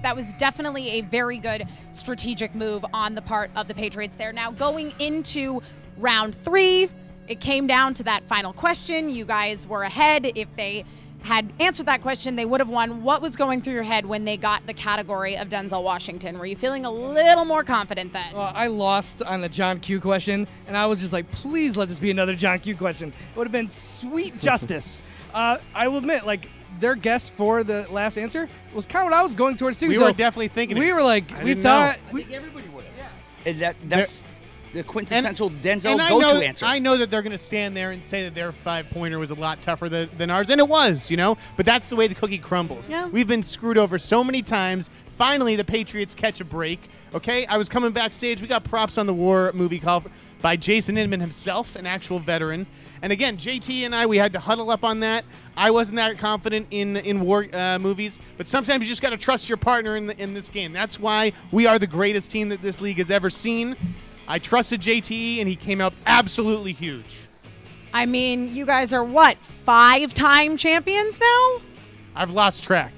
a very good strategic move on the part of the Patriots there. Now going into round 3, it came down to that final question. You guys were ahead. If they had answered that question, they would have won. What was going through your head when they got the category of Denzel Washington? Were you feeling a little more confident then? Well, I lost on the John Q question, and I was just like, please let this be another John Q question. It would have been sweet justice. I will admit, like, their guess for the last answer was kind of what I was going towards too. We so were definitely thinking we it. were like, I we didn't thought. know. I think everybody would have. Yeah. And that's the quintessential Denzel I go-to know, answer. I know that they're going to stand there and say that their 5-pointer was a lot tougher than ours, and it was, you know. But that's the way the cookie crumbles. Yeah. We've been screwed over so many times. Finally, the Patriots catch a break. Okay, I was coming backstage. We got props on the war movie call by Jason Inman himself, an actual veteran. And again, JT and we had to huddle up on that. I wasn't that confident in war movies, but sometimes you just got to trust your partner in this game. That's why we are the greatest team that this league has ever seen. I trusted JT, and he came out absolutely huge. I mean, you guys are what, 5-time champions now? I've lost track.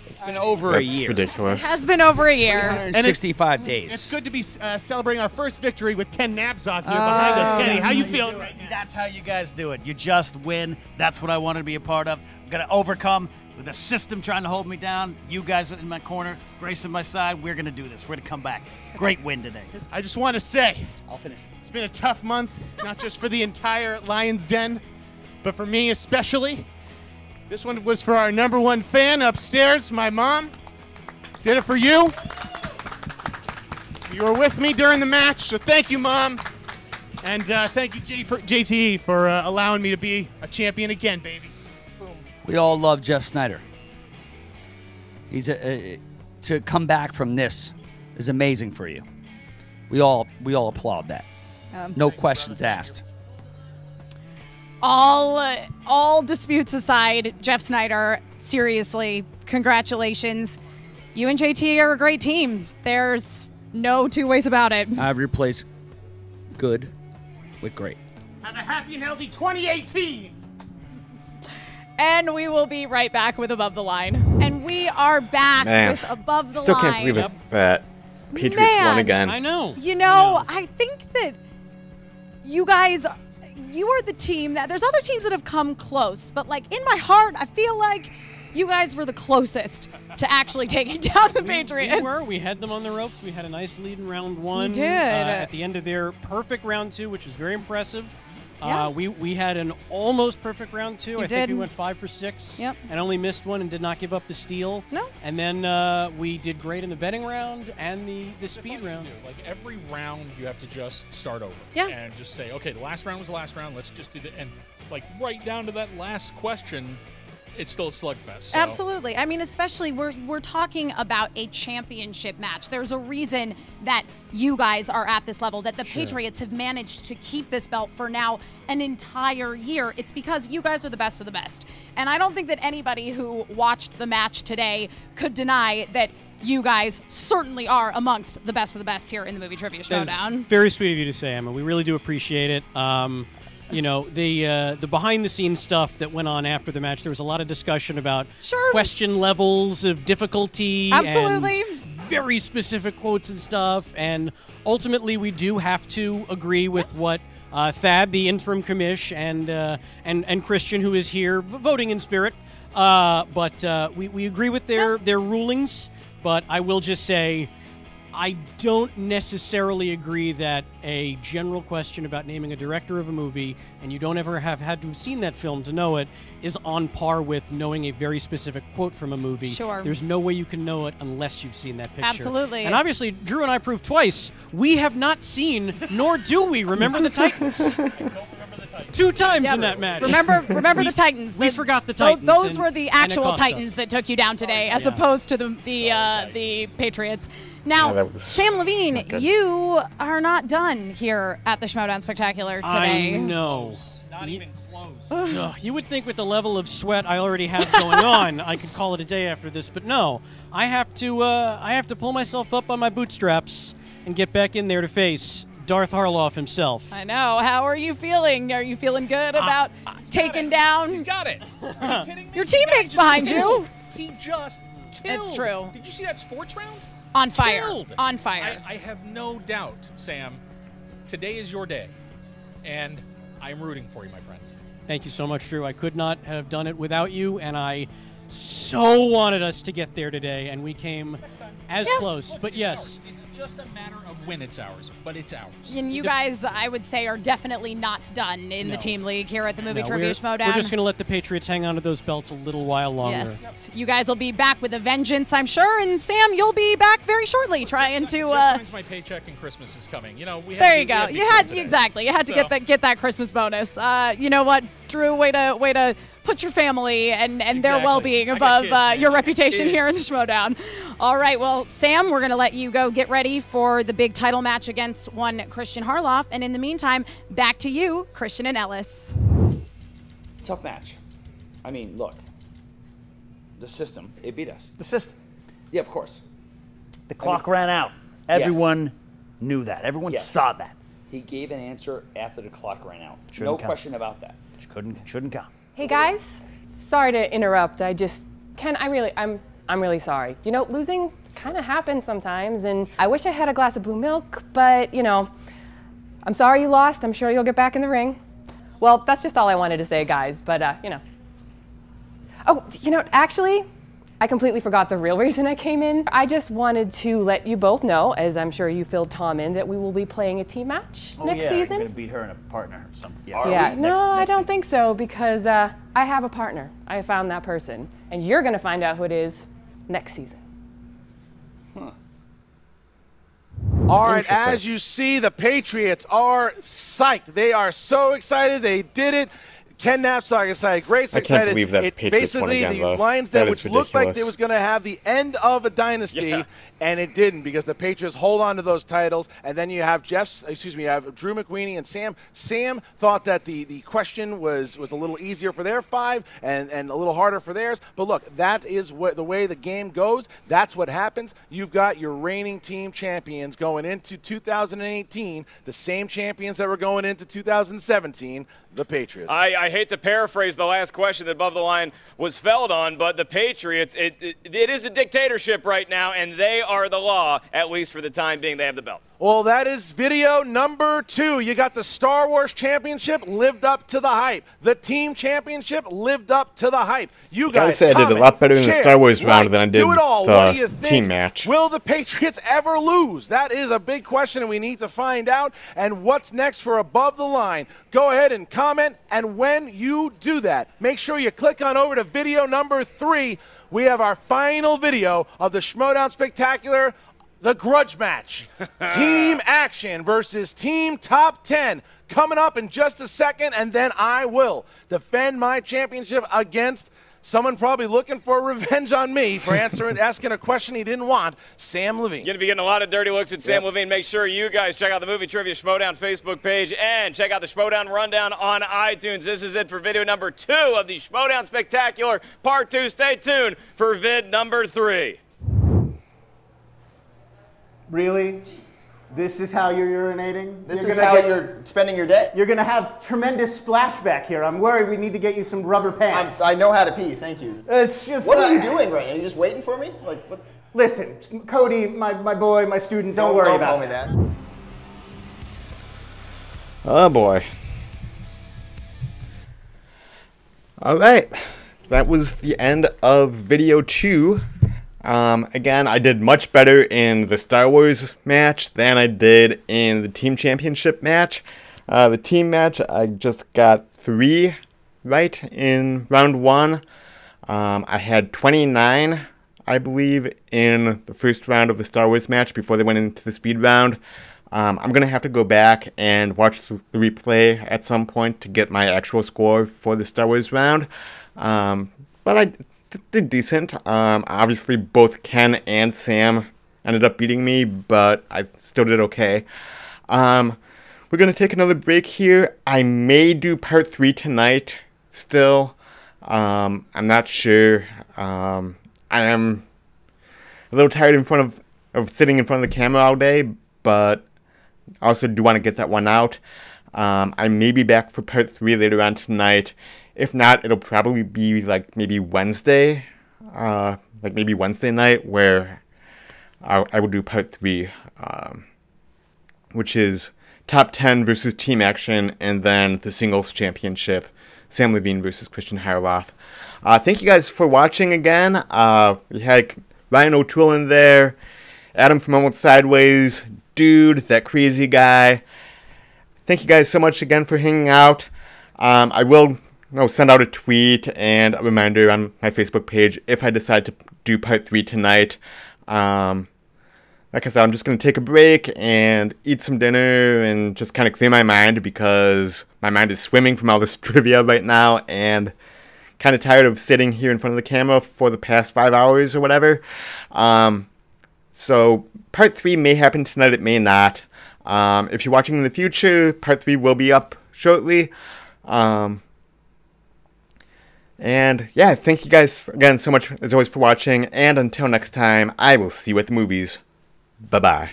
It's been over a year. That's ridiculous. It has been over a year. 365 days. It's good to be celebrating our first victory with Ken Knapsack here behind us. Kenny, how you feeling right now? That's how you guys do it. You just win. That's what I wanted to be a part of. I'm going to overcome with the system trying to hold me down. You guys in my corner, Grace on my side. We're going to do this. We're going to come back. Great win today. I just want to say, I'll finish. It's been a tough month, not just for the entire Lions Den, but for me especially. This one was for our #1 fan upstairs, my mom. Did it for you. You were with me during the match, so thank you, Mom. And thank you, JTE, for allowing me to be a champion again, baby. We all love Jeff Snyder. He's to come back from this is amazing for you. We all applaud that. No questions asked. All disputes aside, Jeff Snyder, seriously, congratulations. You and JT are a great team. There's no two ways about it. I've replaced good with great. Have a happy and healthy 2018. And we will be right back with Above the Line. And we are back with Above the Still Line. can't believe it that Patriots won again. I know. You know, I think that you guys, you are the team that, there's other teams that have come close, but like in my heart, I feel like you guys were the closest to actually taking down the Patriots. We were. We had them on the ropes. We had a nice lead in round 1. We did. At the end of their perfect round 2, which was very impressive. Yeah. We had an almost perfect round 2. I think we did. went 5 for 6. Yep. And only missed one and did not give up the steal. No. And then we did great in the betting round and the speed round. Like every round, you have to just start over. Yeah. And just say, okay, the last round was the last round. Let's just do it. And like right down to that last question, it's still a slugfest. So. Absolutely. I mean, especially we're talking about a championship match. There's a reason that you guys are at this level, that the Patriots have managed to keep this belt for now an entire year. It's because you guys are the best of the best. And I don't think that anybody who watched the match today could deny that you guys certainly are amongst the best of the best here in the Movie Trivia Schmoedown. Very sweet of you to say, Emma. We really do appreciate it. You know, the behind-the-scenes stuff that went on after the match, there was a lot of discussion about question levels of difficulty. Absolutely. And very specific quotes and stuff. And ultimately, we do have to agree with what Thad, the interim commish, and Christian, who is here voting in spirit. But we agree with their rulings. But I will just say, I don't necessarily agree that a general question about naming a director of a movie, and you don't ever have had to have seen that film to know it, is on par with knowing a very specific quote from a movie. Sure. There's no way you can know it unless you've seen that picture. Absolutely. And obviously, Drew and I proved twice, we have not seen, nor do we remember the Titans. 2 times in that match. Remember the Titans. We forgot the Titans. Those were the and it actual cost Titans us. that took you down today, as opposed to the Patriots. Now, that was Sam Levine, not good. you are not done here at the Schmoedown Spectacular today. I know. Not even close. Ugh, you would think with the level of sweat I already have going on, I could call it a day after this, but no. I have to pull myself up on my bootstraps and get back in there to face Darth Harloff himself. I know. How are you feeling? Are you feeling good about taking down? He's got it. Are you kidding me? Your teammates behind you. He just killed. It's true. Did you see that sports round? On fire. Killed. On fire. I have no doubt, Sam. Today is your day, and I'm rooting for you, my friend. Thank you so much, Drew. I could not have done it without you, and I so wanted us to get there today, and we came as close. But yes. It's just a matter of when it's ours, but it's ours. And you guys, I would say, are definitely not done in the team league here at the Movie Trivia Schmoedown. We're just going to let the Patriots hang on to those belts a little while longer. Yes. You guys will be back with a vengeance, I'm sure. And Sam, you'll be back very shortly trying to. Just means my paycheck and Christmas is coming. You know, we. There you go. You had exactly. You had to get that Christmas bonus. You know what, Drew? Way to put your family and their well-being above your reputation here in the Schmoedown. All right. Well, Sam, we're going to let you go get ready for the big title match against one Christian Harloff. And in the meantime, back to you, Christian and Ellis. Tough match. I mean, look, the system, it beat us. The system. Yeah, of course. The clock ran out. Everyone knew that. Everyone saw that. He gave an answer after the clock ran out. Shouldn't no count. question about that. Shouldn't count. Hey guys, sorry to interrupt. I'm really sorry. You know, losing kind of happens sometimes, and I wish I had a glass of blue milk, but you know, I'm sorry you lost. I'm sure you'll get back in the ring. Well, that's just all I wanted to say, guys, but you know. Oh, you know, actually, I completely forgot the real reason I came in. I just wanted to let you both know, as I'm sure you filled Tom in, that we will be playing a team match next season. You're gonna beat her in a partner. Yeah, no, I don't think so, because I have a partner. I found that person, and you're gonna find out who it is next season. All right, as you see, the Patriots are psyched. They are so excited. They did it. Ken Knapsack excited. Grace I excited. can't believe that Patriots won basically, again, the though. Lions That Den, is which looked like ridiculous. it was going to have the end of a dynasty, and it didn't, because the Patriots hold on to those titles. And then you have you have Drew McWeeny and Sam. Sam thought that the question was a little easier for their 5 and a little harder for theirs. But look, that is the way the game goes. That's what happens. You've got your reigning team champions going into 2018, the same champions that were going into 2017, the Patriots. I hate to paraphrase the last question that Above the Line was felled on, but the Patriots, it is a dictatorship right now, and they are the law, at least for the time being. They have the belt. Well, that is video number 2. You got the Star Wars Championship lived up to the hype. The Team Championship lived up to the hype. You guys I say I did a lot better in the Star Wars round than I did the team match. Will the Patriots ever lose? That is a big question, and we need to find out. And what's next for Above the Line? Go ahead and comment, and when you do that, make sure you click on over to video number 3. We have our final video of the Schmoedown Spectacular, the grudge match. Team Action versus Team Top 10 coming up in just a second, and then I will defend my championship against someone probably looking for revenge on me for asking a question he didn't want, Sam Levine. You're going to be getting a lot of dirty looks at Sam Levine. Make sure you guys check out the Movie Trivia Schmoedown Facebook page and check out the Schmoedown Rundown on iTunes. This is it for video number 2 of the Schmoedown Spectacular Part 2. Stay tuned for vid number 3. Really? This is how you're urinating? This is how you're spending your day? You're going to have tremendous splashback here. I'm worried we need to get you some rubber pants. I know how to pee, thank you. It's just what are you doing right now? Are you just waiting for me? Like what? Listen, Cody, my boy, my student, don't worry about me that. Oh boy. All right. That was the end of video 2. Again, I did much better in the Star Wars match than I did in the Team Championship match. The team match, I just got 3 right in round 1. I had 29, I believe, in the first round of the Star Wars match before they went into the speed round. I'm going to have to go back and watch the replay at some point to get my actual score for the Star Wars round. But I did decent. Obviously, both Ken and Sam ended up beating me, but I still did okay. We're going to take another break here. I may do part 3 tonight still. I'm not sure. I am a little tired of sitting in front of the camera all day, but I also do want to get that one out. I may be back for part 3 later on tonight. If not, it'll probably be like maybe Wednesday, night, where I will do part 3, which is Top 10 versus Team Action, and then the Singles Championship, Sam Levine versus Christian Harloff. Thank you guys for watching again. We had Ryan O'Toole in there, Adam from Almost Sideways, Dude, that crazy guy. Thank you guys so much again for hanging out. I will send out a tweet and a reminder on my Facebook page if I decide to do part 3 tonight. Like I said, I'm just going to take a break and eat some dinner and just kind of clear my mind, because my mind is swimming from all this trivia right now and kind of tired of sitting here in front of the camera for the past 5 hours or whatever. So part 3 may happen tonight, it may not. If you're watching in the future, part 3 will be up shortly. And yeah, thank you guys again so much as always for watching, and until next time, I will see you at the movies. Bye-bye.